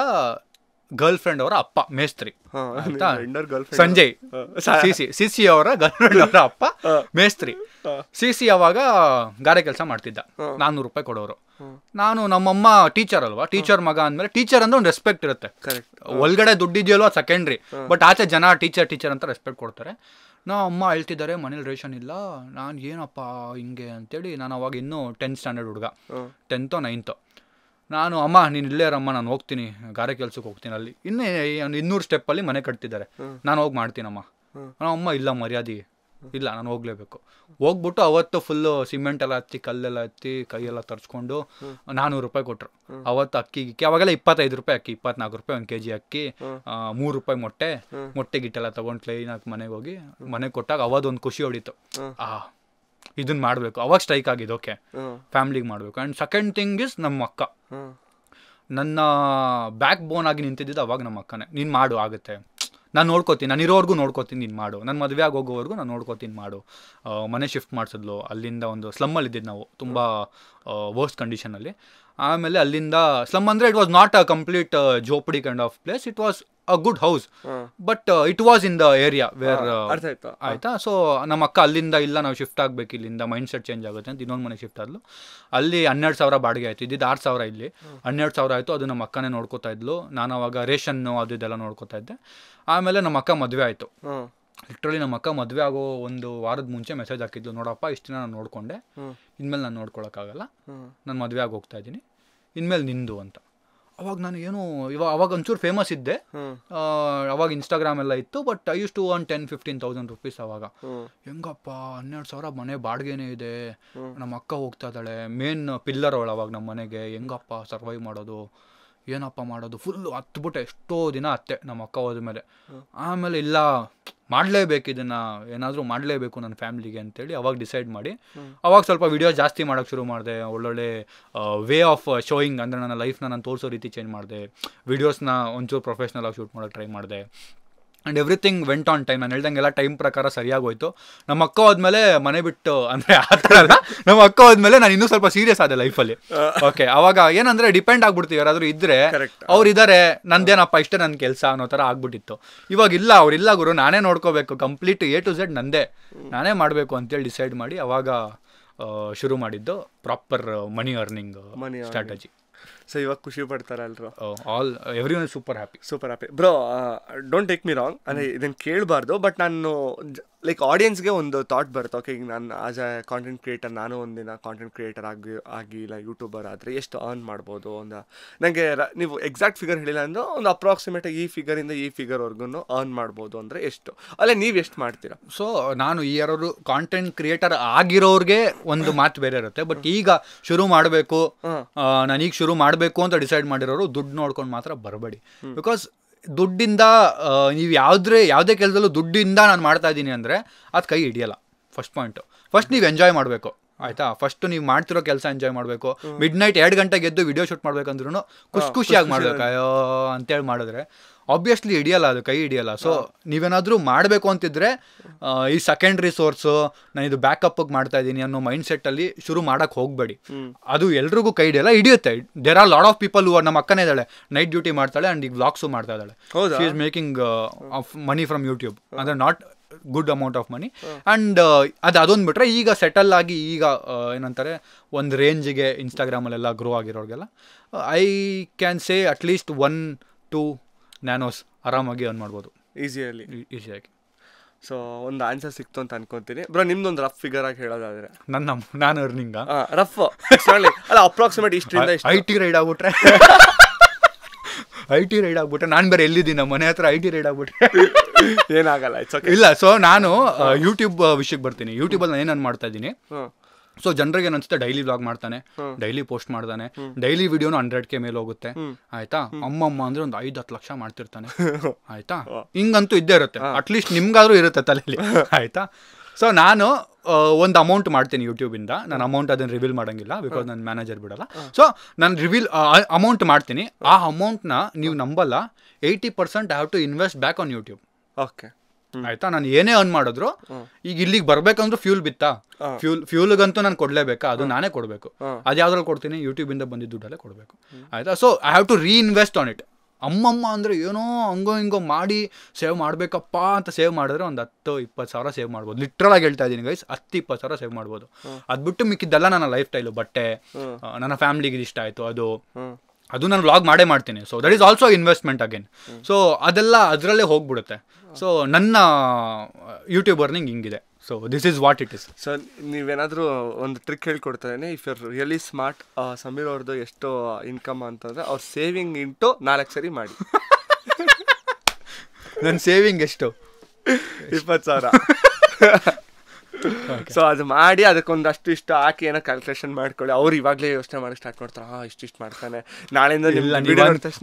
ಗರ್ಲ್ ಫ್ರೆಂಡ್ ಅವರ ಅಪ್ಪ ಮೇಸ್ತ್ರಿ ಆಯ್ತಾ, ಗರ್ಲ್ ಸಂಜಯ್ ಸಿಸಿ ಅವರ ಗರ್ಲ್ ಫ್ರೆಂಡ್ ಅವರ ಅಪ್ಪ ಮೇಸ್ತ್ರಿ. ಸಿಸಿ ಅವಾಗ ಗಾರೆ ಕೆಲಸ ಮಾಡ್ತಿದ್ದ, 400 ರೂಪಾಯಿ ಕೊಡೋರು. ನಾನು ನಮ್ಮಮ್ಮ ಟೀಚರ್ ಅಲ್ವಾ, ಟೀಚರ್ ಮಗ ಅಂದ್ಮೇಲೆ ಟೀಚರ್ ಅಂದ್ರೆ ಒಂದು ರೆಸ್ಪೆಕ್ಟ್ ಇರುತ್ತೆ. ಒಳಗಡೆ ದುಡ್ಡಿದೆಯಲ್ವ ಸೆಕೆಂಡ್ರಿ, ಬಟ್ ಆಚೆ ಜನ ಟೀಚರ್ ಅಂತ ರೆಸ್ಪೆಕ್ಟ್ ಕೊಡ್ತಾರೆ. ಅಮ್ಮ ಹೇಳ್ತಿದ್ದಾರೆ ಮನೇಲಿ ರೇಷನ್ ಇಲ್ಲ, ನಾನು ಏನಪ್ಪ ಹಿಂಗೆ ಅಂತೇಳಿ, ನಾನು ಅವಾಗ ಇನ್ನೂ 10th ಸ್ಟ್ಯಾಂಡರ್ಡ್ ಹುಡುಗ, 10th 9th. ನಾನು ಅಮ್ಮ ನೀನು ಇಲ್ಲೇ ರಮ್ಮ, ನಾನು ಹೋಗ್ತೀನಿ ಗಾರೆ ಕೆಲ್ಸಕ್ಕೆ ಹೋಗ್ತೀನಿ, ಅಲ್ಲಿ ಇನ್ನೂ 200 ಸ್ಟೆಪ್ಪಲ್ಲಿ ಮನೆ ಕಟ್ತಿದ್ದಾರೆ, ನಾನು ಹೋಗಿ ಮಾಡ್ತೀನಮ್ಮ. ಅಮ್ಮ ಇಲ್ಲ ಮರ್ಯಾದೆ ಇಲ್ಲ, ನಾನು ಹೋಗ್ಲೇಬೇಕು. ಹೋಗ್ಬಿಟ್ಟು ಅವತ್ತು ಫುಲ್ಲು ಸಿಮೆಂಟ್ ಎಲ್ಲ ಹತ್ತಿ ಕಲ್ಲೆಲ್ಲ ಹತ್ತಿ ಕೈಯೆಲ್ಲ ತರಿಸ್ಕೊಂಡು 400 ರೂಪಾಯಿ ಕೊಟ್ಟರು. ಅವತ್ತು ಅಕ್ಕಿಗೆ ಅವಾಗೆಲ್ಲ 25 ರೂಪಾಯಿ ಅಕ್ಕಿ, 24 ರೂಪಾಯಿ 1 kg ಅಕ್ಕಿ, 3 ರೂಪಾಯಿ ಮೊಟ್ಟೆ ಗಿಟ್ಟೆಲ್ಲ ತೊಗೊಂಡು ಕ್ಲೀನಾಗಿ ಮನೆಗೆ ಹೋಗಿ ಮನೆಗೆ ಕೊಟ್ಟಾಗ ಅವದೊಂದು ಖುಷಿ ಹೊಡಿತು. ಇದನ್ನ ಮಾಡಬೇಕು. ಅವಾಗ ಸ್ಟ್ರೈಕ್ ಆಗಿದೆ, ಓಕೆ ಫ್ಯಾಮ್ಲಿಗೆ ಮಾಡಬೇಕು. ಆ್ಯಂಡ್ ಸೆಕೆಂಡ್ ಥಿಂಗ್ ಇಸ್ ನಮ್ಮ ಅಕ್ಕ, ನನ್ನ ಬ್ಯಾಕ್ ಬೋನ್ ಆಗಿ ನಿಂತಿದ್ದು ಅವಾಗ ನಮ್ಮ ಅಕ್ಕನೇ. ನೀನು ಮಾಡು ಆಗುತ್ತೆ, ನಾನು ನೋಡ್ಕೋತೀನಿ, ನಾನು ಇರೋವರೆಗೂ ನೋಡ್ಕೋತೀನಿ, ನೀನು ಮಾಡು, ನನ್ನ ಮದುವೆ ಆಗಿ ಹೋಗೋವರೆಗೂ ನಾನು ನೋಡ್ಕೋತೀನಿ, ಮಾಡು. ಮನೆ ಶಿಫ್ಟ್ ಮಾಡಿಸಿದ್ಲು. ಅಲ್ಲಿಂದ ಒಂದು ಸ್ಲಮ್ಮಲ್ಲಿ ಇದ್ದಿದ್ದು ನಾವು, ತುಂಬ ವರ್ಸ್ಟ್ ಕಂಡೀಷನಲ್ಲಿ. ಆಮೇಲೆ ಅಲ್ಲಿಂದ ಸ್ಲಮ್ ಅಂದರೆ it was not a complete ಜೋಪಡಿ kind of place, it was a good house, but it was in the area where ಆಯ್ತಾ. ಸೊ ನಮ್ಮ ಅಕ್ಕ ಅಲ್ಲಿಂದ ಇಲ್ಲ ನಾವು ಶಿಫ್ಟ್ ಆಗಬೇಕು, ಇಲ್ಲಿಂದ ಮೈಂಡ್ ಸೆಟ್ ಚೇಂಜ್ ಆಗುತ್ತೆ ಅಂತ ಇನ್ನೊಂದು ಮನೆ ಶಿಫ್ಟ್ ಆದ್ಲು. ಅಲ್ಲಿ 12,000 ಬಾಡಿಗೆ ಆಯಿತು, ಇದ್ದಿದ್ದು 6,000, ಇಲ್ಲಿ 12,000 ಆಯಿತು. ಅದು ನಮ್ಮ ಅಕ್ಕನೇ ನೋಡ್ಕೋತಾ ಇದ್ಲು, ನಾನು ಅವಾಗ ರೇಷನ್ನು ಅದು ಇದೆಲ್ಲ ನೋಡ್ಕೋತಾ ಇದ್ದೆ. ಆಮೇಲೆ ನಮ್ಮ ಅಕ್ಕ ಮದುವೆ ಆಯಿತು. ಲಿಟ್ರಲಿ ನಮ್ಮ ಅಕ್ಕ ಮದುವೆ ಆಗೋ 1 ವಾರದ ಮುಂಚೆ ಮೆಸೇಜ್ ಹಾಕಿದ್ಲು, ನೋಡಪ್ಪ ಇಷ್ಟು ದಿನ ನಾನು ನೋಡಿಕೊಂಡೆ, ಇನ್ಮೇಲೆ ನಾನು ನೋಡ್ಕೊಳಕ್ಕಾಗಲ್ಲ, ನಾನು ಮದುವೆ ಆಗಿ ಹೋಗ್ತಾ ಇದ್ದೀನಿ, ಇನ್ಮೇಲೆ ನಿಂದು ಅಂತ. ಅವಾಗ ನಾನು ಏನು ಅವಾಗ ಒಂಚೂರು ಫೇಮಸ್ ಇದ್ದೆ, ಅವಾಗ ಇನ್ಸ್ಟಾಗ್ರಾಮ್ ಎಲ್ಲ ಇತ್ತು, but I use to earn 10,000-15,000 rupees. ಅವಾಗ ಹೆಂಗಪ್ಪ 12,000 ಮನೆ ಬಾಡಿಗೆನೇ ಇದೆ, ನಮ್ಮ ಅಕ್ಕ ಹೋಗ್ತಾ ಇದ್ದಾಳೆ, ಮೇನ್ ಪಿಲ್ಲರ್ ಅವಳು ಅವಾಗ ನಮ್ಮ ಮನೆಗೆ, ಹೆಂಗಪ್ಪ ಸರ್ವೈವ್ ಮಾಡೋದು, ಏನಪ್ಪ ಮಾಡೋದು, ಫುಲ್ಲು ಹತ್ಬಿಟ್ಟೆ. ಎಷ್ಟೋ ದಿನ ಹತ್ತೆ ನಮ್ಮ ಅಕ್ಕ ಹೋದ್ಮೇಲೆ. ಆಮೇಲೆ ಇಲ್ಲ ಮಾಡಲೇಬೇಕು, ಇದನ್ನು ಏನಾದರೂ ಮಾಡಲೇಬೇಕು ನನ್ನ ಫ್ಯಾಮಿಲಿಗೆ ಅಂತೇಳಿ ಅವಾಗ ಡಿಸೈಡ್ ಮಾಡಿ ಅವಾಗ ಸ್ವಲ್ಪ ವಿಡಿಯೋಸ್ ಜಾಸ್ತಿ ಮಾಡೋಕ್ಕೆ ಶುರು ಮಾಡಿದೆ. ಒಳ್ಳೊಳ್ಳೆ ವೇ ಆಫ್ ಶೋಯಿಂಗ್, ಅಂದರೆ ನನ್ನ ಲೈಫ್ನ ನಾನು ತೋರಿಸೋ ರೀತಿ ಚೇಂಜ್ ಮಾಡಿದೆ. ವೀಡಿಯೋಸ್ನ ಒಂಚೂರು ಪ್ರೊಫೆಷ್ನಲ್ ಆಗಿ ಶೂಟ್ ಮಾಡೋಕ್ಕೆ ಟ್ರೈ ಮಾಡಿದೆ. And everything went on time. ನಾನು ಹೇಳ್ದಂಗೆಲ್ಲ ಟೈಮ್ ಪ್ರಕಾರ ಸರಿಯಾಗಿ ಹೋಯ್ತು. ನಮ್ಮ ಅಕ್ಕ ಹೋದ್ಮೇಲೆ ಮನೆ ಬಿಟ್ಟು, ಅಂದರೆ ಆ ಥರ ಅಲ್ಲ, ನಮ್ಮ ಅಕ್ಕ ಹೋದ್ಮೇಲೆ ನಾನು ಇನ್ನೂ ಸ್ವಲ್ಪ ಸೀರಿಯಸ್ ಆದೆ ಲೈಫಲ್ಲಿ. ಓಕೆ, ಅವಾಗ ಏನಂದರೆ ಡಿಪೆಂಡ್ ಆಗ್ಬಿಡ್ತೀವಿ, ಯಾರಾದರೂ ಇದ್ದರೆ ಅವ್ರು ಇದ್ದಾರೆ, ನಂದೇನಪ್ಪ ಇಷ್ಟೇ ನನ್ನ ಕೆಲಸ ಅನ್ನೋ ಥರ ಆಗ್ಬಿಟ್ಟಿತ್ತು. ಇವಾಗ ಇಲ್ಲ, ಅವ್ರಿಲ್ಲ ಗುರು, ನಾನೇ ನೋಡ್ಕೋಬೇಕು, ಕಂಪ್ಲೀಟ್ A to Z ನಂದೇ, ನಾನೇ ಮಾಡಬೇಕು ಅಂತೇಳಿ ಡಿಸೈಡ್ ಮಾಡಿ ಅವಾಗ ಶುರು ಮಾಡಿದ್ದು ಪ್ರಾಪರ್ ಮನಿ ಅರ್ನಿಂಗ್ ಸ್ಟ್ರಾಟಜಿ. ಸೊ ಇವಾಗ ಖುಷಿ ಪಡ್ತಾರೆ ಎಲ್ರು, everyone super happy bro. Don't take me wrong, ಅಂದರೆ ಇದನ್ನು ಕೇಳಬಾರ್ದು, ಬಟ್ ನಾನು ಲೈಕ್ ಆಡಿಯನ್ಸ್ಗೆ ಒಂದು ಥಾಟ್ ಬರುತ್ತೆ. ಓಕೆ, ಈಗ ನಾನು ಆಸ್ ಎ ಕಾಂಟೆಂಟ್ ಕ್ರಿಯೇಟರ್, ನಾನು ಒಂದಿನ ಕಾಂಟೆಂಟ್ ಕ್ರಿಯೇಟರ್ ಆಗಿ ಇಲ್ಲ ಯೂಟ್ಯೂಬರ್ ಆದರೆ ಎಷ್ಟು ಅರ್ನ್ ಮಾಡ್ಬೋದು ಅಂತ. ನನಗೆ ನೀವು ಎಕ್ಸಾಕ್ಟ್ ಫಿಗರ್ ಹೇಳಿಲ್ಲ ಅಂದರೆ ಒಂದು ಅಪ್ರಾಕ್ಸಿಮೇಟಾಗಿ ಈ ಫಿಗರಿಂದ ಈ ಫಿಗರ್ವರೆಗೂ ಅರ್ನ್ ಮಾಡ್ಬೋದು ಅಂದರೆ ಎಷ್ಟು, ಅಲ್ಲೇ ನೀವು ಎಷ್ಟು ಮಾಡ್ತೀರಾ? ಸೊ ನಾನು ಈ ಯಾರು ಕಾಂಟೆಂಟ್ ಕ್ರಿಯೇಟರ್ ಆಗಿರೋರಿಗೆ ಒಂದು ಮಾತು ಬೇರೆ ಇರುತ್ತೆ, ಬಟ್ ಈಗ ಶುರು ಮಾಡಬೇಕು, ನಾನೀಗ ಶುರು ಮಾಡಬೇಕು ಅಂತ ಡಿಸೈಡ್ ಮಾಡಿರೋರು ದುಡ್ಡು ನೋಡ್ಕೊಂಡು ಮಾತ್ರ ಬರಬೇಡಿ. ಬಿಕಾಸ್ ದುಡ್ಡಿಂದ ನೀವು ಯಾವುದೇ ಕೆಲಸದಲ್ಲೂ ದುಡ್ಡಿಂದ ನಾನು ಮಾಡ್ತಾ ಇದ್ದೀನಿ ಅಂದರೆ ಅದು ಕೈ ಹಿಡಿಯಲ್ಲ. ಫಸ್ಟ್ ಪಾಯಿಂಟು, ಫಸ್ಟ್ ನೀವು ಎಂಜಾಯ್ ಮಾಡಬೇಕು ಆಯಿತಾ. ಫಸ್ಟ್ ನೀವು ಮಾಡ್ತಿರೋ ಕೆಲಸ ಎಂಜಾಯ್ ಮಾಡಬೇಕು. ಮಿಡ್ ನೈಟ್ 2 ಗಂಟೆಗೆ ಎದ್ದು ವಿಡಿಯೋ ಶೂಟ್ ಮಾಡ್ಬೇಕಂದ್ರೂ ಖುಷಿಯಾಗಿ ಮಾಡ್ಬೇಕು ಅಂತೇಳಿ ಮಾಡಿದ್ರೆ ಆಬ್ವಿಯಸ್ಲಿ ಹಿಡಿಯಲ್ಲ, ಅದು ಕೈ ಹಿಡಿಯಲ್ಲ. ಸೊ ನೀವೇನಾದರೂ ಮಾಡಬೇಕು ಅಂತಿದ್ರೆ ಈ ಸೆಕೆಂಡ್ರಿ ಸೋರ್ಸು, ನಾನು ಇದು ಬ್ಯಾಕಪ್ಗೆ ಮಾಡ್ತಾ ಇದ್ದೀನಿ ಅನ್ನೋ ಮೈಂಡ್ ಸೆಟ್ಟಲ್ಲಿ ಶುರು ಮಾಡೋಕ್ಕೆ ಹೋಗಬೇಡಿ. ಅದು ಎಲ್ರಿಗೂ ಕೈ ಹಿಡಿಯಲ್ಲ, ಹಿಡಿಯುತ್ತೆ. There are lot of people ನಮ್ಮ ಅಕ್ಕನೇ ಇದ್ದಾಳೆ, ನೈಟ್ ಡ್ಯೂಟಿ ಮಾಡ್ತಾಳೆ ಆ್ಯಂಡ್ ಈಗ ವ್ಲಾಗ್ಸು ಮಾಡ್ತಾ ಇದ್ದಾಳೆ. She is making of money from YouTube, ಅಂದರೆ not good amount of money. And ಅದೊಂದು ಬಿಟ್ಟರೆ ಈಗ ಸೆಟಲ್ ಆಗಿ ಈಗ ಏನಂತಾರೆ ಒಂದು ರೇಂಜಿಗೆ ಇನ್ಸ್ಟಾಗ್ರಾಮಲ್ಲೆಲ್ಲ ಗ್ರೋ ಆಗಿರೋರಿಗೆಲ್ಲ ಐ ಕ್ಯಾನ್ ಸೇ ಅಟ್ಲೀಸ್ಟ್ 1-2 ನ್ಯಾನೋಸ್ ಆರಾಮಾಗಿ ಅರ್ನ್ ಮಾಡ್ಬೋದು ಈಸಿಯಾಗಿ. ಸೊ ಒಂದು ಆನ್ಸರ್ ಸಿಕ್ತು ಅಂತ ಅನ್ಕೊಂತೀನಿ ಬ್ರೋ. ನಿಮ್ದೊಂದು ರಫ್ ಫಿಗರ್ ಆಗಿ ಹೇಳೋದಾದ್ರೆ ನಾನು ಅರ್ನಿಂಗ್ ರಫ್ ಅಲ್ಲ ಅಪ್ರಾಕ್ಸಿಮೇಟ್ ಇಷ್ಟರಿಂದ IT ರೈಡ್ ಆಗ್ಬಿಟ್ರೆ ನಾನು ಬೇರೆ ಎಲ್ಲಿದ್ದೀನಿ, ನಮ್ಮ ಮನೆ ಹತ್ರ IT ರೈಡ್ ಆಗ್ಬಿಟ್ರೆ ಏನಾಗಲ್ಲ ಇಲ್ಲ. ಸೊ ನಾನು ಯೂಟ್ಯೂಬ್ ವಿಷಯಕ್ಕೆ ಬರ್ತೀನಿ. ಯೂಟ್ಯೂಬಲ್ಲಿ ನಾನು ಏನೇನು ಮಾಡ್ತಾ ಇದ್ದೀನಿ. ಸೊ ಜನರಿಗೆ ಅನ್ಸುತ್ತೆ ಡೈಲಿ ವ್ಲಾಗ್ ಮಾಡ್ತಾನೆ, ಡೈಲಿ ಪೋಸ್ಟ್ ಮಾಡ್ತಾನೆ, ಡೈಲಿ ವಿಡಿಯೋನು 100K ಮೇಲೆ ಹೋಗುತ್ತೆ ಆಯ್ತಾ. ಅಮ್ಮಮ್ಮ ಅಂದ್ರೆ ಒಂದು 5-10 ಲಕ್ಷ ಮಾಡ್ತಿರ್ತಾನೆ ಆಯ್ತಾ. ಹಿಂಗಂತೂ ಇದ್ದೇ ಇರುತ್ತೆ, ಅಟ್ಲೀಸ್ಟ್ ನಿಮ್ಗಾದ್ರೂ ಇರುತ್ತೆ ತಲೆಯಲ್ಲಿ ಆಯ್ತಾ. ಸೊ ನಾನು ಒಂದು ಅಮೌಂಟ್ ಮಾಡ್ತೀನಿ ಯೂಟ್ಯೂಬಿಂದ. ನಾನು ಅಮೌಂಟ್ ಅದನ್ನು ರಿವೀಲ್ ಮಾಡೋಂಗಿಲ್ಲ, ಬಿಕಾಸ್ ನನ್ನ ಮ್ಯಾನೇಜರ್ ಬಿಡಲ್ಲ. ಸೊ ನಾನು ಅಮೌಂಟ್ ಮಾಡ್ತೀನಿ. ಆ ಅಮೌಂಟ್ನ ನೀವು ನಂಬಲ್ಲ, 80% have to invest back on YouTube. Okay ಆಯ್ತಾ. ನಾನು ಏನೇ ಅರ್ನ್ ಮಾಡಿದ್ರು ಈಗ ಇಲ್ಲಿಗೆ ಬರ್ಬೇಕಂದ್ರೂ ಫ್ಯೂಲ್ ಬಿತ್ತಾ, ಫ್ಯೂಲ್ಗಂತೂ ನಾನು ಕೊಡ್ಲೇಬೇಕಾ, ಅದು ನಾನೇ ಕೊಡಬೇಕು. ಅದು ಯಾವ್ದ್ರಲ್ಲಿ ಕೊಡ್ತೀನಿ, ಯೂಟ್ಯೂಬಿಂದ ಬಂದಿದ್ದ ದುಡ್ಡಲ್ಲೇ ಕೊಡಬೇಕು ಆಯ್ತಾ. So I have to reinvest on it. ಅಮ್ಮಮ್ಮ ಅಂದರೆ ಏನೋ ಹಂಗೋ ಹಿಂಗೋ ಮಾಡಿ ಸೇವ್ ಮಾಡಬೇಕಪ್ಪ ಅಂತ ಸೇವ್ ಮಾಡಿದ್ರೆ ಒಂದು 10-20 ಸಾವಿರ ಸೇವ್ ಮಾಡ್ಬೋದು. ಲಿಟ್ರಲಾಗಿ ಹೇಳ್ತಾ ಇದ್ದೀನಿ ಗೈಸ್, 10-20 ಸಾವಿರ ಸೇವ್ ಮಾಡ್ಬೋದು. ಅದು ಬಿಟ್ಟು ಮಿಕ್ಕಿದ್ದೆಲ್ಲ ನನ್ನ ಲೈಫ್ ಸ್ಟೈಲು, ಬಟ್ಟೆ, ನನ್ನ ಫ್ಯಾಮಿಲಿಗೆ ಇಷ್ಟ ಆಯಿತು ಅದು ನಾನು ವ್ಲಾಗ್ ಮಾಡೇ ಮಾಡ್ತೀನಿ. So that is also investment again. So ಅದೆಲ್ಲ ಅದರಲ್ಲೇ ಹೋಗ್ಬಿಡುತ್ತೆ. ಸೊ ನನ್ನ ಯೂಟ್ಯೂಬ್ ಅರ್ನಿಂಗ್ ಹಿಂಗಿದೆ. So this is what it is. So ನೀವೇನಾದರೂ ಒಂದು ಟ್ರಿಕ್ ಹೇಳ್ಕೊಡ್ತಾರೇನೆ, if you really smart, Sameer ಅವ್ರದ್ದು ಎಷ್ಟು ಇನ್ಕಮ್ ಅಂತಂದರೆ ಅವ್ರು ಸೇವಿಂಗ್ ಇಂಟು 4 ಸರಿ ಮಾಡಿ. ನನ್ನ ಸೇವಿಂಗ್ ಎಷ್ಟು? 20,000. ಸೊ ಅದು ಮಾಡಿ ಅದಕ್ಕೊಂದಷ್ಟು ಇಷ್ಟು ಹಾಕಿ ಏನೋ ಕ್ಯಾಲ್ಕುಲೇಷನ್ ಮಾಡ್ಕೊಳ್ಳಿ. ಅವ್ರು ಇವಾಗಲೇ ಯೋಚನೆ ಮಾಡಿ ಸ್ಟಾರ್ಟ್ ಮಾಡ್ತಾರೆ, ಇಷ್ಟು ಮಾಡ್ತಾನೆ ನಾಳೆಯಿಂದ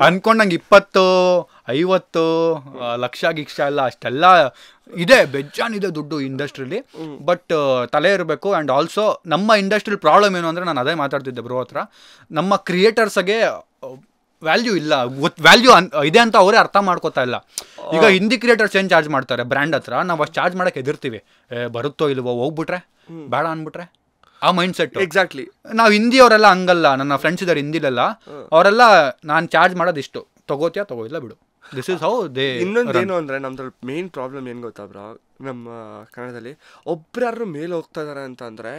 ಅನ್ಕೊಂಡಂಗೆ 20-50 ಲಕ್ಷ ಗಿಕ್ಷ ಎಲ್ಲ ಅಷ್ಟೆಲ್ಲ ಇದೆ, ಬೆಜ್ಜಾನಿದೆ ದುಡ್ಡು ಇಂಡಸ್ಟ್ರಿಲಿ. ಬಟ್ ತಲೆ ಇರಬೇಕು. ಆ್ಯಂಡ್ ಆಲ್ಸೋ ನಮ್ಮ ಇಂಡಸ್ಟ್ರಿಲ್ ಪ್ರಾಬ್ಲಮ್ ಏನು ಅಂದರೆ, ನಾನು ಅದೇ ಮಾತಾಡ್ತಿದ್ದೆ ಬ್ರೋ ಹತ್ರ, ನಮ್ಮ ಕ್ರಿಯೇಟರ್ಸ್ಗೆ ವ್ಯಾಲ್ಯೂ ಇಲ್ಲ, ವ್ಯಾಲ್ಯೂ ಇದೆ ಅಂತ ಅವರೇ ಅರ್ಥ ಮಾಡ್ಕೋತಾ ಇಲ್ಲ. ಈಗ ಹಿಂದಿ ಕ್ರಿಯೇಟರ್ಸ್ ಏನು ಚಾರ್ಜ್ ಮಾಡ್ತಾರೆ ಬ್ರ್ಯಾಂಡ್ ಹತ್ರ, ನಾವು ಅಷ್ಟು ಚಾರ್ಜ್ ಮಾಡೋಕ್ಕೆ ಎದಿರ್ತೀವಿ. ಬರುತ್ತೋ ಇಲ್ವೋ, ಹೋಗ್ಬಿಟ್ರೆ ಬೇಡ ಅಂದ್ಬಿಟ್ರೆ, ಆ ಮೈಂಡ್ ಸೆಟ್ ಎಕ್ಸಾಕ್ಟ್ಲಿ. ನಾವು ಹಿಂದಿಯವರೆಲ್ಲ ಹಂಗಲ್ಲ. ನನ್ನ ಫ್ರೆಂಡ್ಸ್ ಇದ್ದಾರೆ ಹಿಂದಿಲೆಲ್ಲ, ಅವರೆಲ್ಲ ನಾನು ಚಾರ್ಜ್ ಮಾಡೋದು ಇಷ್ಟು, ತಗೋತಿಯಾ ತಗೋಯಿಲ್ಲ ಬಿಡು. This is how they. ಇನ್ನೊಂದೇನು ಅಂದರೆ ನಮ್ದ್ರಲ್ಲಿ ಮೇನ್ ಪ್ರಾಬ್ಲಮ್ ಏನು ಗೊತ್ತಾ ಬ್ರೋ, ನಮ್ಮ ಕನ್ನಡದಲ್ಲಿ ಒಬ್ರು ಮೇಲೆ ಹೋಗ್ತಾ ಇದಾರೆ ಅಂತ ಅಂದರೆ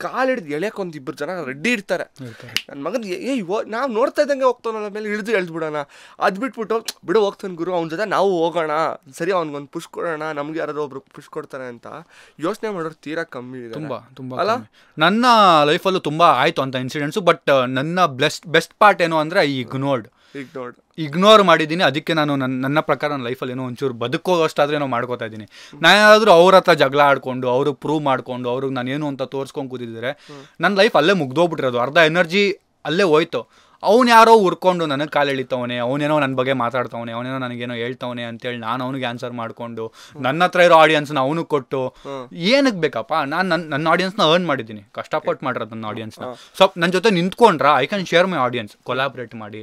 ಕಾಲಿಡ್ದು ಎಳೆಯಕ್ಕೆ 1-2 ಜನ ರೆಡಿ ಇರ್ತಾರೆ. ನನ್ನ ಮಗನ ನಾವು ನೋಡ್ತಾ ಇದ್ದಂಗೆ ಹೋಗ್ತಾನಲ್ಲ ಮೇಲೆ ಎಳ್ದು ಬಿಡೋಣ, ಅದು ಬಿಟ್ಬಿಟ್ಟು ಬಿಡು ಹೋಗ್ತಾನೆ ಗುರು, ಅವ್ನ ಜೊತೆ ನಾವು ಹೋಗೋಣ, ಸರಿ ಅವ್ನಿಗೊಂದು ಪುಷ್ ಕೊಡೋಣ, ನಮ್ಗೆ ಯಾರಾದ್ರು ಒಬ್ರು ಪುಷ್ ಕೊಡ್ತಾರೆ ಅಂತ ಯೋಚನೆ ಮಾಡೋರು ತೀರಾ ಕಮ್ಮಿ ಇದೆ. ತುಂಬ ಅಲ್ಲ. ನನ್ನ ಲೈಫಲ್ಲೂ ತುಂಬ ಆಯಿತು ಅಂತ ಇನ್ಸಿಡೆಂಟ್ಸು. ಬಟ್ ನನ್ನ ಬೆಸ್ಟ್ ಪಾರ್ಟ್ ಏನು ಅಂದರೆ ಇಗ್ನೋರ್ ಮಾಡಿದ್ದೀನಿ. ಅದಕ್ಕೆ ನಾನು ನನ್ನ ಪ್ರಕಾರ ನನ್ನ ಲೈಫಲ್ಲಿ ಏನೋ ಒಂಚೂರು ಬದುಕೋಗೋಷ್ಟಾದ್ರೆ ಏನೋ ಮಾಡ್ಕೋತಾ ಇದ್ದೀನಿ. ನಾನೇನಾದರೂ ಅವ್ರ ಹತ್ರ ಜಗಳ ಆಡ್ಕೊಂಡು, ಅವ್ರಿಗೆ ಪ್ರೂವ್ ಮಾಡ್ಕೊಂಡು, ಅವ್ರಿಗೆ ನಾನೇನು ಅಂತ ತೋರಿಸ್ಕೊಂಡು ಕೂತಿದ್ರೆ ನನ್ನ ಲೈಫ್ ಅಲ್ಲೇ ಮುಗ್ದೋಗ್ಬಿಟ್ಟಿರೋದು. ಅರ್ಧ ಎನರ್ಜಿ ಅಲ್ಲೇ ಹೋಯ್ತು. ಅವ್ನು ಯಾರೋ ಉರ್ಕೊಂಡು ನನಗೆ ಕಾಲು ಎಳಿತವನೆ, ಅವನೇನೋ ನನ್ನ ಬಗ್ಗೆ ಮಾತಾಡ್ತವನೆ, ಅವನೇನೋ ನನಗೇನೋ ಹೇಳ್ತವನೆ ಅಂತೇಳಿ ನಾನು ಅವನಿಗೆ ಆನ್ಸರ್ ಮಾಡಿಕೊಂಡು ನನ್ನ ಹತ್ರ ಇರೋ ಆಡಿಯನ್ಸ್ನ ಅವನಿಗೆ ಕೊಟ್ಟು ಏನಕ್ಕೆ ಬೇಕಪ್ಪ? ನಾನು ನನ್ನ ಆಡಿಯನ್ಸ್ನ ಅರ್ನ್ ಮಾಡಿದ್ದೀನಿ, ಕಷ್ಟಪಟ್ಟು ಮಾಡಿರೋದು ನನ್ನ ಆಡಿಯನ್ಸ್ನ. ಸೊ ನನ್ನ ಜೊತೆ ನಿಂತ್ಕೊಂಡ್ರೆ I can share my audience, collaborate ಮಾಡಿ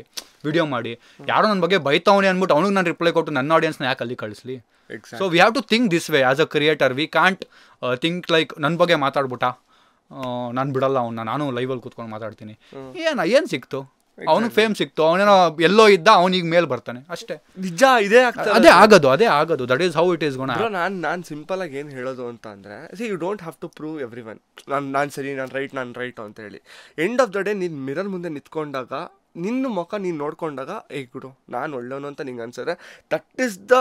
ವಿಡಿಯೋ ಮಾಡಿ. ಯಾರೋ ನನ್ನ ಬಗ್ಗೆ ಬೈತವನೆ ಅಂದ್ಬಿಟ್ಟು ಅವ್ನಿಗೆ ನಾನು ರಿಪ್ಲೈ ಕೊಟ್ಟು ನನ್ನ ಆಡಿಯನ್ಸ್ನ ಯಾಕೆ ಅಲ್ಲಿ ಕಳಿಸ್ಲಿ? So we have to think this way as a creator. We can't think like ನನ್ನ ಬಗ್ಗೆ ಮಾತಾಡ್ಬಿಟ್ಟ ನಾನು ಬಿಡಲ್ಲ ಅವನ್ನ, ನಾನು ಲೈವಲ್ಲಿ ಕೂತ್ಕೊಂಡು ಮಾತಾಡ್ತೀನಿ. ಏನು ಸಿಕ್ತು? ಅವನಿಗೆ ಫೇಮ್ ಸಿಕ್ತು, ಅವನೇನೋ ಎಲ್ಲೋ ಇದ್ದ, ಅವನಿಗೆ ಮೇಲೆ ಬರ್ತಾನೆ ಅಷ್ಟೇ. ನಿಜ ಇದೇ ಆಗ್ತದೆ, ಅದೇ ಆಗೋದು. That is how it is gone. ನಾನು ಸಿಂಪಲ್ ಆಗಿ ಏನು ಹೇಳೋದು ಅಂತ ಅಂದರೆ, you don't have to prove every one ನಾನು ಸರಿ, ನಾನು ರೈಟ್ ಅಂತ ಹೇಳಿ. ಎಂಡ್ ಆಫ್ ದ ಡೇ ನೀನು ಮಿರರ್ ಮುಂದೆ ನಿಂತ್ಕೊಂಡಾಗ, ನಿನ್ನ ಮುಖ ನೀನು ನೋಡ್ಕೊಂಡಾಗ, ಗುಡು ನಾನು ಒಳ್ಳೆಯವನು ಅಂತ ನಿಂಗೆ ಅನ್ಸಿದ್ರೆ, that is the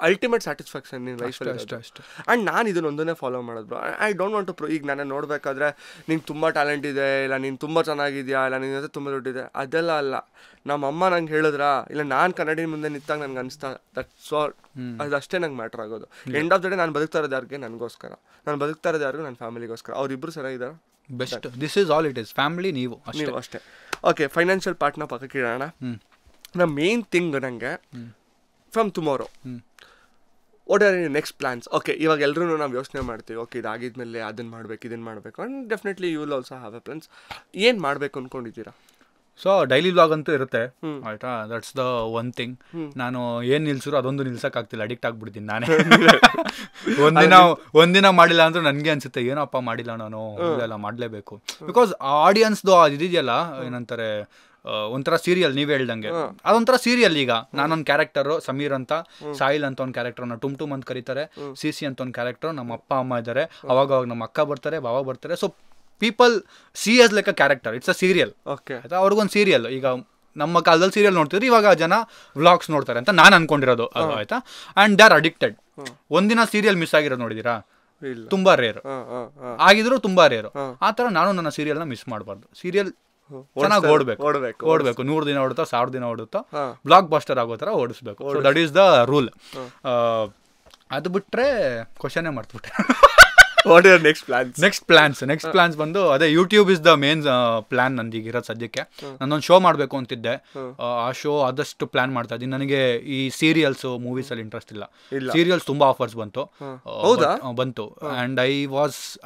ultimate satisfaction ನಿನ್ನ ಲೈಫಲ್ಲಿ. ಅಷ್ಟೇ. ಆ್ಯಂಡ್ ನಾನು ಇದನ್ನೊಂದನ್ನೇ ಫಾಲೋ ಮಾಡೋದು. I don't want to prove. ಈಗ ನಾನು ನೋಡಬೇಕಾದ್ರೆ ನಿಂಗೆ ತುಂಬ ಟ್ಯಾಲೆಂಟ್ ಇದೆ, ಇಲ್ಲ ನೀನು ತುಂಬ ಚೆನ್ನಾಗಿದೆಯಾ, ಇಲ್ಲ ನಿನ್ನ ಜೊತೆ ತುಂಬ ದುಡ್ಡಿದೆ, ಅದೆಲ್ಲ ಅಲ್ಲ. ನಮ್ಮ ಅಮ್ಮ ನಂಗೆ ಹೇಳಿದ್ರಾ, ಇಲ್ಲ ನಾನು ಕನ್ನಡಿ ಮುಂದೆ ನಿಂತಾಗ ನನಗೆ ಅನಿಸ್ತಾ, ದಟ್ಸ್ ಆಲ್. ಅದಷ್ಟೇ ನಂಗೆ ಮ್ಯಾಟ್ರ್ ಆಗೋದು. ಎಂಡ್ ಆಫ್ ದ ಡೇ ನಾನು ಬದುಕ್ತಾ ಇರೋದು ಯಾರಿಗೆ? ನನಗೋಸ್ಕರ. ನಾನು ಬದುಕ್ತಾ ಇರೋದು ಯಾರಿಗೂ? ನನ್ನ ಫ್ಯಾಮಿಲಿಗೋಸ್ಕರ. ಅವರಿಬ್ಬರು ಸರಿಯಾಗಿದ್ದಾರೆ, best. This is all it is. Family, ನೀವು ಅಷ್ಟೇ. ಓಕೆ, ಫೈನಾನ್ಷಿಯಲ್ ಪಾರ್ಟ್ನ ಪಕ್ಕಕ್ಕೆ ಇಡೋಣ. ನಮ್ಮ ಮೇನ್ ಥಿಂಗ್ ನನಗೆ from tomorrow, what are your next plans? Okay, ಇವಾಗ ಎಲ್ಲರೂ ನಾವು ಯೋಚನೆ ಮಾಡ್ತೀವಿ, ಓಕೆ ಇದಾಗಿದ್ಮೇಲೆ ಅದನ್ನು ಮಾಡಬೇಕು, ಇದನ್ನು ಮಾಡಬೇಕು. And definitely you will also have a plans. ಏನು ಮಾಡಬೇಕು ಅಂದ್ಕೊಂಡಿದ್ದೀರಾ? ಸೊ ಡೈಲಿ ವ್ಲಾಗ್ ಅಂತೂ ಇರುತ್ತೆ ಆಯ್ತಾ, ದಟ್ಸ್ ದ ಒನ್ ಥಿಂಗ್. ನಾನು ಏನು ನಿಲ್ಸಿದ್ರು ಅದೊಂದು ನಿಲ್ಸೋಕ್ಕಾಗ್ತಿಲ್ಲ, ಅಡಿಕ್ಟ್ ಆಗ್ಬಿಡ್ತೀನಿ ನಾನೇ. ಒಂದಿನ ಮಾಡಿಲ್ಲ ಅಂದ್ರೆ ನನಗೆ ಅನ್ಸುತ್ತೆ, ಏನಪ್ಪ ಮಾಡಿಲ್ಲ ನಾನು, ಇಲ್ಲ ಮಾಡಲೇಬೇಕು. ಬಿಕಾಸ್ ಆಡಿಯನ್ಸ್ದು ಅದು ಇದೆಯಲ್ಲ, ಏನಂತಾರೆ ಒಂಥರ ಸೀರಿಯಲ್, ನೀವೇ ಹೇಳ್ದಂಗೆ ಅದೊಂಥರ ಸೀರಿಯಲ್. ಈಗ ನಾನೊಂದು ಕ್ಯಾರೆಕ್ಟರು ಸಮೀರ್ ಅಂತ, ಸಾಯಿಲ್ ಅಂತ ಒಂದು ಕ್ಯಾರೆಕ್ಟರ್ನ ಟುಮ್ ಅಂತ ಕರೀತಾರೆ, ಸಿ ಅಂತ ಒಂದು ಕ್ಯಾರೆಕ್ಟರ್, ನಮ್ಮ ಅಪ್ಪ ಅಮ್ಮ ಇದ್ದಾರೆ, ಅವಾಗ ನಮ್ಮ ಅಕ್ಕ ಬರ್ತಾರೆ, ಬಾವ ಬರ್ತಾರೆ. So people C as like a character, it's a serial. Okay, ಅವ್ರಿಗೊಂದು ಸೀರಿಯಲ್. ಈಗ ನಮ್ಮ ಕಾಲದಲ್ಲಿ ಸೀರಿಯಲ್ ನೋಡ್ತಿದ್ರು, ಇವಾಗ ಜನ ವ್ಲಾಗ್ಸ್ ನೋಡ್ತಾರೆ ಅಂತ ನಾನು ಅನ್ಕೊಂಡಿರೋದು ಆಯ್ತಾ. And they are addicted. ಒಂದಿನ ಸೀರಿಯಲ್ ಮಿಸ್ ಆಗಿರೋದು ನೋಡಿದೀರಾ? ತುಂಬಾ ರೇರು ಆಗಿದ್ರು, ತುಂಬಾ ರೇರು. ಆ ಥರ ನಾನು ನನ್ನ ಸೀರಿಯಲ್ನ ಮಿಸ್ ಮಾಡಬಾರ್ದು. ಸೀರಿಯಲ್ ಚೆನ್ನಾಗಿ ಓಡಬೇಕು, 100 ದಿನ ಓಡುತ್ತಾ, 1000 ದಿನ ಓಡುತ್ತಾ, ಬ್ಲಾಕ್ ಬಸ್ಟರ್ ಆಗೋ ಥರ ಓಡಿಸ್ಬೇಕು. So that is the rule. ಅದು ಬಿಟ್ಟರೆ ಕ್ವಶನೇ ಮಾಡ್ಬಿಟ್ಟೆ. ನೆಕ್ಸ್ಟ್ ಪ್ಲಾನ್ಸ್ ಬಂದು ಅದೇ YouTube is the main plan ನಂದೀಗಿರೋದು ಸದ್ಯಕ್ಕೆ. ನಾನೊಂದು ಶೋ ಮಾಡಬೇಕು ಅಂತಿದ್ದೆ, ಆ ಶೋ ಆದಷ್ಟು ಪ್ಲಾನ್ ಮಾಡ್ತಾ ಇದ್ದೀನಿ. ನನಗೆ ಈ ಸೀರಿಯಲ್ಸು ಮೂವೀಸಲ್ಲಿ ಇಂಟ್ರೆಸ್ಟ್ ಇಲ್ಲ. ಸೀರಿಯಲ್ಸ್ ತುಂಬ ಆಫರ್ಸ್ ಬಂತು. And I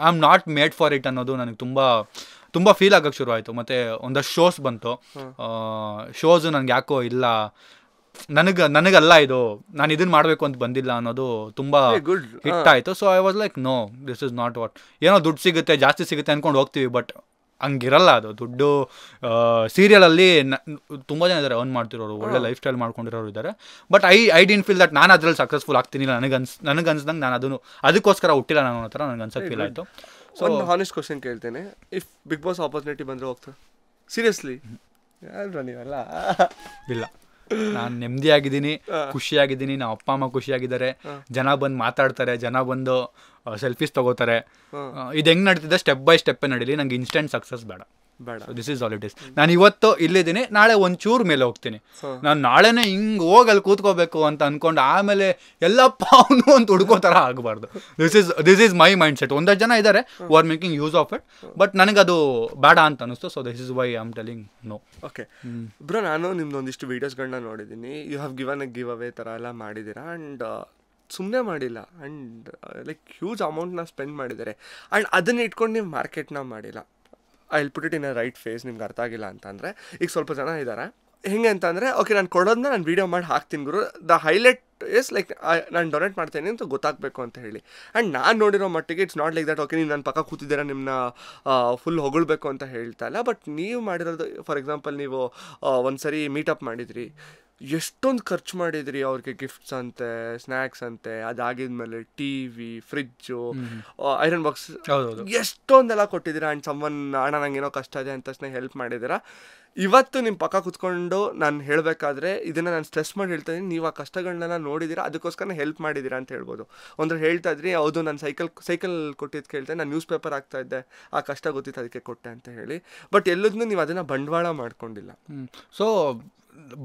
am not made for it ಅನ್ನೋದು ನನಗೆ ತುಂಬ ಫೀಲ್ ಆಗೋಕ್ಕೆ ಶುರು ಆಯಿತು. ಮತ್ತು ಒಂದಷ್ಟು ಶೋಸ್ ಬಂತು. ಶೋಸು ನನಗೆ ಯಾಕೋ ಇಲ್ಲ, ನನಗಲ್ಲ ಇದು, ನಾನು ಇದನ್ನ ಮಾಡಬೇಕು ಅಂತ ಬಂದಿಲ್ಲ ಅನ್ನೋದು ತುಂಬ ಹಿಟ್ ಆಯಿತು. So I was like, no, this is not what. ಏನೋ ದುಡ್ಡು ಸಿಗುತ್ತೆ, ಜಾಸ್ತಿ ಸಿಗುತ್ತೆ ಅಂದ್ಕೊಂಡು ಹೋಗ್ತೀವಿ, ಬಟ್ ಹಂಗಿರಲ್ಲ ಅದು ದುಡ್ಡು. ಸೀರಿಯಲಲ್ಲಿ ತುಂಬ ಜನ ಇದ್ದಾರೆ ಅರ್ನ್ ಮಾಡ್ತಿರೋರು, ಒಳ್ಳೆ ಲೈಫ್ ಸ್ಟೈಲ್ ಮಾಡ್ಕೊಂಡಿರೋರು ಇದ್ದಾರೆ. But I didn't feel that ನಾನು ಅದ್ರಲ್ಲಿ ಸಕ್ಸಸ್ಫುಲ್ ಆಗ್ತೀನಿಲ್ಲ, ನನಗೆ ಅನ್ಸ್ದಂಗೆ ನಾನು ಅದಕ್ಕೋಸ್ಕರ ಹುಟ್ಟಿಲ್ಲ ನಾನು ಅನ್ನೋ ಥರ ನನಗೆ ಅನ್ಸಕ್ಕೆ ಫೀಲ್ ಆಯಿತು. ಸೊ ಒಂದು ಹಾನೆಸ್ಟ್ ಕ್ವಶನ್ ಕೇಳ್ತೇನೆ, ಇಫ್ ಬಿಗ್ ಬಾಸ್ ಆಪರ್ಚುನಿಟಿ ಬಂದರೆ ಹೋಗ್ತಾರೆ ಸೀರಿಯಸ್ಲಿ? ಯಾರು ನೀವಲ್ಲ? ಇಲ್ಲ, ನಾನು ನೆಮ್ಮದಿಯಾಗಿದ್ದೀನಿ, ಖುಷಿಯಾಗಿದ್ದೀನಿ, ನಮ್ಮ ಅಪ್ಪ ಅಮ್ಮ ಖುಷಿಯಾಗಿದ್ದಾರೆ, ಜನ ಬಂದು ಮಾತಾಡ್ತಾರೆ, ಜನ ಬಂದು ಸೆಲ್ಫೀಸ್ ತಗೋತಾರೆ. ಇದು ಹೆಂಗೆ ನಡೀತಿದೆ ಸ್ಟೆಪ್ ಬೈ ಸ್ಟೆಪ್ಪೇ ನಡೀಲಿ, ನಂಗೆ ಇನ್ಸ್ಟೆಂಟ್ ಸಕ್ಸಸ್ ಬೇಡ. This is all it is. ನಾನು ಇವತ್ತು ಇಲ್ಲಿದ್ದೀನಿ, ನಾಳೆ ಒಂಚೂರು ಮೇಲೆ ಹೋಗ್ತೀನಿ. ನಾನು ನಾಳೆನೇ ಹಿಂಗೆ ಹೋಗಿ ಅಲ್ಲಿ ಕೂತ್ಕೋಬೇಕು ಅಂತ ಅನ್ಕೊಂಡು ಆಮೇಲೆ ಎಲ್ಲಪ್ಪ ಅವನು ಅಂತ ಹುಡ್ಕೋ ಥರ ಆಗಬಾರ್ದು. This is my mindset. ಒಂದಷ್ಟು ಜನ ಇದ್ದಾರೆ who are making use of it, but ನನಗದು ಬೇಡ ಅಂತ ಅನಿಸ್ತು. So this is why I am telling no. Okay bro, ನಾನು ನಿಮ್ದು ಒಂದಿಷ್ಟು ವೀಡಿಯೋಸ್ಗಳನ್ನ ನೋಡಿದ್ದೀನಿ. You have given a giveaway ಥರ ಎಲ್ಲ ಮಾಡಿದ್ದೀರಾ. ಆ್ಯಂಡ್ ಸುಮ್ಮನೆ ಮಾಡಿಲ್ಲ, ಆ್ಯಂಡ್ ಲೈಕ್ ಹ್ಯೂಜ್ ಅಮೌಂಟ್ನ ಸ್ಪೆಂಡ್ ಮಾಡಿದ್ದಾರೆ. ಆ್ಯಂಡ್ ಅದನ್ನ ಇಟ್ಕೊಂಡು ನೀವು ಮಾರ್ಕೆಟ್ನ ಮಾಡಿಲ್ಲ. I will put it in a right face. ನಿಮ್ಗೆ ಅರ್ಥ ಆಗಿಲ್ಲ ಅಂತಂದರೆ ಈಗ ಸ್ವಲ್ಪ ಜನ ಇದ್ದಾರೆ ಹೆಂಗೆ ಅಂತಂದರೆ, ಓಕೆ ನಾನು ಕೊಡೋದನ್ನ ನಾನು ವೀಡಿಯೋ ಮಾಡಿ ಹಾಕ್ತೀನಿ ಗುರು, ದ ಹೈಲೈಟ್ ಇಸ್ ಲೈಕ್ ನಾನು ಡೊನೇಟ್ ಮಾಡ್ತೇನೆ ಅಂತ ಗೊತ್ತಾಗಬೇಕು ಅಂತ ಹೇಳಿ. ಆ್ಯಂಡ್ ನಾನು ನೋಡಿರೋ ಮಟ್ಟಿಗೆ it's not like that okay ನೀವು ನನ್ನ ಪಕ್ಕ ಕೂತಿದ್ದೀರಾ ನಿಮ್ಮನ್ನ ಫುಲ್ ಹೊಗಳ್ಬೇಕು ಅಂತ ಹೇಳ್ತಾ ಇಲ್ಲ. ಬಟ್ ನೀವು ಮಾಡಿರೋದು, ಫಾರ್ ಎಕ್ಸಾಂಪಲ್ ನೀವು ಒಂದು ಸರಿ ಮೀಟಪ್ ಮಾಡಿದ್ರಿ, ಎಷ್ಟೊಂದು ಖರ್ಚು ಮಾಡಿದ್ರಿ ಅವ್ರಿಗೆ, ಗಿಫ್ಟ್ಸ್ ಅಂತೆ, ಸ್ನ್ಯಾಕ್ಸ್ ಅಂತೆ, ಅದಾಗಿದ್ಮೇಲೆ TV, ಫ್ರಿಜ್ಜು, ಐರನ್ ಬಾಕ್ಸ್, ಎಷ್ಟೊಂದೆಲ್ಲ ಕೊಟ್ಟಿದ್ದೀರಾ. ಆ್ಯಂಡ್ ಸಮ್ಮನ್ ಅಣ್ಣ ನಂಗೇನೋ ಕಷ್ಟ ಇದೆ ಅಂತ ತಕ್ಷಣ ಹೆಲ್ಪ್ ಮಾಡಿದ್ದೀರಾ. ಇವತ್ತು ನಿಮ್ಮ ಪಕ್ಕ ಕೂತ್ಕೊಂಡು ನಾನು ಹೇಳಬೇಕಾದ್ರೆ ಇದನ್ನು ನಾನು ಸ್ಟ್ರೆಸ್ ಮಾಡಿ ಹೇಳ್ತಾ ಇದ್ದೀನಿ, ನೀವು ಆ ಕಷ್ಟಗಳನ್ನೆಲ್ಲ ನೋಡಿದ್ದೀರಾ, ಅದಕ್ಕೋಸ್ಕರ ಹೆಲ್ಪ್ ಮಾಡಿದ್ದೀರಾ ಅಂತ ಹೇಳ್ಬೋದು. ಒಂದು ಹೇಳ್ತಾ ಇದ್ರಿ, ಹೌದು ನಾನು ಸೈಕಲ್ ಕೊಟ್ಟಿದ್ದು ಕೇಳ್ತೆ, ನಾನು ನ್ಯೂಸ್ ಪೇಪರ್ ಆಗ್ತಾ ಇದ್ದೆ, ಆ ಕಷ್ಟ ಗೊತ್ತಿತ್ತು ಅದಕ್ಕೆ ಕೊಟ್ಟೆ ಅಂತ ಹೇಳಿ. ಬಟ್ ಎಲ್ಲದನ್ನೂ ನೀವು ಅದನ್ನು ಬಂಡವಾಳ ಮಾಡ್ಕೊಂಡಿಲ್ಲ. ಸೊ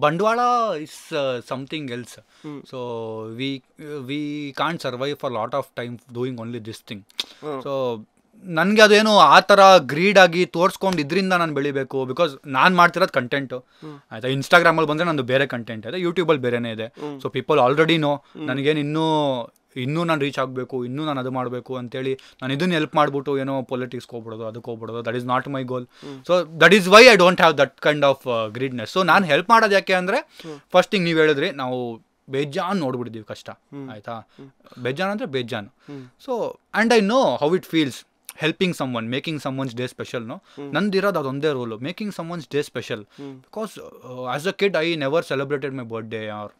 ಬಂಡವಾಳ is something else. So we can't survive for lot of time doing only this thing. So ನನಗೆ ಅದೇನು ಆ ಥರ ಗ್ರೀಡ್ ಆಗಿ ತೋರಿಸ್ಕೊಂಡು ಇದರಿಂದ ನಾನು ಬೆಳಿಬೇಕು. ಬಿಕಾಸ್ ನಾನು ಮಾಡ್ತಿರೋದು ಕಂಟೆಂಟು ಆಯಿತಾ. ಇನ್ಸ್ಟಾಗ್ರಾಮಲ್ಲಿ ಬಂದರೆ ನಂದು ಬೇರೆ ಕಂಟೆಂಟ್ ಇದೆ, ಯೂಟ್ಯೂಬಲ್ಲಿ ಬೇರೆನೇ ಇದೆ. ಸೊ ಪೀಪಲ್ ಆಲ್ರೆಡಿ ನೋ ನನಗೇನು ಇನ್ನೂ ನಾನು ರೀಚ್ ಆಗಬೇಕು, ಇನ್ನೂ ನಾನು ಅದು ಮಾಡಬೇಕು ಅಂತೇಳಿ ನಾನು ಇದನ್ನು ಹೆಲ್ಪ್ ಮಾಡಿಬಿಟ್ಟು ಏನೋ ಪೊಲಿಟಿಕ್ಸ್ಗೆ ಹೋಗ್ಬಿಡೋದು, ಅದಕ್ಕೆ ಹೋಗ್ಬಿಡೋದು, that is not my goal. So that is why I don't have that kind of greediness. So ನಾನು ಹೆಲ್ಪ್ ಮಾಡೋದು ಯಾಕೆ ಅಂದರೆ, ಫಸ್ಟ್ ಥಿಂಗ್ ನೀವು ಹೇಳಿದ್ರಿ, ನಾವು ಬೇಜಾನ್ ನೋಡ್ಬಿಟ್ಟಿದ್ದೀವಿ ಕಷ್ಟ, ಆಯಿತಾ. ಬೇಜಾನ್ ಅಂದರೆ ಬೇಜಾನ್. So and I know how it feels helping someone, making someone's day special. ನಂದಿರೋದು ಅದೊಂದೇ rule, making someone's day special. Because as a kid I never celebrated my birthday or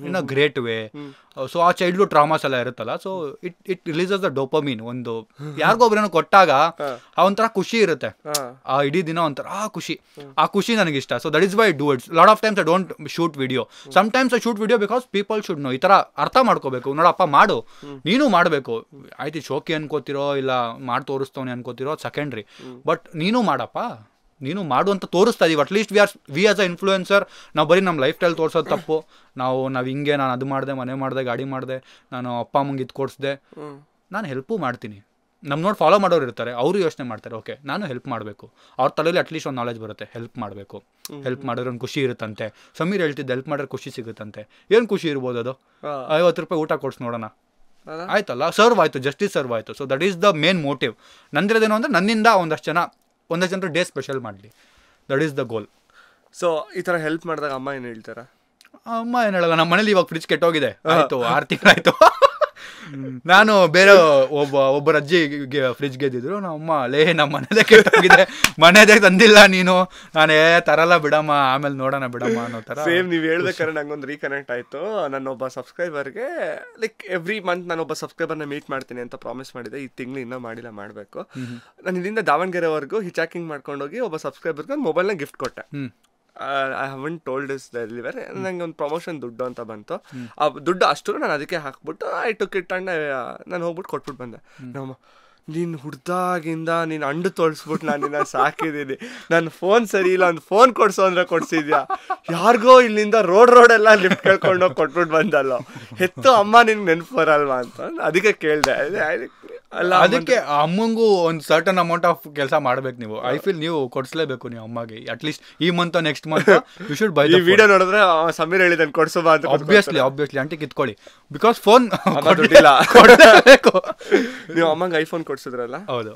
in a great way. So ಆ childhood traumas ಎಲ್ಲ ಇರುತ್ತಲ್ಲ, so it releases the dopamine. ಒಂದು ಯಾರಿಗೊಬ್ರೇನೋ ಕೊಟ್ಟಾಗ ಆ ಒಂಥರ ಖುಷಿ ಇರುತ್ತೆ, ಆ ಇಡೀ ದಿನ ಒಂಥರ ಆ ಖುಷಿ ನನಗಿಷ್ಟ. So that is why do it's. Lot of times I don't shoot video. Sometimes I shoot video because people should know. ಈ ಥರ ಅರ್ಥ ಮಾಡ್ಕೋಬೇಕು, ನೋಡಪ್ಪ ಮಾಡು, ನೀನು ಮಾಡಬೇಕು. ಆಯ್ತು ಶೋಕಿ ಅನ್ಕೋತಿರೋ ಇಲ್ಲ ಮಾಡಿ ತೋರಿಸ್ತವನೆ ಅನ್ಕೋತಿರೋ ಸೆಕೆಂಡ್ರಿ, ಬಟ್ ನೀನು ಮಾಡಪ್ಪ, ನೀನು ಮಾಡು ಅಂತ ತೋರಿಸ್ತಾ ಇದೀವಿ. At least we as a influencer ನಾವು ಬರೀ ನಮ್ಮ ಲೈಫ್ ಸ್ಟೈಲ್ ತೋರಿಸೋದು ತಪ್ಪು. ನಾವು ಹಿಂಗೆ ನಾನು ಅದು ಮಾಡಿದೆ, ಮನೆ ಮಾಡಿದೆ, ಗಾಡಿ ಮಾಡಿದೆ, ನಾನು ಅಪ್ಪ ಅಮ್ಮಂಗೆ ಇದು ಕೊಡಿಸ್ದೆ, ನಾನು ಹೆಲ್ಪು ಮಾಡ್ತೀನಿ. ನಮ್ಮ ನೋಡಿ ಫಾಲೋ ಮಾಡೋರು ಇರ್ತಾರೆ, ಅವರು ಯೋಚನೆ ಮಾಡ್ತಾರೆ, ಓಕೆ ನಾನು ಹೆಲ್ಪ್ ಮಾಡಬೇಕು. ಅವ್ರ ತಲೆಯಲ್ಲಿ ಅಟ್ಲೀಸ್ಟ್ ಒಂದು ನಾಲೆಜ್ ಬರುತ್ತೆ, ಹೆಲ್ಪ್ ಮಾಡಬೇಕು, ಹೆಲ್ಪ್ ಮಾಡಿದ್ರೆ ಒಂದು ಖುಷಿ ಇರುತ್ತಂತೆ. ಸಮೀರ್ ಹೇಳ್ತಿದ್ದೆ ಹೆಲ್ಪ್ ಮಾಡಿದ್ರೆ ಖುಷಿ ಸಿಗುತ್ತಂತೆ. ಏನು ಖುಷಿ ಇರ್ಬೋದು ಅದು? 50 ರೂಪಾಯಿ ಊಟ ಕೊಡ್ಸಿ ನೋಡೋಣ, ಆಯ್ತಲ್ಲ, ಸರ್ವ್ ಆಯಿತು, ಜಸ್ಟಿಸ್ ಸರ್ವ್ ಆಯಿತು. So that is the main motive. ನಂದಿರೋದೇನು ಅಂದರೆ ನನ್ನಿಂದ ಒಂದಷ್ಟು ಜನರು ಡೇ ಸ್ಪೆಷಲ್ ಮಾಡಲಿ, that is the goal. So ಈ ಥರ ಹೆಲ್ಪ್ ಮಾಡಿದಾಗ ಅಮ್ಮ ಏನು ಹೇಳ್ತಾರ? ಅಮ್ಮ ಏನು ಹೇಳಲ್ಲ. ನಮ್ಮ ಮನೇಲಿ ಇವಾಗ ಫ್ರಿಜ್ ಕೆಟ್ಟೋಗಿದೆ, ಆಯಿತು 6 ತಿಂಗಳಾಯಿತು. ನಾನು ಬೇರೆ ಒಬ್ಬರ ಅಜ್ಜಿ ಫ್ರಿಜ್ ಗೆದ್ದಿದ್ರು, ನಮ್ಮ ಮನೆದೇ ಕೆಟ್ಟೋಗಿದೆ, ಮನೆದೇ ತಂದಿಲ್ಲ ನೀನು, ನಾನೇ ತರಲ್ಲ ಬಿಡಮ್ಮ, ಆಮೇಲೆ ನೋಡೋಣ ಬಿಡಮ್ಮ ಅನ್ನೋ ಥರ. ಸೇಮ್ ನೀವು ಹೇಳ್ಬೇಕಾದ್ರೆ ನಂಗೊಂದು ರೀಕನೆಕ್ಟ್ ಆಯಿತು. ನನ್ನೊಬ್ಬ ಸಬ್ಸ್ಕ್ರೈಬರ್ಗೆ ಲೈಕ್ ಎವ್ರಿ ಮಂತ್ ನಾನೊಬ್ಬ ಸಬ್ಸ್ಕ್ರೈಬರ್ನ ಮೀಟ್ ಮಾಡ್ತೀನಿ ಅಂತ ಪ್ರಾಮಿಸ್ ಮಾಡಿದೆ. ಈ ತಿಂಗಳು ಇನ್ನೂ ಮಾಡಿಲ್ಲ, ಮಾಡಬೇಕು. ನಾನು ಇಲ್ಲಿಂದ ದಾವಣಗೆರೆವರೆಗೂ ಹಿಚಾಕಿಂಗ್ ಮಾಡ್ಕೊಂಡೋಗಿ ಒಬ್ಬ ಸಬ್ಸ್ಕ್ರೈಬರ್ಗೆ ಒಂದು ಮೊಬೈಲ್ನ ಗಿಫ್ಟ್ ಕೊಟ್ಟೆ. I haven't told is deliver. ನನಗೆ ಒಂದು ಪ್ರಮೋಷನ್ ದುಡ್ಡು ಅಂತ ಬಂತು. ಆ ದುಡ್ಡು ಅಷ್ಟು ನಾನು ಅದಕ್ಕೆ ಹಾಕ್ಬಿಟ್ಟು ಐ ಟುಕ್ ಇಟ್ ಅಂಡ್ ನಾನು ಹೋಗ್ಬಿಟ್ಟು ಕೊಟ್ಬಿಟ್ಟು ಬಂದೆ. ನಮ್ಮ ನೀನು ಹುಡ್ದಾಗಿಂದ ನೀನು ಅಂಡು ತೋರಿಸ್ಬಿಟ್ಟು ನಾನು ನಿನ್ನ ಸಾಕಿದ್ದೀನಿ, ನನ್ನ ಫೋನ್ ಸರಿ ಇಲ್ಲ, ಒಂದು ಫೋನ್ ಕೊಡ್ಸೋ ಅಂದ್ರೆ ಕೊಡ್ಸಿದ್ಯಾ, ಯಾರಿಗೋ ಇಲ್ಲಿಂದ ರೋಡೆಲ್ಲ ಲಿಫ್ಟ್ ಕೇಳ್ಕೊಂಡೋಗಿ ಕೊಟ್ಬಿಟ್ಟು ಬಂದಲ್ಲ, ಹೆತ್ತು ಅಮ್ಮ ನಿನ್ಗೆ ನೆನಪು ಬರಲ್ವಾ ಅಂತ ಅದಕ್ಕೆ ಕೇಳಿದೆ. ಅಲ್ಲ, ಅದಕ್ಕೆ ಅಮ್ಮಂಗೂ ಒಂದು ಸರ್ಟನ್ ಅಮೌಂಟ್ ಆಫ್ ಕೆಲಸ ಮಾಡ್ಬೇಕು ನೀವು. ಐ ಫೀಲ್ ನೀವು ಕೊಡಿಸ್ಲೇಬೇಕು ನೀವು ಅಮ್ಮಗೆ. ಅಟ್ಲೀಸ್ಟ್ ಈ month next month you should buy. ಈ ವಿಡಿಯೋ ನೋಡಿದ್ರೆ ಸಮೀರ್ ಹೇಳಿದ್ದಾನೆ ಕೊಡ್ಸೋಬಾ ಅಂತ. ಆಬ್ವಿಯಸ್ಲಿ ಆಂಟಿ ಕಿತ್ಕೊಳ್ಳಿ, ಬಿಕಾಸ್ ಫೋನ್ ದುಡ್ಡಿಲ್ಲ. ನೀವು ಅಮ್ಮಂಗೆ ಐಫೋನ್ ಕೊಡ್ಸಿದ್ರಲ್ಲ? ಹೌದು.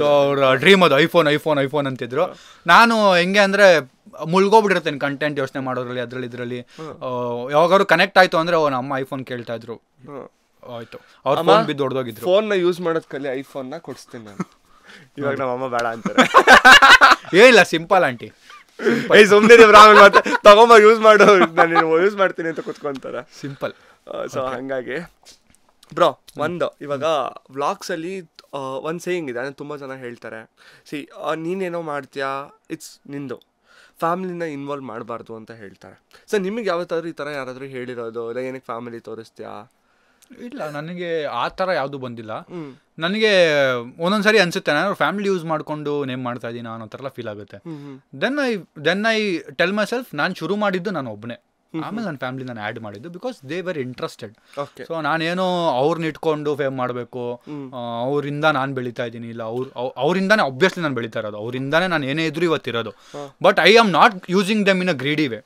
ಸೊ ಅವ್ರ ಡ್ರೀಮ್ ಅದು ಐಫೋನ್ ಅಂತಿದ್ರು. ನಾನು ಹೆಂಗೆ ಅಂದರೆ ಮುಳ್ಗೋಗ್ಬಿಟ್ಟಿರ್ತೇನೆ ಕಂಟೆಂಟ್ ಯೋಚನೆ ಮಾಡೋದ್ರಲ್ಲಿ, ಅದರಲ್ಲಿ ಇದರಲ್ಲಿ. ಯಾವಾಗಾದ್ರು ಕನೆಕ್ಟ್ ಆಯಿತು ಅಂದರೆ ನಮ್ಮ ಅಮ್ಮ ಐಫೋನ್ ಕೇಳ್ತಾ ಇದ್ರು, ಆಯಿತು ಅವ್ರ ಫೋನ್ ಬಿದ್ದು ಹೊಡೆದೋಗಿದ್ರು. ಫೋನ್ನ ಯೂಸ್ ಮಾಡೋದು ಕಲಿ, ಐಫೋನ್ನ ಕೊಡಿಸ್ತೀನಿ ನಾನು. ಇವಾಗ ನಮ್ಮಮ್ಮ ಬೇಡ ಅಂತಾರೆ. ಏನಿಲ್ಲ, ಸಿಂಪಲ್ ಆಂಟಿ. ಸುಮ್ಮನೆ ಆಮೇಲೆ ಮತ್ತೆ ತಗೊಂಬ ಯೂಸ್ ಮಾಡು, ನಾನು ಯೂಸ್ ಮಾಡ್ತೀನಿ ಅಂತ ಕುತ್ಕೊಂತಾರೆ. ಸಿಂಪಲ್. ಸೊ ಹಂಗಾಗಿ ಬ್ರೋ ಇವಾಗ ವ್ಲಾಗ್ಸಲ್ಲಿ ಒಂದು ಸೇಯಿಂಗ್ ಇದೆ, ತುಂಬ ಜನ ಹೇಳ್ತಾರೆ, ನೀನೇನೋ ಮಾಡ್ತೀಯಾ, ಇಟ್ಸ್ ನಿಂದು, ಫ್ಯಾಮಿಲಿನ ಇನ್ವಾಲ್ವ್ ಮಾಡಬಾರ್ದು ಅಂತ ಹೇಳ್ತಾರೆ. ಸೊ ನಿಮಗೆ ಯಾವತ್ತಾದ್ರೂ ಈ ಥರ ಯಾರಾದರೂ ಹೇಳಿರೋದು, ಇಲ್ಲ ಏನಕ್ಕೆ ಫ್ಯಾಮಿಲಿ ತೋರಿಸ್ತೀಯಾ? ಇಲ್ಲ, ನನಗೆ ಆ ಥರ ಯಾವುದು ಬಂದಿಲ್ಲ. ನನಗೆ ಒಂದೊಂದ್ಸರಿ ಅನ್ಸುತ್ತೆ ನಾನು ಫ್ಯಾಮಿಲಿ ಯೂಸ್ ಮಾಡಿಕೊಂಡು ನೇಮ್ ಮಾಡ್ತಾ ಇದ್ದೀನಿ ಅನ್ನೋ ಥರ ಫೀಲ್ ಆಗುತ್ತೆ. Then I tell myself, ನಾನು ಶುರು ಮಾಡಿದ್ದು ನಾನು ಒಬ್ಬನೇ, ಆಮೇಲೆ ನನ್ನ ಫ್ಯಾಮಿಲಿ ನಾನು ಆ್ಯಡ್ ಮಾಡಿದ್ದು, because they very interested. So ನಾನೇನೋ ಅವ್ರನ್ನ ಇಟ್ಕೊಂಡು ಫೇಮ್ ಮಾಡಬೇಕು, ಅವರಿಂದ ನಾನು ಬೆಳೀತಾ ಇದ್ದೀನಿ, ಇಲ್ಲ ಅವರಿಂದಾನೇ ಆಬ್ವಿಯಸ್ಲಿ ನಾನು ಬೆಳೀತಾ ಇರೋದು, ಅವರಿಂದಾನೇ ನಾನು ಏನೇ ಇದ್ರು ಇವತ್ತಿರೋದು. But I am not using them in a greedy way.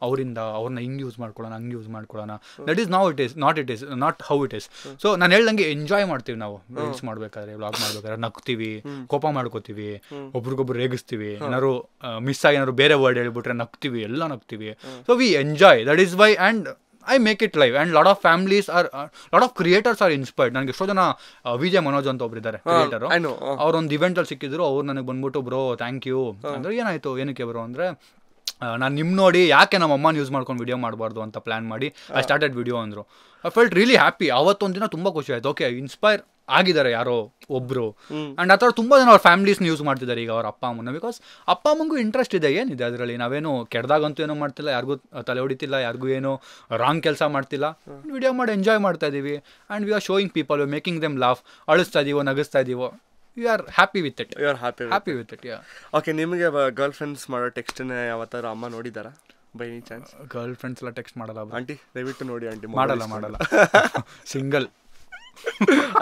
ಅವ್ರನ್ನ ಹಿಂಗೆ ಯೂಸ್ ಮಾಡ್ಕೊಳ್ಳೋಣ, ಹಂಗೆ ಯೂಸ್ ಮಾಡ್ಕೊಳ್ಳೋಣ, that is not how it is. So ನಾನು ಹೇಳ್ದಂಗೆ ಎಂಜಾಯ್ ಮಾಡ್ತೀವಿ ನಾವು ರೀಲ್ಸ್ ಮಾಡ್ಬೇಕಾದ್ರೆ, ವ್ಲಾಗ್ ಮಾಡ್ಬೇಕಾದ್ರೆ ನಗ್ತೀವಿ, ಕೋಪ ಮಾಡ್ಕೋತೀವಿ, ಒಬ್ರಿಗೊಬ್ರು ರೇಗಿಸ್ತೀವಿ, ಏನಾದ್ರು ಮಿಸ್ ಆಗಿ ಏನಾದ್ರು ಬೇರೆ ವರ್ಡ್ ಹೇಳ್ಬಿಟ್ರೆ ನಗ್ತೀವಿ, ಎಲ್ಲ ನಗ್ತೀವಿ. So we enjoy, that is why, and I make it live, and lot of families are lot of creators are inspired. ನನಗೆ ಎಷ್ಟೋ ಜನ ವಿಜಯ್ ಮನೋಜ್ ಅಂತ ಒಬ್ರು ಇದ್ದಾರೆ, ಕ್ರಿಯೇಟರ್, ಅವ್ರೊಂದು ಇವೆಂಟ್ ಅಲ್ಲಿ ಸಿಕ್ಕಿದ್ರು, ಅವ್ರು ನನಗೆ ಬಂದ್ಬಿಟ್ಟು ಬ್ರೋ ಥ್ಯಾಂಕ್ ಯು ಅಂದ್ರೆ, ಏನಾಯ್ತು ಏನಕ್ಕೆ ಬ್ರೋ ಅಂದ್ರೆ, ನಾನು ನಿಮ್ಮ ನೋಡಿ ಯಾಕೆ ನಮ್ಮ ಅಮ್ಮನ ಯೂಸ್ ಮಾಡ್ಕೊಂಡು ವಿಡಿಯೋ ಮಾಡಬಾರ್ದು ಅಂತ ಪ್ಲಾನ್ ಮಾಡಿ ಐ ಸ್ಟಾರ್ಟೆಡ್ ವಿಡಿಯೋ ಅಂದರು. I felt really happy. ಅವತ್ತೊಂದು ದಿನ ತುಂಬ ಖುಷಿ ಆಯ್ತು, ಓಕೆ ಇನ್ಸ್ಪೈರ್ ಆಗಿದ್ದಾರೆ ಯಾರೋ ಒಬ್ರು. ಅಂಡ್ ಆ ಥರ ತುಂಬ ಜನ ಅವ್ರ ಫ್ಯಾಮಿಲೀಸ್ನ ಯೂಸ್ ಮಾಡ್ತಿದ್ದಾರೆ ಈಗ ಅವ್ರ ಅಪ್ಪ ಅಮ್ಮನ, ಬಿಕಾಸ್ ಅಪ್ಪ ಅಮ್ಮಂಗೂ ಇಂಟ್ರೆಸ್ಟ್ ಇದೆ, ಏನಿದೆ ಅದರಲ್ಲಿ, ನಾವೇನು ಕೆಡ್ದಾಗಂತೂ ಏನೋ ಮಾಡ್ತಿಲ್ಲ, ಯಾರಿಗೂ ತಲೆ ಹೊಡಿತಿಲ್ಲ, ಯಾರಿಗೂ ಏನೋ ರಾಂಗ್ ಕೆಲಸ ಮಾಡ್ತಿಲ್ಲ, ವಿಡಿಯೋ ಮಾಡಿ ಎಂಜಾಯ್ ಮಾಡ್ತಾ ಇದೀವಿ. And we are showing people, we making them laugh, ಅಳಿಸ್ತಾ ಇದೀವೋ ನಗಿಸ್ತಾ ಇದೀವೋ, you are happy with it. You are happy with it. Yeah. Okay, ನಿಮಗೆ ಗರ್ಲ್ ಫ್ರೆಂಡ್ಸ್ ಮಾಡೋ ಟೆಕ್ಸ್ಟನ್ನ ಯಾವತ್ತಾರು ಅಮ್ಮ ನೋಡಿದಾರಾ by any chance? Girlfriends ಎಲ್ಲ ಟೆಕ್ಸ್ಟ್ ಮಾಡಲ್ಲ ಆಂಟಿ, ದಯವಿಟ್ಟು ನೋಡಿ ಆಂಟಿ. ಮಾಡಲ್ಲ ಸಿಂಗಲ್.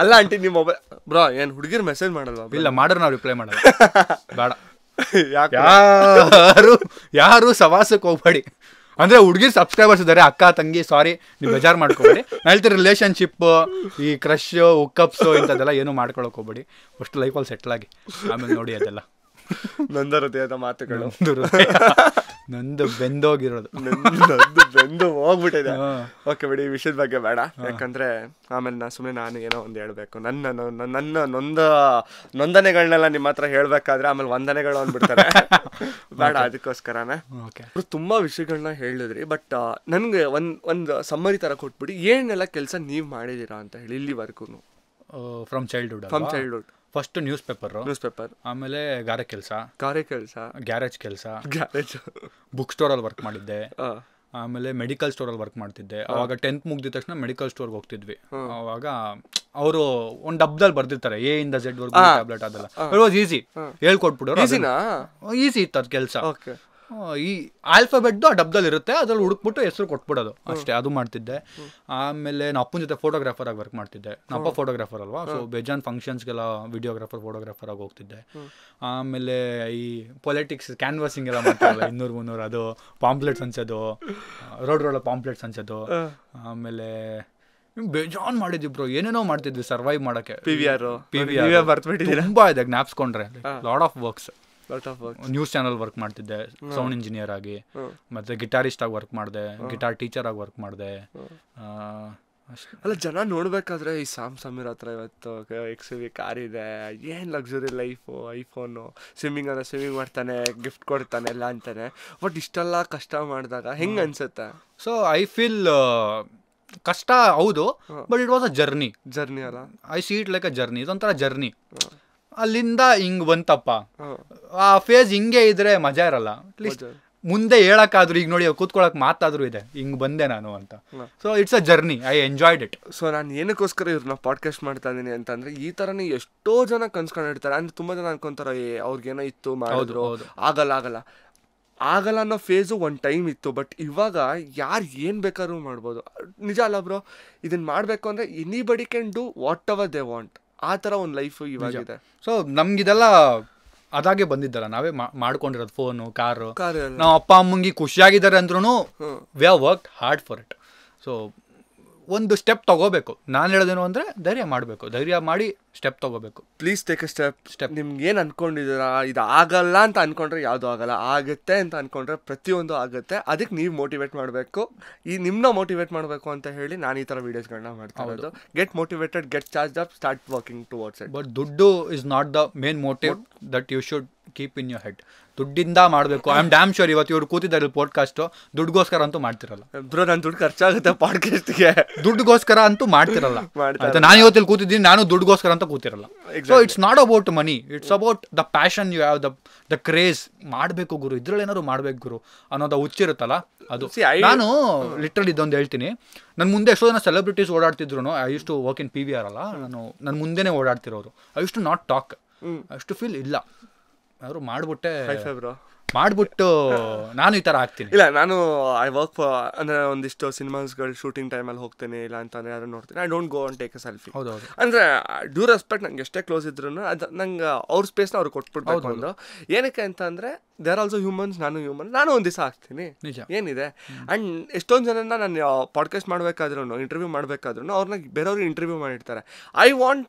ಅಲ್ಲ ಆಂಟಿ, ನಿಮ್ಮ ಮೊಬೈಲ್ ಬ್ರೋ ಏನು ಹುಡುಗಿರು ಮೆಸೇಜ್ ಮಾಡಲ್ವಾ? ಇಲ್ಲ, ಮಾಡ್ರೆ ನಾವು ರಿಪ್ಲೈ ಮಾಡಲ್ಲ, ಬೇಡ. ಯಾರು ಸವಾಸಕ್ಕೆ ಹೋಗ್ಬೇಡಿ. ಅಂದರೆ ಹುಡುಗಿರ್ ಸಬ್ಸ್ಕ್ರೈಬರ್ಸ್ ಇದ್ದಾರೆ, ಅಕ್ಕ ತಂಗಿ, ಸಾರಿ ನೀವು ಬೇಜಾರು ಮಾಡ್ಕೋಬೇಡಿ. ನಾನು ಹೇಳ್ತೀರಿ, ರಿಲೇಷನ್ಶಿಪ್, ಈ ಕ್ರಶ್, ಹುಕ್ಕಪ್ಸು ಇಂಥದ್ದೆಲ್ಲ ಏನೂ ಮಾಡ್ಕೊಳಕ್ಕೆ ಹೋಗ್ಬೇಡಿ. ಫಸ್ಟ್ ಲೈಫಲ್ಲಿ ಸೆಟ್ಲ್ ಆಗಿ ಆಮೇಲೆ ನೋಡಿ ಅದೆಲ್ಲ. ನೊಂದ ಹೃದಯದ ಮಾತುಗಳು, ನಂದು ಬೆಂದೋಗಿರೋದು, ಬೆಂದು ಹೋಗ್ಬಿಟ್ಟಿದೆ. ಓಕೆ ಬಿಡಿ, ಈ ವಿಷಯದ ಬಗ್ಗೆ ಬೇಡ, ಯಾಕಂದ್ರೆ ಆಮೇಲೆ ನಾನು ಏನೋ ಒಂದು ಹೇಳ್ಬೇಕು, ನನ್ನ ನೊಂದನೆಗಳನ್ನೆಲ್ಲ ನಿಮ್ಮ ಹತ್ರ ಹೇಳ್ಬೇಕಾದ್ರೆ ಆಮೇಲೆ ವಂದನೆಗಳು ಅಂದ್ಬಿಡ್ತಾರೆ, ಬೇಡ. ಅದಕ್ಕೋಸ್ಕರನೇ ತುಂಬಾ ವಿಷಯಗಳನ್ನ ಹೇಳಿದ್ರಿ. ಬಟ್ ನನ್ಗೆ ಒಂದು ಸಮ್ಮರಿ ತರ ಕೊಟ್ಬಿಡಿ, ಏನೆಲ್ಲ ಕೆಲಸ ನೀವ್ ಮಾಡಿದೀರಾ ಅಂತ ಹೇಳಿ ಇಲ್ಲಿವರೆಗೂ. From childhood first news paper, ಆಮೇಲೆ ಗಾರೆ ಕೆಲಸ, ಗ್ಯಾರೇಜ್ ಕೆಲಸ, ಬುಕ್ ಸ್ಟೋರಲ್ಲಿ ವರ್ಕ್ ಮಾಡಿದ್ದೆ, ಆಮೇಲೆ ಮೆಡಿಕಲ್ ಸ್ಟೋರಲ್ಲಿ ವರ್ಕ್ ಮಾಡ್ತಿದ್ದೆ. ಅವಾಗ 10th ಮುಗಿದ ತಕ್ಷಣ ಮೆಡಿಕಲ್ ಸ್ಟೋರ್ಗೆ ಹೋಗ್ತಿದ್ವಿ. ಅವಾಗ ಅವರು ಒಂದು ಡಬ್ದಲ್ಲಿ ಬರ್ದಿರ್ತಾರೆ A ಇಂದ Z ವರ್ಗು ಟ್ಯಾಬ್ಲೆಟ್, ಅದೆಲ್ಲ ಇಟ್ ವಾಸ್ ಈಸಿ, ಹೇಳ್ಕೊಟ್ಬಿಡೋರು, ಈಸಿ ಇತ್ತು ಅದು ಕೆಲಸ. ಈ ಆಲ್ಫಾಬೆಟ್ದು ಆ ಡಬ್ದಲ್ಲಿ ಇರುತ್ತೆ, ಅದ್ರಲ್ಲಿ ಹುಡುಕ್ಬಿಟ್ಟು ಹೆಸರು ಕೊಟ್ಬಿಡೋದು ಅಷ್ಟೇ, ಅದು ಮಾಡ್ತಿದ್ದೆ. ಆಮೇಲೆ ನಮ್ಮ ಅಪ್ಪನ ಜೊತೆ ಫೋಟೋಗ್ರಾಫರ್ ಆಗಿ ವರ್ಕ್ ಮಾಡ್ತಿದ್ದೆ. ನಮ್ಮ ಅಪ್ಪ ಫೋಟೋಗ್ರಾಫರ್ ಅಲ್ವಾ, ಸೊ ಬೇಜಾನ್ ಫಂಕ್ಷನ್ಸ್ಗೆಲ್ಲ ಫೋಟೋಗ್ರಾಫರ್ ಆಗಿ ಹೋಗ್ತಿದ್ದೆ. ಆಮೇಲೆ ಈ ಪೊಲಿಟಿಕ್ಸ್ ಕ್ಯಾನ್ವಾಸಿಂಗ್ ಎಲ್ಲ ಮಾಡ್ತಾರಲ್ಲ, 200-300 ಅದು ಪಾಂಪ್ಲೆಟ್ಸ್ ಹಂಚೋದು, ರೋಡ್ ಪಾಂಪ್ಲೆಟ್ಸ್ ಹಂಚೋದು. ಆಮೇಲೆ ಬೇಜಾನ್ ಮಾಡಿದ್ವಿ, ಏನೇನೋ ಮಾಡ್ತಿದ್ವಿ ಸರ್ವೈವ್ ಮಾಡಕ್ಕೆ. ತುಂಬಾ ಇದೆ ಜ್ಞಾಪಿಸ್ಕೊಂಡ್ರೆ, lot of works. News channel work ಮಾಡ್ತಿದ್ದೆ, ಸೌಂಡ್ ಇಂಜಿನಿಯರ್ ಆಗಿ, ಮತ್ತೆ ಗಿಟಾರಿಸ್ಟ್ ಆಗಿ ವರ್ಕ್ ಮಾಡಿದೆ, ಗಿಟಾರ್ ಟೀಚರ್ ಆಗಿ ವರ್ಕ್ ಮಾಡಿದೆ. ಅಲ್ಲ, ಜನ ನೋಡ್ಬೇಕಾದ್ರೆ ಈ ಸಮೀರ್ ಹತ್ರ ಇವತ್ತು XUV ಕಾರ್ ಇದೆ, ಏನ್ ಲಕ್ಸುರಿ ಲೈಫು, ಐಫೋನು, ಸ್ವಿಮ್ಮಿಂಗ್ ಮಾಡ್ತಾನೆ, ಗಿಫ್ಟ್ ಕೊಡ್ತಾನೆ ಎಲ್ಲ ಅಂತಾನೆ. ಬಟ್ ಇಷ್ಟೆಲ್ಲ ಕಷ್ಟ ಮಾಡಿದಾಗ ಹೆಂಗ್ ಅನ್ಸುತ್ತೆ? ಸೊ ಐ ಫೀಲ್ ಕಷ್ಟ ಹೌದು, but it was a journey ಅಲ್ಲ. I see it like a journey, ಇದೊಂಥರ ಜರ್ನಿ. ಅಲ್ಲಿಂದ ಹಿಂಗ್ ಬಂತಪ್ಪ, ಆ ಫೇಸ್ ಹಿಂಗೆ ಇದ್ರೆ ಮಜಾ ಇರಲ್ಲ. ಅಟ್ಲೀಸ್ಟ್ ಮುಂದೆ ಹೇಳಕ್ಕಾದ್ರು, ಈಗ ನೋಡಿ ಕೂತ್ಕೊಳಕ್ ಮಾತಾದ್ರೂ ಇದೆ, ಹಿಂಗ್ ಬಂದೆ ನಾನು ಅಂತ. So it's a journey, I enjoyed it. So ನಾನು ಏನಕ್ಕೋಸ್ಕರ ಇವ್ರನ್ನ ಪಾಡ್ಕಾಸ್ಟ್ ಮಾಡ್ತಾ ಇದೀನಿ ಅಂತಂದ್ರೆ, ಈ ತರನೇ ಎಷ್ಟೋ ಜನ ಕನ್ಸ್ಕೊಂಡಿರ್ತಾರೆ. ಅಂದ್ರೆ ತುಂಬಾ ಜನ ಅನ್ಕೊಂತಾರ, ಅವ್ರಿಗೇನೋ ಇತ್ತು ಮಾಡಿದ್ರು, ಆಗಲ್ಲ ಅನ್ನೋ ಫೇಸು ಒಂದು ಟೈಮ್ ಇತ್ತು. ಬಟ್ ಇವಾಗ ಯಾರು ಏನು ಬೇಕಾದ್ರೂ ಮಾಡ್ಬೋದು. ನಿಜ ಅಲ್ಲ ಬ್ರೋ? ಇದನ್ನ ಮಾಡಬೇಕು ಅಂದರೆ anybody can do what ever they want. ಆ ಥರ ಒಂದು ಲೈಫು ಇವಾಗಿದೆ. ಸೊ ನಮ್ಗಿದೆಲ್ಲ ಅದಾಗೆ ಬಂದಿದ್ದಲ್ಲ, ನಾವೇ ಮಾಡ್ಕೊಂಡಿರೋದು. Phone, car. ನಾವು ಅಪ್ಪ ಅಮ್ಮಂಗೆ ಖುಷಿಯಾಗಿದ್ದಾರೆ ಅಂದ್ರೂ we have worked hard for it. So ಒಂದು ಸ್ಟೆಪ್ ತಗೋಬೇಕು. ನಾನು ಹೇಳೋದೇನು ಅಂದರೆ ಧೈರ್ಯ ಮಾಡಬೇಕು, ಧೈರ್ಯ ಮಾಡಿ ಸ್ಟೆಪ್ ತಗೋಬೇಕು. Please take a step. ನಿಮ್ಗೆ ಏನು ಅನ್ಕೊಂಡಿದ್ದೀರಾ, ಇದು ಆಗಲ್ಲ ಅಂತ ಅನ್ಕೊಂಡ್ರೆ ಯಾವುದು ಆಗಲ್ಲ, ಆಗುತ್ತೆ ಅಂತ ಅನ್ಕೊಂಡ್ರೆ ಪ್ರತಿಯೊಂದು ಆಗುತ್ತೆ. ಅದಕ್ಕೆ ನೀವು ಮೋಟಿವೇಟ್ ಮಾಡಬೇಕು, ನಿಮ್ಮನ್ನ ಮೋಟಿವೇಟ್ ಮಾಡಬೇಕು ಅಂತ ಹೇಳಿ ನಾನು ಈ ಥರ ವೀಡಿಯೋಸ್ಗಳನ್ನ ಮಾಡ್ತಾ ಇರೋದು. Get motivated, get charge up, start working towards it. But ದುಡ್ಡು is not the main motive that you should keep in your head. ದುಡ್ಡಿಂದ ಮಾಡಬೇಕು. ಐ ಆಮ್ ಡ್ಯಾಮ್ ಶೋರ್ ಇವತ್ತು ಇವ್ರು ಕೂತಿದ್ದಾರೆ ಪಾಡ್ಕಾಸ್ಟು ದುಡ್ಡುಗೋಸ್ಕರ ಅಂತೂ ಮಾಡ್ತಿರಲ್ಲ ಬ್ರೋ. ನಾನು ದುಡ್ಡು ಖರ್ಚಾಗುತ್ತೆ ಪಾಡ್ಕಾಸ್ಟ್ಗೆ, ದುಡ್ಡುಗೋಸ್ಕರ ಅಂತೂ ಮಾಡ್ತಿರಲ್ಲ. ನಾನು ಇವತ್ತಿಲ್ಲಿ ಕೂತಿದ್ದೀನಿ, ನಾನು ದುಡ್ಡುಗೋಸ್ಕರ ಅಂತ ಕೂತಿರಲ್ಲ. So it's not about money, it's about the passion you have, the craze. ಮಾಡಬೇಕು ಗುರು, ಇದ್ರಲ್ಲಿ ಏನಾದ್ರು ಮಾಡ್ಬೇಕು ಗುರು ಅನ್ನೋದು ಹುಚ್ಚಿರುತ್ತಲ್ಲ ಅದು. ನಾನು ಲಿಟ್ರಲಿ ಇದೊಂದು ಹೇಳ್ತೀನಿ, ನನ್ನ ಮುಂದೆ ಎಷ್ಟೋ ಜನ ಸೆಲೆಬ್ರಿಟೀಸ್ ಓಡಾಡ್ತಿದ್ರು. I use to work in PVR ಅಲ್ಲ, ನನ್ನ ಮುಂದೆನೇ ಓಡಾಡ್ತಿರೋರು. I use to not talk, I use to feel ಇಲ್ಲ ಅವರು ಮಾಡ್ಬಿಟ್ಟು ನಾನು ಈ ಥರ ಆಗ್ತೀನಿ. ಇಲ್ಲ, ನಾನು ಐ ವರ್ಕ್ ಅಂದರೆ ಒಂದಿಷ್ಟು ಸಿನಿಮಾಸ್ಗಳು ಶೂಟಿಂಗ್ ಟೈಮಲ್ಲಿ ಹೋಗ್ತೇನೆ, ಇಲ್ಲ ಅಂತಂದರೆ ಯಾರು ನೋಡ್ತೀನಿ. I don't go and take A selfie. ಹೌದೌದು. ಅಂದರೆ ಡ್ಯೂ ರೆಸ್ಪೆಕ್ಟ್, ನಂಗೆ ಎಷ್ಟೇ ಕ್ಲೋಸ್ ಇದ್ರು ಅದು ನಂಗೆ ಅವ್ರ ಸ್ಪೇಸ್ನ ಅವ್ರಿಗೆ ಕೊಟ್ಬಿಡ್ಬೇಕು ಒಂದು. ಏನಕ್ಕೆ ಅಂತ ಅಂದರೆ ದೇ ಆರ್ ಆಲ್ಸೋ ಹ್ಯೂಮನ್ಸ್, ನಾನು ಒಂದು ದಿವಸ ಆಗ್ತೀನಿ, ಏನಿದೆ. ಆ್ಯಂಡ್ ಎಷ್ಟೊಂದು ಜನನ ನಾನು ಪಾಡ್ಕಾಸ್ಟ್ ಮಾಡಬೇಕಾದ್ರೂ, ಇಂಟರ್ವ್ಯೂ ಮಾಡಬೇಕಾದ್ರೂ ಅವ್ರನ್ನ ಬೇರೆಯವ್ರಿಗೆ ಇಂಟರ್ವ್ಯೂ ಮಾಡಿರ್ತಾರೆ. I want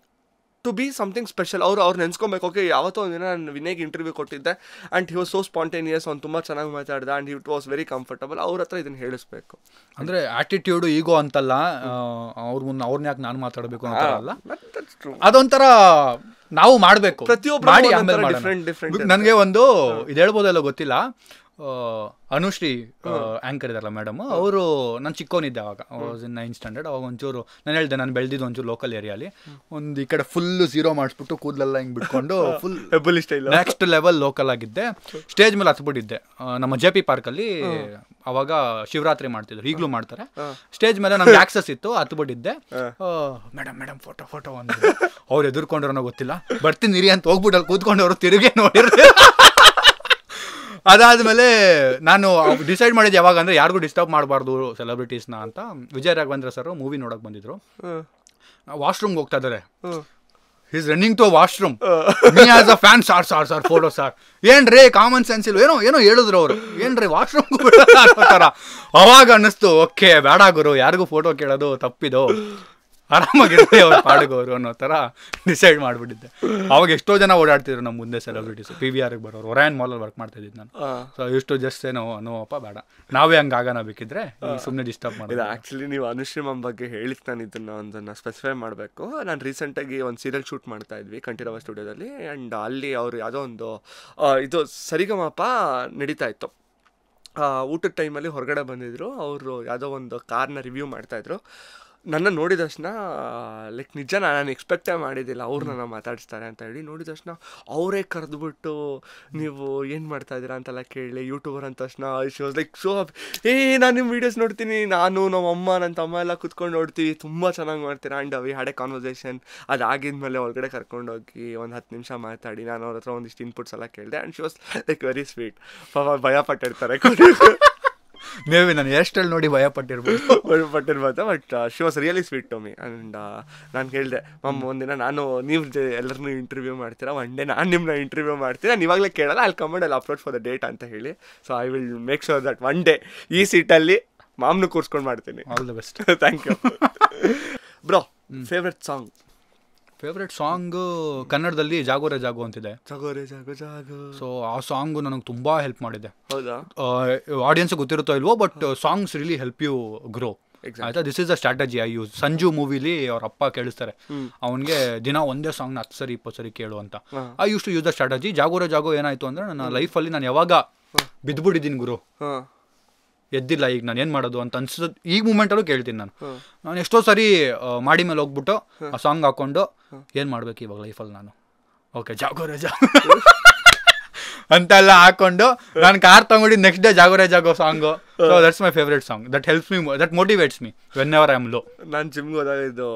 to be something special. ಅವ್ರು ನೆನ್ಸ್ಕೊಬೇಕು, ಓಕೆ ಯಾವತ್ತೋ ಒಂದಿನ ನಾನು ವಿನಯ್ಗೆ ಇಂಟರ್ವ್ಯೂ ಕೊಟ್ಟಿದ್ದೆ and he was so spontaneous, ಅವ್ನು ತುಂಬ ಚೆನ್ನಾಗಿ ಮಾತಾಡ್ದ and it was very comfortable. ಅವ್ರ ಹತ್ರ ಇದನ್ನು ಹೇಳಿಸ್ಬೇಕು. ಅಂದರೆ ಆ್ಯಟಿಟ್ಯೂಡು ಈಗೋ ಅಂತಲ್ಲ, ಅವ್ರನ್ನ ಯಾಕೆ ನಾನು ಮಾತಾಡಬೇಕು ಅಂತ ಅಲ್ಲ, ಅದೊಂಥರ ನಾವು ಮಾಡಬೇಕು. ಪ್ರತಿಯೊಬ್ಬರು ನನಗೆ ಒಂದು ಇದು ಹೇಳ್ಬೋದಲ್ಲ ಗೊತ್ತಿಲ್ಲ, ಅನುಶ್ರೀ ಆ್ಯಂಕರ್ ಇದಾರಲ್ಲ ಮೇಡಮ್, ಅವರು ನಾನು ಚಿಕ್ಕವನಿದ್ದೆ ಅವಾಗ, ವಾಸ್ ಇನ್ 9th ಸ್ಟ್ಯಾಂಡರ್ಡ್. ಅವಾಗ ಒಂಚೂರು ನಾನು ಹೇಳಿದೆ, ನಾನು ಬೆಳೆದಿದ್ದು ಒಂಚೂರು ಲೋಕಲ್ ಏರಿಯಾಲಿ, ಒಂದು ಈ ಕಡೆ ಫುಲ್ಲು ಝೀರೋ ಮಾಡಿಸ್ಬಿಟ್ಟು ಕೂದಲೆಲ್ಲ ಹಿಂಗೆ ಬಿಟ್ಕೊಂಡು ಫುಲ್ ನೆಕ್ಸ್ಟ್ ಲೆವೆಲ್ ಲೋಕಲ್ ಆಗಿದ್ದೆ. ಸ್ಟೇಜ್ ಮೇಲೆ ಹತ್ಬಿಟ್ಟಿದ್ದೆ ನಮ್ಮ JP ಪಾರ್ಕಲ್ಲಿ. ಅವಾಗ ಶಿವರಾತ್ರಿ ಮಾಡ್ತಿದ್ರು, ಈಗಲೂ ಮಾಡ್ತಾರೆ. ಸ್ಟೇಜ್ ಮೇಲೆ ನಮ್ಗೆ ಆಕ್ಸಸ್ ಇತ್ತು, ಹತ್ಬಿಟ್ಟಿದ್ದೆ. ಮೇಡಮ್ ಫೋಟೋ ಅಂದ್ರು. ಅವ್ರು ಎದುರ್ಕೊಂಡ್ರೋ ಗೊತ್ತಿಲ್ಲ, ಬರ್ತೀನಿ ಇರಿ ಅಂತ ಹೋಗ್ಬಿಟ್ಟು ಅಲ್ಲಿ ಕೂತ್ಕೊಂಡು ಅವರು ತಿರುಗಿ ನೋಡಿರ್ತಾರೆ. ಅದಾದಮೇಲೆ ನಾನು ಡಿಸೈಡ್ ಮಾಡಿದ್ದೆ ಯಾವಾಗ ಅಂದರೆ ಯಾರಿಗೂ ಡಿಸ್ಟರ್ಬ್ ಮಾಡಬಾರ್ದು ಸೆಲೆಬ್ರಿಟೀಸ್ನ ಅಂತ. ವಿಜಯ್ ರಾಘವೇಂದ್ರ ಸರ್ ಮೂವಿ ನೋಡೋಕೆ ಬಂದಿದ್ರು. ವಾಶ್ರೂಮ್ಗೆ ಹೋಗ್ತಾ ಇದ್ದಾರೆ, is running to washroom, me as a fan, sir photo sir. ಏನ್ರಿ ಕಾಮನ್ ಸೆನ್ಸ್ ಇಲ್ಲ, ಏನೋ ಹೇಳಿದ್ರು ಅವರು, ಏನ್ರಿ ವಾಶ್ರೂಮ್ಗೂ ಬಿಡೋಣ. ಅವಾಗ ಅನ್ನಿಸ್ತು, ಓಕೆ ಬೇಡ ಗುರು, ಯಾರಿಗೂ ಫೋಟೋ ಕೇಳೋದು ತಪ್ಪಿದು, ಆರಾಮಾಗಿರುತ್ತೆ ಅವ್ರು ಪಾಡುಗೋರು ಅನ್ನೋ ಥರ ಡಿಸೈಡ್ ಮಾಡಿಬಿಟ್ಟಿದ್ದೆ. ಅವಾಗ ಎಷ್ಟೋ ಜನ ಓಡಾಡ್ತಿದ್ರು ನಮ್ಮ ಮುಂದೆ ಸೆಲೆಬ್ರಿಟೀಸ್. PVRಗೆ ಬರೋರು. ಒರಾಯನ್ ಮಾಲಲ್ಲಿ ವರ್ಕ್ ಮಾಡ್ತಾ ಇದ್ದಿದ್ದು ನಾನು. ಸೊ ಎಷ್ಟು ಜಸ್ಟ್ ನೋವಪ್ಪ ಬೇಡ, ನಾವೇ ಹಂಗೆ ಆಗೋಣ ಬೇಕಿದ್ರೆ, ಸುಮ್ಮನೆ ಡಿಸ್ಟರ್ಬ್ ಮಾಡೋದು. ಆ್ಯಕ್ಚುಲಿ ನೀವು ಅನುಶ್ರೀ ಮ್ಯಾಮ್ ಬಗ್ಗೆ ಹೇಳಿಕ್ಕೆ ನಾನು ಒಂದನ್ನು ಸ್ಪೆಸಿಫೈ ಮಾಡಬೇಕು. ನಾನು ರೀಸೆಂಟಾಗಿ ಒಂದು ಸೀರಿಯಲ್ ಶೂಟ್ ಮಾಡ್ತಾ ಇದ್ವಿ ಕಂಠೀರವ ಸ್ಟುಡಿಯೋದಲ್ಲಿ. ಆ್ಯಂಡ್ ಅಲ್ಲಿ ಅವರು ಯಾವುದೋ ಒಂದು ಇದು ಸರಿಗಮಪ ನಡೀತಾ ಇತ್ತು. ಊಟದ ಟೈಮಲ್ಲಿ ಹೊರಗಡೆ ಬಂದಿದ್ರು. ಅವರು ಯಾವುದೋ ಒಂದು ಕಾರ್ನ ರಿವ್ಯೂ ಮಾಡ್ತಾಯಿದ್ರು. ನನ್ನ ನೋಡಿದ ತಕ್ಷಣ ಲೈಕ್ ನಿಜ ನಾನು ಎಕ್ಸ್ಪೆಕ್ಟೇ ಮಾಡಿದ್ದಿಲ್ಲ ಅವ್ರು ನನ್ನ ಮಾತಾಡಿಸ್ತಾರೆ ಅಂತ ಹೇಳಿ. ನೋಡಿದ ತಕ್ಷಣ ಅವರೇ ಕರೆದ್ಬಿಟ್ಟು ನೀವು ಏನು ಮಾಡ್ತಾ ಇದ್ದೀರಾ ಅಂತೆಲ್ಲ ಕೇಳಿ, ಯೂಟ್ಯೂಬರ್ ಅಂದ ತಕ್ಷಣ ಶೋಸ್ ಲೈಕ್ ಶೋ ನಾನು ನಿಮ್ಮ ವೀಡಿಯೋಸ್ ನೋಡ್ತೀನಿ, ನಾನು ನಮ್ಮ ಅಮ್ಮ ನನ್ನ ತಮ್ಮ ಎಲ್ಲ ಕುತ್ಕೊಂಡು ನೋಡ್ತೀವಿ, ತುಂಬ ಚೆನ್ನಾಗಿ ಮಾಡ್ತೀರಾ. And we had a conversation. ಅದಾಗಿದ್ಮೇಲೆ ಒಳಗಡೆ ಕರ್ಕೊಂಡೋಗಿ ಒಂದು 10 ನಿಮಿಷ ಮಾತಾಡಿ ನಾನು ಅವ್ರ ಹತ್ರ ಒಂದಿಷ್ಟು ಇನ್ಪುಟ್ಸ್ ಎಲ್ಲ ಕೇಳಿದೆ. And she was like very sweet. ಭಯ ಪಟ್ಟಿರ್ತಾರೆ ಮೇ ಬಿ ನಾನು ಹೇರ್ಸ್ಟೈಲ್ ನೋಡಿ ಭಯಪಟ್ಟಿರ್ಬೋದು. But she was really sweet to me. And ನಾನು ಹೇಳಿದೆ, ಮಮ್ಮ ಒಂದಿನ ನೀವು ಎಲ್ಲರನ್ನೂ ಇಂಟರ್ವ್ಯೂ ಮಾಡ್ತೀರಾ, ಒನ್ ಡೇ ನಾನು ನಿಮ್ಮನ್ನ ಇಂಟರ್ವ್ಯೂ ಮಾಡ್ತೀನಿ, ನಾನು ಇವಾಗಲೇ ಕೇಳಲ್ಲ, ಅಲ್ಲಿ ಕಮೆಂಟ್ ಅಲ್ಲಿ ಅಪ್ಲೋಡ್ ಫಾರ್ ದ ಡೇಟ್ ಅಂತ ಹೇಳಿ. So I will make sure that one day ಈ ಸೀಟಲ್ಲಿ ಮಾಮ್ನು ಕೂರ್ಸ್ಕೊಂಡು ಮಾಡ್ತೀನಿ. All the best. Thank you bro. Favourite song ಕನ್ನಡದಲ್ಲಿ ಜಾಗೋರೆ ಜಾಗೋ ಅಂತಿದೆ. ಜಾಗೋರೆ ಜಾಗೋ ಜಾಗೋ. ಸೊ ಆ ಸಾಂಗು ನನಗೆ ತುಂಬ ಹೆಲ್ಪ್ ಮಾಡಿದೆ. ಹೌದಾ? ಆಡಿಯನ್ಸ್ ಗೊತ್ತಿರುತ್ತೋ ಇಲ್ವೋ, but songs really help you grow. ಆಯ್ತಾ? This is a strategy I use. Sanju ಮೂವಿಲಿ ಅವ್ರ ಅಪ್ಪ ಕೇಳಿಸ್ತಾರೆ ಅವನಿಗೆ, ದಿನ ಒಂದೇ ಸಾಂಗ್ನ 10 ಸರಿ 20 ಸರಿ ಕೇಳು ಅಂತ. I use to use the strategy. ಜಾಗೋರೆ ಜಾಗೋ ಏನಾಯ್ತು ಅಂದರೆ, ನನ್ನ ಲೈಫಲ್ಲಿ ನಾನು ಯಾವಾಗ ಬಿದ್ದುಬಿಟ್ಟಿದ್ದೀನಿ ಗುರು, ಎದ್ದಿಲ್ಲ, ಈಗ ನಾನು ಏನು ಮಾಡೋದು ಅಂತ ಅನ್ಸೋದು ಈ ಮೂಮೆಂಟಲ್ಲೂ ಕೇಳ್ತೀನಿ. ನಾನು ಎಷ್ಟೋ ಸರಿ ಮಾಡಿ ಮೇಲೆ ಹೋಗ್ಬಿಟ್ಟು ಆ ಸಾಂಗ್ ಹಾಕ್ಕೊಂಡು ಏನು ಮಾಡ್ಬೇಕು ಇವಾಗ ಲೈಫಲ್ಲಿ ನಾನು, ಓಕೆ ಜಾಗೋರೆ ಜಾಗೋ ಅಂತೆಲ್ಲ ಹಾಕೊಂಡು ನಾನು ಕಾರ್ ತಗೊಂಡು ನೆಕ್ಸ್ಟ್ ಡೇ ಜಾಗೋರೆ ಜಾಗೋ song. So that's my favourite song. That helps me, that motivates me whenever I am low. ನಾನು ಜಿಮ್ಗೆ ಹೋದಾಗ ಇದು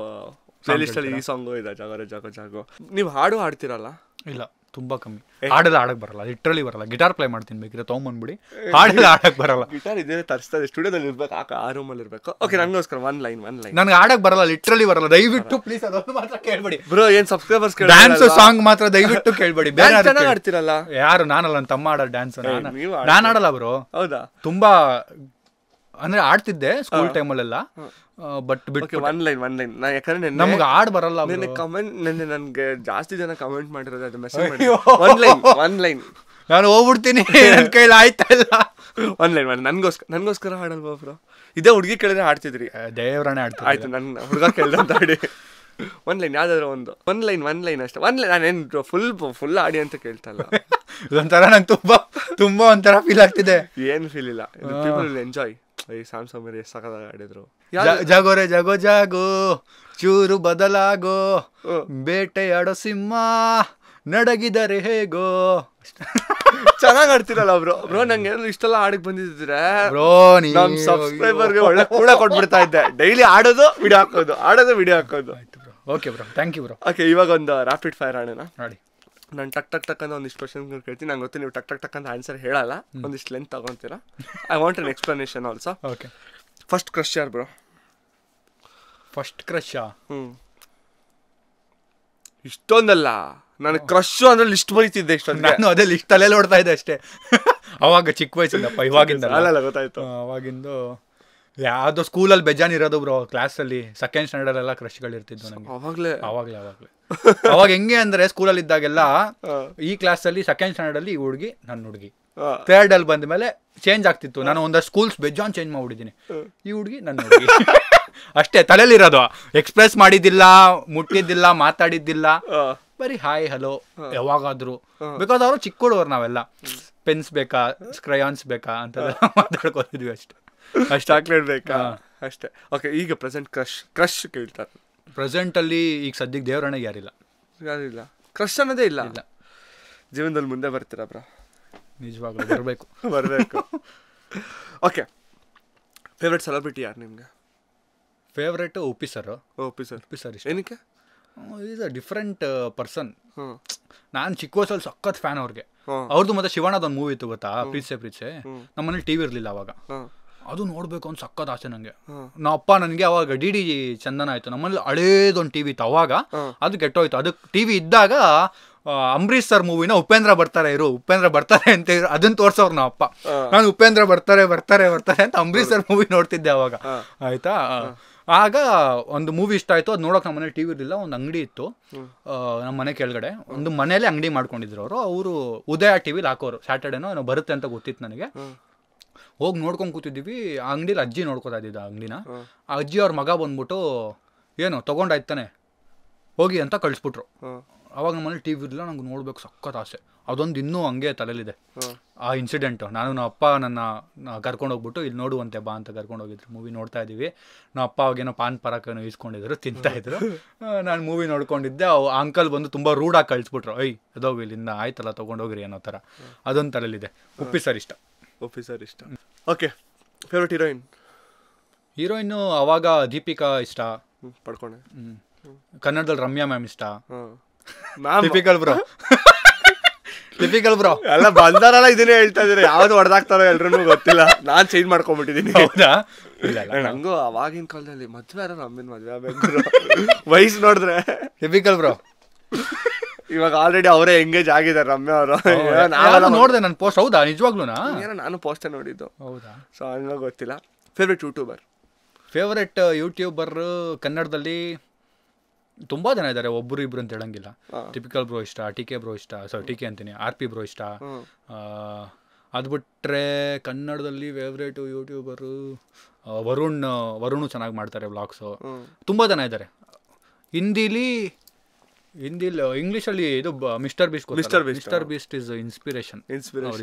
ಪ್ಲೇಲಿಸ್ಟಲ್ಲಿ ಈ ಸಾಂಗು ಇದೆ, ಜಾಗೋರೆ ಜಾಗೋ ಜಾಗೋ. ನೀವು ಹಾಡು ಹಾಡ್ತಿರಲ್ಲ? ಇಲ್ಲ, ತುಂಬ ಕಮ್ಮಿ. ಹಾಡೆಲ್ಲ ಆಡಕ್ಕೆ ಬರಲ್ಲ, ಲಿಟ್ರಲಿ ಬರಲ್ಲ. ಗಿಟಾರ್ ಪ್ಲೇ ಮಾಡ್ತೀನಿ, ಬೇಕಿದ್ರೆ ತೊಗೊಂಬಂದ್ಬಿಡಿ. ಹಾಡೆಲ್ಲ ಆಡಕ್ಕೆ ಬರಲ್ಲ. ಗಿಟಾರ್ ಇದೆ ತರಿಸ್ತಾ ಇದೆ, ಸ್ಟುಡಿಯೋದಲ್ಲಿ ಇರ್ಬೇಕು, ಆ ರೂಮಲ್ಲಿ ಇರಬೇಕು. ಓಕೆ, ನನಗೋಸ್ಕರ ಒನ್ ಲೈನ್ ನನಗೆ ಆಡಕ್ಕೆ ಬರಲ್ಲ, ಲಿಟ್ರಲಿ ಬರಲ್ಲ. ದಯವಿಟ್ಟು ಪ್ಲೀಸ್ ಅದೊಂದು ಮಾತ್ರ ಕೇಳ್ಬೇಡಿ ಬ್ರೋ. ಏನು ಸಬ್ಸ್ಕ್ರೈಬರ್ಸ್ ಡ್ಯಾನ್ಸ್ ಸಾಂಗ್ ಮಾತ್ರ ದಯವಿಟ್ಟು ಕೇಳ್ಬೇಡಿ. ಬೇರೆ ಚೆನ್ನಾಗಿ ಆಡ್ತಿರಲ್ಲ. ಯಾರು? ನಾನಲ್ಲ, ನನ್ನ ತಮ್ಮ ಆಡೋ ಡ್ಯಾನ್ಸ್. ನಾನು ಆಡಲ್ಲ ಬ್ರೋ. ಹೌದಾ? ತುಂಬಾ ಅಂದರೆ ಆಡ್ತಿದ್ದೆ ಸ್ಕೂಲ್ ಟೈಮಲ್ಲೆಲ್ಲ. ಬಟ್ ಓಕೆ ಒನ್ ಲೈನ್ ನಾ ಯಾಕಂದ್ರೆ ನಮ್ಗೆ ಆಡ್ ಬರಲ್ಲ ನೆನ್ನೆ ಕಮೆಂಟ್ ನನ್ಗೆ ಜಾಸ್ತಿ ಜನ ಕಮೆಂಟ್ ಮಾಡಿರೋದು ಅದು ಮೆಸೇಜ್ ಮಾಡಿ ಅಯ್ಯೋ. ಒನ್ ಲೈನ್ ನಾನು ಹೋಗ್ಬಿಡ್ತೀನಿ ನನ್ನ ಕೈಲಿ ಆಯ್ತಾ ಇಲ್ಲ. ಒನ್ ಲೈನ್ ನನ್ಗೋಸ್ಕರ ಹಾಡಲ್ವಾ ಬ್ರೋ? ಇದೇ ಹುಡುಗಿ ಕೇಳಿದ್ರೆ ಹಾಡ್ತಿದ್ರಿ. ದೇವ್ರನೇ ಆಡ್ತೀನಿ. ಆಯ್ತು, ನನ್ನ ಹುಡುಗ ಕೇಳ್ದ ಅಂತ ಹಾಡಿ. ಒನ್ ಲೈನ್ ಯಾವ್ದಾದ್ರು ಒಂದು ಒನ್ ಲೈನ್ ಅಷ್ಟೇ. ನಾನೇನು ಫುಲ್ ಆಡಿ ಅಂತ ಕೇಳ್ತಾ ಇಲ್ಲ. ಇದೊಂಥರ ನಂಗೆ ತುಂಬಾ ಒಂಥರ ಫೀಲ್ ಆಗ್ತಿದೆ. ಏನು ಫೀಲ್ ಇಲ್ಲ, ಪೀಪಲ್ ವಿಲ್ ಎಂಜಾಯ್. ಈ ಸ್ಯಾಮ್ಸಂಗ್ ಎಷ್ಟು ಸಖತ್ತಾಗಿ ಆಡಿದ್ರು. ಜಾಗೋರೆ ಜಾಗೋ ಜಾಗೋ ಚೂರು ಬದಲಾಗೋ ಬೇಟೆಯಾಡೋ ಸಿಂಹ ನಡಗಿದರೆ ಹೇಗೋ. ಚೆನ್ನಾಗಿ ಆಡ್ತಿರಲ್ಲ ಬ್ರೋ. ನಂಗೆ ಏನಾದ್ರು ಇಷ್ಟೆಲ್ಲ ಆಡಕ್ ಬಂದಿದ್ರೆ ಬ್ರೋ ನಮ್ ಸಬ್ಸ್ಕ್ರೈಬರ್ಗೆ ಒಳ್ಳೆ ಕೂಡ ಕೊಟ್ಬಿಡ್ತಾ ಇದ್ದೆ. ಡೈಲಿ ಆಡೋದು ವಿಡಿಯೋ ಹಾಕೋದು. Okay bro, thank you bro. Okay, ಇವಾಗ ಒಂದು ರ್ಯಾಪಿಡ್ ಫೈರ್ ಆಡೋಣ. ನೋಡಿ, ನಾನು ಟಕ್ ಅಂತ ಒಂದಿಷ್ಟು ಕ್ವಶನ್ಗಳು ಕೇಳ್ತೀನಿ. ನಂಗೆ ಗೊತ್ತು ನೀವು ಟಕ್ ಅಂತ ಆನ್ಸರ್ ಹೇಳಲ್ಲ, ಒಂದಿಷ್ಟು ಲೆಂತ್ ತಗೊತೀರಾ. I want an explanation also. Okay, first crush ಯಾರು ಬ್ರೋ? ಫಸ್ಟ್ ಕ್ರಶ್ ಇಷ್ಟೊಂದಲ್ಲ, ನನಗೆ ಕ್ರಶ್ ಅಂದ್ರೆ ಲಿಸ್ಟ್ ಬರೀತಿದ್ದೆ ಇಷ್ಟೊಂದು. ನಾನು ಅದೇ ಲಿಸ್ಟ್ ಅಲ್ಲೇ ನೋಡ್ತಾ ಇದ್ದೆ ಅಷ್ಟೇ. ಅವಾಗ ಚಿಕ್ಕ ವಯಸ್ಸಿಂದಪ್ಪ, ಇವಾಗಿಂದ ಅಲ್ಲ ಗೊತ್ತಾಯ್ತು. ಅವಾಗಿಂದು ಯಾವ್ದೋ ಸ್ಕೂಲಲ್ಲಿ ಬೆಜಾನ್ ಇರೋದು ಬ್ರೋ. ಕ್ಲಾಸಲ್ಲಿ ಸೆಕೆಂಡ್ ಸ್ಟ್ಯಾಂಡರ್ಡ್ ಎಲ್ಲ ಕ್ರಶ್ಗಳು ಇರ್ತಿದ್ವು ನನಗೆ. ಅವಾಗಲೇ ಅವಾಗ ಹೆಂಗೆ ಅಂದ್ರೆ ಸ್ಕೂಲಲ್ಲಿ ಇದ್ದಾಗೆಲ್ಲ ಈ ಕ್ಲಾಸಲ್ಲಿ ಸೆಕೆಂಡ್ ಸ್ಟ್ಯಾಂಡರ್ಡ್ ಅಲ್ಲಿ ಈ ಹುಡುಗಿ ನನ್ನ ಹುಡುಗಿ, ಥರ್ಡ್ ಅಲ್ಲಿ ಬಂದ ಮೇಲೆ ಚೇಂಜ್ ಆಗ್ತಿತ್ತು. ನಾನು ಒಂದಷ್ಟು ಸ್ಕೂಲ್ಸ್ ಬೆಜಾನ್ ಚೇಂಜ್ ಮಾಡ್ಬಿಟ್ಟಿದ್ದೀನಿ. ಈ ಹುಡುಗಿ ನನ್ನ ಹುಡುಗಿ ಅಷ್ಟೇ ತಲೆಯಲ್ಲಿರೋದು. ಎಕ್ಸ್ಪ್ರೆಸ್ ಮಾಡಿದ್ದಿಲ್ಲ, ಮುಟ್ಟಿದ್ದಿಲ್ಲ, ಮಾತಾಡಿದ್ದಿಲ್ಲ, ಬರೀ ಹಾಯ್ ಹಲೋ ಯಾವಾಗಾದ್ರು. ಬಿಕಾಸ್ ಅವರು ಚಿಕ್ಕ ಹುಡುಗರು, ನಾವೆಲ್ಲ ಪೆನ್ಸ್ ಬೇಕಾ ಕ್ರಯಾನ್ಸ್ ಬೇಕಾ ಅಂತೆಲ್ಲ ಮಾತಾಡ್ಕೊತಿದ್ವಿ ಅಷ್ಟೇ. ಚಾಕ್ಲೇಟ್ ಬೇಕಾ ಅಷ್ಟೇ. ಓಕೆ, ಈಗ ಪ್ರೆಸೆಂಟ್ ಕ್ರಶ್ ಕೇಳ್ತಾರೆ. ಪ್ರೆಸೆಂಟ್ ಅಲ್ಲಿ ಈಗ ಸದ್ಯಕ್ಕೆ ದೇವರಣ್ಣಗೆ ಯಾರಿಲ್ಲ. ಕ್ರಶ್ ಅನ್ನೋದೇ ಇಲ್ಲ ಜೀವನದಲ್ಲಿ. ಮುಂದೆ ಬರ್ತೀರಾ ಬ್ರಾ? ನಿಜವಾಗ್ಲೂ ಬರಬೇಕು. ಓಕೆ, ಫೇವ್ರೆಟ್ ಸೆಲೆಬ್ರಿಟಿ ಯಾರು ನಿಮ್ಗೆ? ಫೇವ್ರೇಟ್ ಉಪ್ಪಿ ಸರ್ ಇಷ್ಟ. ಏನಕ್ಕೆ? Is a different person. ನಾನು ಚಿಕ್ಕ ವಯಸ್ಸಲ್ಲಿ ಸಖತ್ ಫ್ಯಾನ್ ಅವ್ರಿಗೆ. ಅವ್ರದ್ದು ಮತ್ತೆ ಶಿವಣ್ಣದೊಂದು ಮೂವಿ ಇತ್ತು ಗೊತ್ತಾ, ಪ್ರೀತ್ಸೆ. ನಮ್ಮನೇಲಿ ಟಿವಿ ಇರ್ಲಿಲ್ಲ ಅವಾಗ. ಅದು ನೋಡ್ಬೇಕು ಅಂತ ಸಖತ್ ಆಸೆ ನಂಗೆ. ನಮ್ಮಪ್ಪ ನನಗೆ ಅವಾಗ ಡಿ ಚಂದನ ಆಯ್ತು, ನಮ್ಮಲ್ಲಿ ಹಳೇದೊಂದು ಟಿವಿ ಇತ್ತು ಅವಾಗ. ಅದು ಕೆಟ್ಟೋಯ್ತು. ಅದಕ್ಕೆ ಟಿವಿ ಇದ್ದಾಗ ಅಂಬರೀಶ್ ಸರ್ ಮೂವಿನ ಉಪೇಂದ್ರ ಬರ್ತಾರೆ ಅಂತ ಅದನ್ನ ತೋರ್ಸೋರು ನಮ್ಮ ಅಪ್ಪ. ನಾನು ಉಪೇಂದ್ರ ಬರ್ತಾರೆ ಅಂತ ಅಂಬರೀಶ್ ಸರ್ ಮೂವಿ ನೋಡ್ತಿದ್ದೆ ಅವಾಗ. ಆಯ್ತಾ, ಆಗ ಒಂದು ಮೂವಿ ಇಷ್ಟ ಆಯ್ತು. ಅದು ನೋಡೋಕೆ ನಮ್ಮ ಮನೇಲಿ ಟಿವಿ ಇರಲಿಲ್ಲ. ಒಂದು ಅಂಗಡಿ ಇತ್ತು ನಮ್ಮ ಮನೆ ಕೆಳಗಡೆ. ಒಂದು ಮನೇಲಿ ಅಂಗಡಿ ಮಾಡ್ಕೊಂಡಿದ್ರು ಅವರು ಉದಯ ಟಿವಿಲಿ ಹಾಕೋರು. ಸ್ಯಾಟರ್ಡೇನೋ ಏನೋ ಬರುತ್ತೆ ಅಂತ ಗೊತ್ತಿತ್ತು ನನಗೆ. ಹೋಗಿ ನೋಡ್ಕೊಂಡು ಕೂತಿದ್ದೀವಿ. ಆ ಅಂಗಡಿಲಿ ಅಜ್ಜಿ ನೋಡ್ಕೊತಾ ಇದ್ದಿದ್ದು ಆ ಅಂಗಡಿನ. ಆ ಅಜ್ಜಿ ಅವ್ರ ಮಗ ಬಂದ್ಬಿಟ್ಟು ಏನು ತೊಗೊಂಡಾಯ್ತಾನೆ ಹೋಗಿ ಅಂತ ಕಳಿಸ್ಬಿಟ್ರು. ಅವಾಗ ನಮ್ಮ ಮನೇಲಿ ಟಿವಿ ಇರಲಿಲ್ಲ. ನಂಗೆ ನೋಡ್ಬೇಕು ಸಖತ್ ಆಸೆ. ಅದೊಂದು ಇನ್ನೂ ಹಂಗೆ ತಲೆಯಲ್ಲಿದೆ ಆ ಇನ್ಸಿಡೆಂಟು. ನಮ್ಮ ಅಪ್ಪ ನನ್ನ ಕರ್ಕೊಂಡೋಗ್ಬಿಟ್ಟು ಇಲ್ಲಿ ನೋಡುವಂತೆ ಬಾ ಅಂತ ಕರ್ಕೊಂಡೋಗಿದ್ರು. ಮೂವಿ ನೋಡ್ತಾ ಇದ್ದೀವಿ. ನಮ್ಮ ಅಪ್ಪ ಅವಾಗೇನೋ ಪಾನ್ ಪರಾಕೇನೋ ಇಸ್ಕೊಂಡಿದ್ರು, ತಿಂತಾಯಿದ್ರು. ನಾನು ಮೂವಿ ನೋಡ್ಕೊಂಡಿದ್ದೆ. ಆ ಅಂಕಲ್ ಬಂದು ತುಂಬ ರೂಢಾಗಿ ಕಳಿಸ್ಬಿಟ್ರು. ಅದೋಗಿ ಇಲ್ಲಿಂದ ಆಯ್ತಲ್ಲ ತೊಗೊಂಡೋಗ್ರಿ ಅನ್ನೋ ಥರ. ಅದೊಂದು ತಲೆಯಲ್ಲಿದೆ. ಉಪ್ಪಿ ಸರ್ ಇಷ್ಟ. ಓಕೆ, ಫೇವ್ರೆಟ್ ಹೀರೋಯಿನ್ನು ಅವಾಗ ದೀಪಿಕಾ ಇಷ್ಟ. ಪಡ್ಕೊಂಡೆ. ಕನ್ನಡದಲ್ಲಿ ರಮ್ಯಾ ಮ್ಯಾಮ್ ಇಷ್ಟ. ಟಿಪಿಕಲ್ ಬ್ರೋ ಎಲ್ಲ ಬಂದಾರಲ್ಲ ಇದನ್ನೇ ಹೇಳ್ತಾ ಇದಾರೆ. ಯಾವ್ದು ಹೊಡೆದಾಕ್ತಾರೋ ಎಲ್ರೂ ಗೊತ್ತಿಲ್ಲ. ನಾನ್ ಚೇಂಜ್ ಮಾಡ್ಕೊಂಡ್ಬಿಟ್ಟಿದೀನಿ. ಹೌದಾ? ನಂಗೂ ಅವಾಗಿನ ಕಾಲದಲ್ಲಿ ಮದ್ವೆ ರಮ್ಯನ್ ಮದ್ವೆ ಆಗ್ಬೇಕು. ವಯಸ್ಸು ನೋಡಿದ್ರೆ ಟಿಪಿಕಲ್ ಬ್ರೋ. ಇವಾಗ ಆಲ್ರೆಡಿ ಅವರೇ ಎಂಗೇಜ್ ಆಗಿದ್ದಾರೆ ರಮ್ಯಾ ಅವರು. ನಾನು ನೋಡಿದೆ ನನ್ನ ಪೋಸ್ಟ್. ಹೌದಾ? ನಿಜವಾಗ್ಲೂನಾ? ನಾನು ಪೋಸ್ಟೇ ನೋಡಿದ್ದು. ಹೌದಾ? ಸೊ ಹಂಗ ಗೊತ್ತಿಲ್ಲ. ಫೇವ್ರೆಟ್ ಯೂಟ್ಯೂಬರ್ ಕನ್ನಡದಲ್ಲಿ ತುಂಬಾ ಜನ ಇದ್ದಾರೆ. ಒಬ್ರು ಇಬ್ರು ಅಂತ ಹೇಳಂಗಿಲ್ಲ. ಟಿಪಿಕಲ್ ಬ್ರೋ ಇಷ್ಟ, ಟಿಕೆ ಬ್ರೋ ಇಷ್ಟ, ಟಿಕೆ ಅಂತೀನಿ, RP ಬ್ರೋ ಇಷ್ಟ. ಅದು ಬಿಟ್ರೆ ಕನ್ನಡದಲ್ಲಿ ಫೇವ್ರೇಟು ಯೂಟ್ಯೂಬರು ವರುಣ್ ಚೆನ್ನಾಗಿ ಮಾಡ್ತಾರೆ ವ್ಲಾಗ್ಸು. ತುಂಬಾ ಜನ ಇದ್ದಾರೆ. ಹಿಂದಿಲಿ ಇಂಗ್ಲೀಷಲ್ಲಿ ಇದು mister beast is inspiration.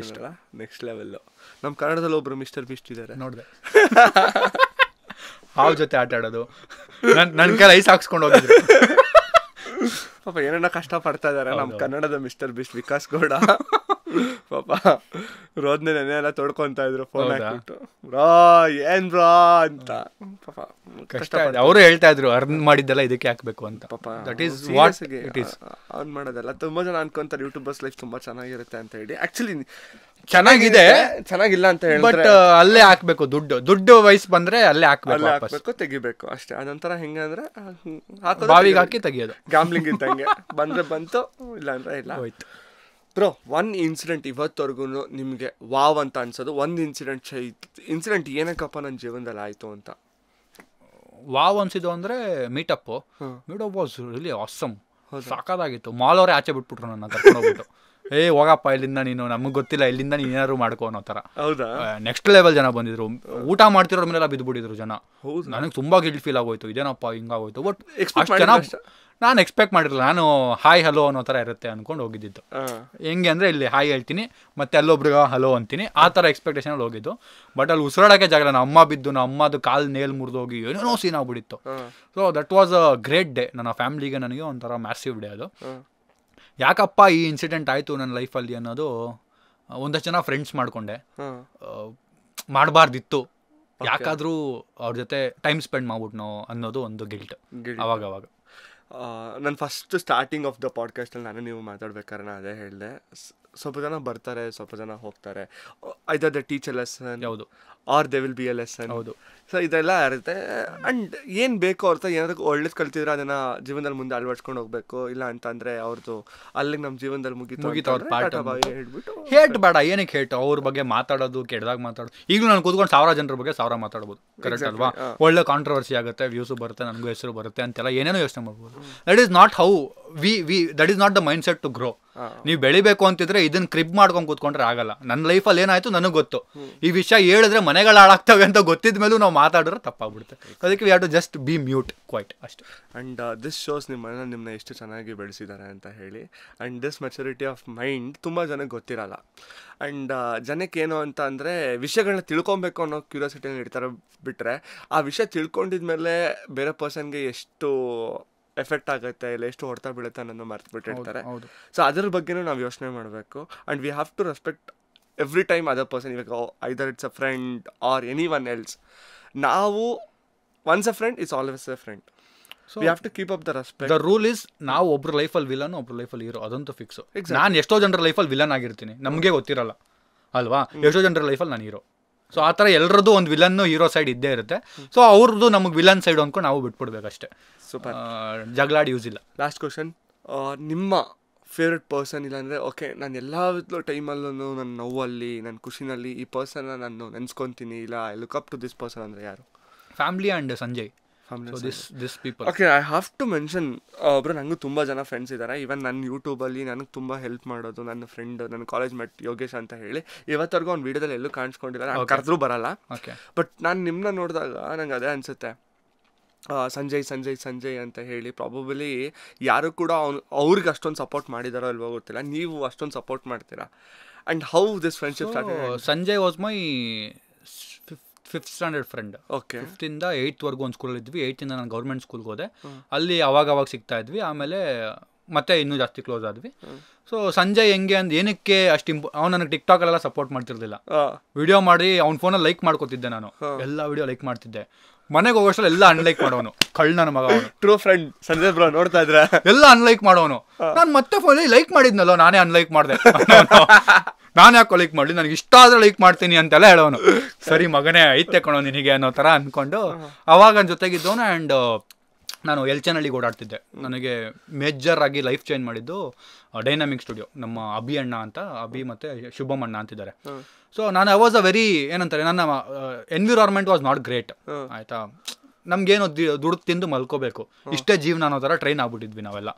Next level. ನಮ್ಮ ಕನ್ನಡದಲ್ಲಿ ಒಬ್ರು ಮಿಸ್ಟರ್ ಬೀಸ್ಟ್ ಇದ್ದಾರೆ, ನೋಡಿದೆ. ಹಾವು ಜೊತೆ ಆಟ ಆಡೋದು. ನನ್ನ ಕೈ ಐಸ್ ಹಾಕ್ಸ್ಕೊಂಡು ಹೋಗಿದ್ರು. ಪಾಪ ಏನೇನೋ ಕಷ್ಟ ಪಡ್ತಾ ಇದಾರೆ ನಮ್ಮ ಕನ್ನಡದ ಮಿಸ್ಟರ್ ಬೀಸ್ಟ್ ವಿಕಾಸ್ ಗೌಡ. ಪಾಪ ರೋದ್ನೆ ನೆನೆ ಎಲ್ಲ ತೊಡ್ಕೊಂತ ಇದ್ರು ಫೋನ್ ಹಾಕ್ಬಿಟ್ಟು, ಬ್ರಾ ಏನ್ ಬ್ರಾ ಅಂತ. ಪಾಪ ಕಷ್ಟ. ಅವರು ಹೇಳ್ತಾ ಇದ್ರು ಅರ್ನ್ ಮಾಡಿದ್ದೆಲ್ಲ ಇದಕ್ಕೆ ಹಾಕ್ಬೇಕು ಅಂತ. ಪಾಪ that is what it is. ಅವ್ನು ಮಾಡೋದೆಲ್ಲ ತುಂಬಾ ಜನ ಅನ್ಕೊಂತಾರೆ ಯೂಟ್ಯೂಬರ್ಸ್ ಲೈಫ್ ತುಂಬಾ ಚೆನ್ನಾಗಿರುತ್ತೆ ಅಂತ ಹೇಳಿ. ಆಕ್ಚುಲಿ ಚೆನ್ನಾಗಿದೆ, ಚೆನ್ನಾಗಿಲ್ಲ ಅಂತ ಹೇಳಿ. ಬಟ್ ಅಲ್ಲೇ ಹಾಕ್ಬೇಕು. ದುಡ್ಡು ವಯಸ್ಸು ಬಂದ್ರೆ ಅಲ್ಲೇ ಹಾಕ್ಬೇಕು, ತೆಗಿಬೇಕು ಅಷ್ಟೇ. ಅದೊಂಥರ ಹೆಂಗೆ ಅಂದ್ರೆ ಬಾವಿಗೆ ಹಾಕಿ ತೆಗಿಯೋದು. ಗ್ಯಾಮ್ಲಿಂಗ್ ಇದ್ದಂಗೆ. ಬಂದ್ರೆ ಬಂತು, ಇಲ್ಲ ಅಂದ್ರೆ ಇಲ್ಲ, ಹೋಯ್ತು. ಬ್ರೋ, ಒನ್ ಇನ್ಸಿಡೆಂಟ್ ಇವತ್ತವರೆಗೂ ನಿಮಗೆ ವಾವ್ ಅಂತ ಅನ್ಸೋದು ಒಂದು ಇನ್ಸಿಡೆಂಟ್ ಏನಕ್ಕಪ್ಪ ನನ್ನ ಜೀವನದಲ್ಲಿ ಆಯಿತು ಅಂತ? ವಾವ್ ಅನ್ಸಿದ್ದು ಅಂದರೆ ಮೀಟಪ್ ವಾಸ್ ರಿಯಲಿ ಆಸಮ್. ಸಾಕಾಗಿತ್ತು. ಮಾಲ್ ಅವರೇ ಆಚೆ ಬಿಟ್ಬಿಟ್ರು ನನ್ನ ಕರ್ಕೊಂಡು ಹೋಗ್ಬಿಟ್ಟು, ಹೋಗಪ್ಪ ಇಲ್ಲಿಂದ ನೀನು, ನಮಗೆ ಗೊತ್ತಿಲ್ಲ ಇಲ್ಲಿಂದ ನೀನು ಏನಾದ್ರು ಮಾಡ್ಕೋ ಅನ್ನೋ ಥರ. ಹೌದಾ? ನೆಕ್ಸ್ಟ್ ಲೆವೆಲ್ ಜನ ಬಂದಿದ್ರು. ಊಟ ಮಾಡ್ತಿರೋ ಮೇಲೆಲ್ಲ ಬಿದ್ದುಬಿಟ್ಟಿದ್ರು ಜನ. ನನಗೆ ತುಂಬ ಗಿಲ್ಟ್ ಫೀಲ್ ಆಗೋಯ್ತು, ಇದೇನಪ್ಪ ಹಿಂಗಾಗೋಯ್ತು. ಬಟ್ ಅಷ್ಟು ಜನ ನಾನು ಎಕ್ಸ್ಪೆಕ್ಟ್ ಮಾಡಿರಲಿಲ್ಲ. ನಾನು ಹಾಯ್ ಹಲೋ ಅನ್ನೋ ಥರ ಇರುತ್ತೆ ಅಂದ್ಕೊಂಡು ಹೋಗಿದ್ದಿತ್ತು. ಹೆಂಗೆ ಅಂದರೆ ಇಲ್ಲಿ ಹಾಯ್ ಹೇಳ್ತೀನಿ ಮತ್ತೆ ಅಲ್ಲೊಬ್ರಿಗೆ ಹಲೋ ಅಂತೀನಿ, ಆ ಥರ ಎಕ್ಸ್ಪೆಕ್ಟೇಷನಲ್ಲಿ ಹೋಗಿದ್ದು. ಬಟ್ ಅಲ್ಲಿ ಉಸಿರಾಡೋಕ್ಕೆ ಜಾಗ, ನಮ್ಮ ಅಮ್ಮ ಬಿದ್ದು, ನಮ್ಮ ಅಮ್ಮದು ಕಾಲು ನೇಲ್ ಮುರಿದೋಗಿ ಏನೇನೋ ಸೀನ್ ಆಗ್ಬಿಟ್ಟಿತ್ತು. So that was a great day. ನನ್ನ ಫ್ಯಾಮ್ಲಿಗೆ ನನಗೆ ಒಂಥರ ಮ್ಯಾಸಿವ್ ಡೇ ಅದು. ಯಾಕಪ್ಪ ಈ ಇನ್ಸಿಡೆಂಟ್ ಆಯಿತು ನನ್ನ ಲೈಫಲ್ಲಿ ಅನ್ನೋದು, ಒಂದಷ್ಟು ಜನ ಫ್ರೆಂಡ್ಸ್ ಮಾಡಿಕೊಂಡೆ, ಮಾಡಬಾರ್ದಿತ್ತು, ಯಾಕಾದರೂ ಅವ್ರ ಜೊತೆ ಟೈಮ್ ಸ್ಪೆಂಡ್ ಮಾಡ್ಬಿಟ್ನೋ ಅನ್ನೋದು ಒಂದು ಗಿಲ್ಟ್ ಅವಾಗವಾಗ. ನನ್ನ ಫಸ್ಟ್ ಸ್ಟಾರ್ಟಿಂಗ್ ಆಫ್ ದ ಪಾಡ್ಕಾಸ್ಟಲ್ಲಿ ನಾನು ನೀವು ಮಾತಾಡ್ಬೇಕಾದ್ರೆ ನಾನು ಅದೇ ಹೇಳಿದೆ, ಸ್ವಲ್ಪ ಜನ ಬರ್ತಾರೆ, ಸ್ವಲ್ಪ ಜನ ಹೋಗ್ತಾರೆ. ಐದರ್ ದ ಟೀಚರ್ ಲೆಸನ್, ಹೌದು, or they will be a lesson. ಹೌದು. ಸೊ ಇದೆಲ್ಲ ಇರುತ್ತೆ. ಆ್ಯಂಡ್ ಏನು ಬೇಕೋ ಅವ್ರ ಏನಾದ್ರು ಒಳ್ಳೇದು ಕಲ್ತಿದ್ರೆ ಅದನ್ನು ಜೀವನದಲ್ಲಿ ಮುಂದೆ ಅಳವಡಿಸ್ಕೊಂಡು ಹೋಗ್ಬೇಕು. ಇಲ್ಲ ಅಂತಂದರೆ ಅವ್ರದ್ದು ಅಲ್ಲಿಗೆ ನಮ್ಮ ಜೀವನದಲ್ಲಿ ಮುಗಿತು ಹೇಳ್ಬಿಟ್ಟು ಹೇಟ್ ಬೇಡ. ಏನಕ್ಕೆ ಹೇಟ್? ಅವ್ರ ಬಗ್ಗೆ ಮಾತಾಡೋದು, ಕೆಟ್ಟದಾಗ ಮಾತಾಡೋದು. ಈಗಲೂ ನಾನು ಕೂತ್ಕೊಂಡು 1000 ಜನರ ಬಗ್ಗೆ 1000 ಮಾತಾಡ್ಬೋದು, ಕರೆಕ್ಟ್ ಅಲ್ವಾ? ಒಳ್ಳೆ ಕಾಂಟ್ರವರ್ಸಿ ಆಗುತ್ತೆ, ವ್ಯೂಸು ಬರುತ್ತೆ, ನನಗೂ ಹೆಸರು ಬರುತ್ತೆ ಅಂತೆಲ್ಲ ಏನೇನೋ ಯೋಚನೆ ಮಾಡ್ಬೋದು. That is not how that is not the mindset to grow. ನೀವು ಬೆಳಿಬೇಕು ಅಂತಿದ್ರೆ ಇದನ್ನ ಕ್ರಿಬ್ ಮಾಡ್ಕೊಂಡು ಕೂತ್ಕೊಂಡ್ರೆ ಆಗಲ್ಲ. ನನ್ನ ಲೈಫಲ್ಲಿ ಏನಾಯ್ತು ನನಗೆ ಗೊತ್ತು. ಈ ವಿಷಯ ಹೇಳಿದ್ರೆ ಮನೆಗಳು ಹಾಳಾಗ್ತವೆ ಅಂತ ಗೊತ್ತಿದ ಮೇಲೂ ನಾವು ಮಾತಾಡಿದ್ರೆ ತಪ್ಪಾಗ್ಬಿಡುತ್ತೆ. ಅದಕ್ಕೆ we have to just be mute quiet ಅಷ್ಟೇ. ಆ್ಯಂಡ್ ದಿಸ್ ಶೋಸ್ ನಿಮ್ಮನ್ನ ಎಷ್ಟು ಚೆನ್ನಾಗಿ ಬೆಳೆಸಿದ್ದಾರೆ ಅಂತ ಹೇಳಿ. And this maturity of mind ತುಂಬ ಜನಕ್ಕೆ ಗೊತ್ತಿರಲ್ಲ. ಆ್ಯಂಡ್ ಜನಕ್ಕೆ ಏನು ಅಂತ ಅಂದರೆ ವಿಷಯಗಳನ್ನ ತಿಳ್ಕೊಬೇಕು ಅನ್ನೋ ಕ್ಯೂರಿಯಾಸಿಟಿನ ಇಡ್ತಾರೆ. ಬಿಟ್ಟರೆ ಆ ವಿಷಯ ತಿಳ್ಕೊಂಡಿದ್ಮೇಲೆ ಬೇರೆ ಪರ್ಸನ್ಗೆ ಎಷ್ಟು ಎಫೆಕ್ಟ್ ಆಗುತ್ತೆ, ಇಲ್ಲ ಎಷ್ಟು ಹೊಡೆತ ಬೀಳುತ್ತೆ ಅನ್ನೋದು ಮರ್ತು ಬಿಟ್ಟಿರ್ತಾರೆ. ಸೊ ಅದ್ರ ಬಗ್ಗೆನೂ ನಾವು ಯೋಚನೆ ಮಾಡಬೇಕು. And we have to respect every time other person. ಇವಾಗ either it's a friend or any one else. ನಾವು once a friend is always a friend. So we have to keep up the respect. The rule is, ನಾವು ಒಬ್ರು ಲೈಫಲ್ಲಿ villain, ಒಬ್ರು ಲೈಫಲ್ಲಿ hero, ಅದಂತೂ fix. ನಾನು ಎಷ್ಟೋ ಜನರ ಲೈಫಲ್ಲಿ ವಿಲನ್ ಆಗಿರ್ತೀನಿ, ನಮಗೆ ಗೊತ್ತಿರಲ್ಲ ಅಲ್ವಾ? ಎಷ್ಟೋ ಜನರ ಲೈಫಲ್ಲಿ ನಾನು ಹೀರೋ. ಸೊ ಆ ಥರ ಎಲ್ಲರದ್ದು ಒಂದು ವಿಲನ್ನು ಹೀರೋ ಸೈಡ್ ಇದ್ದೇ ಇರುತ್ತೆ. ಸೊ ಅವ್ರದ್ದು ನಮಗೆ ವಿಲನ್ ಸೈಡ್ ಅಂದ್ಕೊಂಡು ನಾವು ಬಿಟ್ಬಿಡ್ಬೇಕಷ್ಟೇ. ಸೂಪರ್. ಜಗಳಾಡಿ ಯೂಸ್ ಇಲ್ಲ. ಲಾಸ್ಟ್ ಕ್ವಶನ್, ನಿಮ್ಮ ಫೇವ್ರೆಟ್ ಪರ್ಸನ್, ಇಲ್ಲಾಂದರೆ ಓಕೆ ನಾನು ಎಲ್ಲ ಟೈಮಲ್ಲೂ ನನ್ನ ನೋವಲ್ಲಿ, ನನ್ನ ಖುಷಿನಲ್ಲಿ ಈ ಪರ್ಸನ್ನ ನಾನು ನೆನ್ಸ್ಕೊತೀನಿ, ಇಲ್ಲ I look up to this person ಅಂದರೆ ಯಾರು? Family and Sanjay. This people. Okay, I have to mention ಒಬ್ಬರು, ನನಗೂ ತುಂಬ ಜನ ಫ್ರೆಂಡ್ಸ್ ಇದ್ದಾರೆ. ಈವನ್ ನನ್ನ ಯೂಟ್ಯೂಬಲ್ಲಿ ನನಗೆ ತುಂಬ ಹೆಲ್ಪ್ ಮಾಡೋದು ನನ್ನ ಫ್ರೆಂಡ್, ನನ್ನ ಕಾಲೇಜ್ ಮೇಟ್ ಯೋಗೇಶ್ ಅಂತ ಹೇಳಿ. ಇವತ್ತರೆಗೂ ಅವ್ನು ವೀಡಿಯೋದಲ್ಲಿ ಎಲ್ಲೂ ಕಾಣಿಸ್ಕೊಂಡಿಲ್ಲ, ನಾನು ಕರೆದ್ರೂ ಬರಲ್ಲ. ಬಟ್ ನಾನು ನಿಮ್ಮನ್ನ ನೋಡಿದಾಗ ನಂಗೆ ಅದೇ ಅನಿಸುತ್ತೆ, ಸಂಜಯ್ ಅಂತ ಹೇಳಿ. ಪ್ರಾಬಬಲಿ ಯಾರು ಕೂಡ ಅವ್ರಿಗೆ ಅಷ್ಟೊಂದು ಸಪೋರ್ಟ್ ಮಾಡಿದಾರೋ ಇಲ್ವೋ ಗೊತ್ತಿಲ್ಲ, ನೀವು ಅಷ್ಟೊಂದು ಸಪೋರ್ಟ್ ಮಾಡ್ತೀರಾ. And how this friendship started? Sanjay was my 5th standard friend. Okay. 5th ಇಂದ 8th ವರೆಗೂ ಒಂದು ಸ್ಕೂಲಲ್ಲಿ ಇದ್ವಿ. 8th ಇಂದ ನಾನು ಗೌರ್ಮೆಂಟ್ ಸ್ಕೂಲ್ಗೆ ಹೋದೆ. ಅಲ್ಲಿ ಅವಾಗ ಸಿಗ್ತಾ ಇದ್ವಿ. ಆಮೇಲೆ ಮತ್ತೆ ಇನ್ನೂ ಜಾಸ್ತಿ ಕ್ಲೋಸ್ ಆದ್ವಿ. ಸೊ ಸಂಜಯ್ ಹೆಂಗೆ ಅಂದ್ ಏನಕ್ಕೆ ಅಷ್ಟು ಅವ್ನು ನನಗೆ ಟಿಕ್ಟಾಕಲ್ಲೆಲ್ಲ ಸಪೋರ್ಟ್ ಮಾಡ್ತಿರ್ಲಿಲ್ಲ. ವಿಡಿಯೋ ಮಾಡಿ ಅವ್ನ ಫೋನಲ್ಲಿ ಲೈಕ್ ಮಾಡ್ಕೊತಿದ್ದೆ ನಾನು, ಎಲ್ಲ ವಿಡಿಯೋ ಲೈಕ್ ಮಾಡ್ತಿದ್ದೆ. ಮನೆಗೆ ಹೋಗೋಷ್ಟರಲ್ಲಿ ಎಲ್ಲ ಅನ್ಲೈಕ್ ಮಾಡೋನು, ನನ್ನ ಮಗ ಅವನು. ಟ್ರೂ ಫ್ರೆಂಡ್ ಸಂಜಯ್ ಬ್ರೋ, ನೋಡ್ತಾ ಇದ್ರೆ ಎಲ್ಲ ಅನ್ಲೈಕ್ ಮಾಡೋನು. ನಾನು ಮತ್ತೆ ಫೋನಲ್ಲಿ ಲೈಕ್ ಮಾಡಿದ್ನಲ್ಲ, ನಾನೇ ಅನ್ಲೈಕ್ ಮಾಡಿದೆ. ನಾನು ಯಾಕೆ ಲೈಕ್ ಮಾಡಲಿ, ನನಗೆ ಇಷ್ಟ ಆದ್ರೆ ಲೈಕ್ ಮಾಡ್ತೀನಿ ಅಂತೆಲ್ಲ ಹೇಳೋನು. ಸರಿ ಮಗನೇ ಐತೆ ಕಣೋ ನಿನಗೆ ಅನ್ನೋ ಥರ ಅಂದ್ಕೊಂಡು ಅವಾಗ ನನ್ನ ಜೊತೆಗಿದ್ದವನು. ಆ್ಯಂಡ್ ನಾನು ಎಲ್ಚನಹಳ್ಳಿಗೆ ಓಡಾಡ್ತಿದ್ದೆ. ನನಗೆ ಮೇಜರ್ ಆಗಿ ಲೈಫ್ ಚೇಂಜ್ ಮಾಡಿದ್ದು ಡೈನಾಮಿಕ್ ಸ್ಟುಡಿಯೋ, ನಮ್ಮ ಅಭಿ ಅಣ್ಣ ಅಂತ, ಅಭಿ ಮತ್ತು ಶುಭಮ್ ಅಣ್ಣ ಅಂತಿದ್ದಾರೆ. ಸೊ ನಾನು ಐ ವಾಸ್ ಅ ವೆರಿ ಏನಂತಾರೆ, ನನ್ನ ಎನ್ವಿರಾನ್ಮೆಂಟ್ ವಾಸ್ ನಾಟ್ ಗ್ರೇಟ್. ಆಯಿತಾ, ನಮಗೇನು ದುಡ್ಡು ತಿಂದು ಮಲ್ಕೋಬೇಕು, ಇಷ್ಟೇ ಜೀವನ ಅನ್ನೋ ಥರ ಟ್ರೈನ್ ಆಗ್ಬಿಟ್ಟಿದ್ವಿ ನಾವೆಲ್ಲ.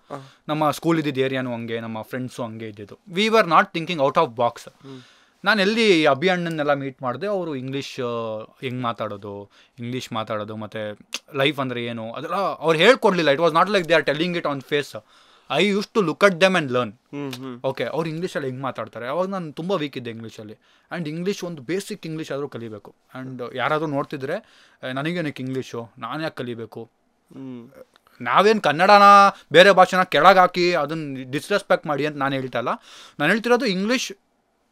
ನಮ್ಮ ಸ್ಕೂಲ್ ಇದ್ದಿದ್ದು ಏರಿಯಾನು ಹಂಗೆ, ನಮ್ಮ ಫ್ರೆಂಡ್ಸು ಹಂಗೆ ಇದ್ದಿದ್ದು. We were not thinking out of box. ನಾನು ಎಲ್ಲಿ ಅಭಿ ಅಣ್ಣನ್ನೆಲ್ಲ ಮೀಟ್ ಮಾಡಿದೆ, ಅವರು ಇಂಗ್ಲೀಷ್ ಹೆಂಗೆ ಮಾತಾಡೋದು ಮತ್ತು ಲೈಫ್ ಅಂದರೆ ಏನು ಅದೆಲ್ಲ ಅವ್ರು ಹೇಳ್ಕೊಡ್ಲಿಲ್ಲ. It was not like they are telling it on face. I use to look at them and learn. Okay, ಅವ್ರು ಇಂಗ್ಲೀಷಲ್ಲಿ ಹೆಂಗೆ ಮಾತಾಡ್ತಾರೆ. ಅವಾಗ ನಾನು ತುಂಬ ವೀಕ್ ಇದ್ದೆ ಇಂಗ್ಲೀಷಲ್ಲಿ. ಆ್ಯಂಡ್ ಇಂಗ್ಲೀಷ್ ಒಂದು ಬೇಸಿಕ್ ಇಂಗ್ಲೀಷ್ ಆದರೂ ಕಲಿಬೇಕು. ಆ್ಯಂಡ್ ಯಾರಾದರೂ ನೋಡ್ತಿದ್ರೆ ನನಗೇನಕ್ಕೆ ಇಂಗ್ಲೀಷು, ನಾನು ಯಾಕೆ ಕಲಿಬೇಕು? ನಾವೇನು ಕನ್ನಡನ ಬೇರೆ ಭಾಷೆನ ಕೆಳಗಾಕಿ ಅದನ್ನು ಡಿಸ್ರೆಸ್ಪೆಕ್ಟ್ ಮಾಡಿ ಅಂತ ನಾನು ಹೇಳ್ತಾ ಇಲ್ಲ. ನಾನು ಹೇಳ್ತಿರೋದು ಇಂಗ್ಲೀಷ್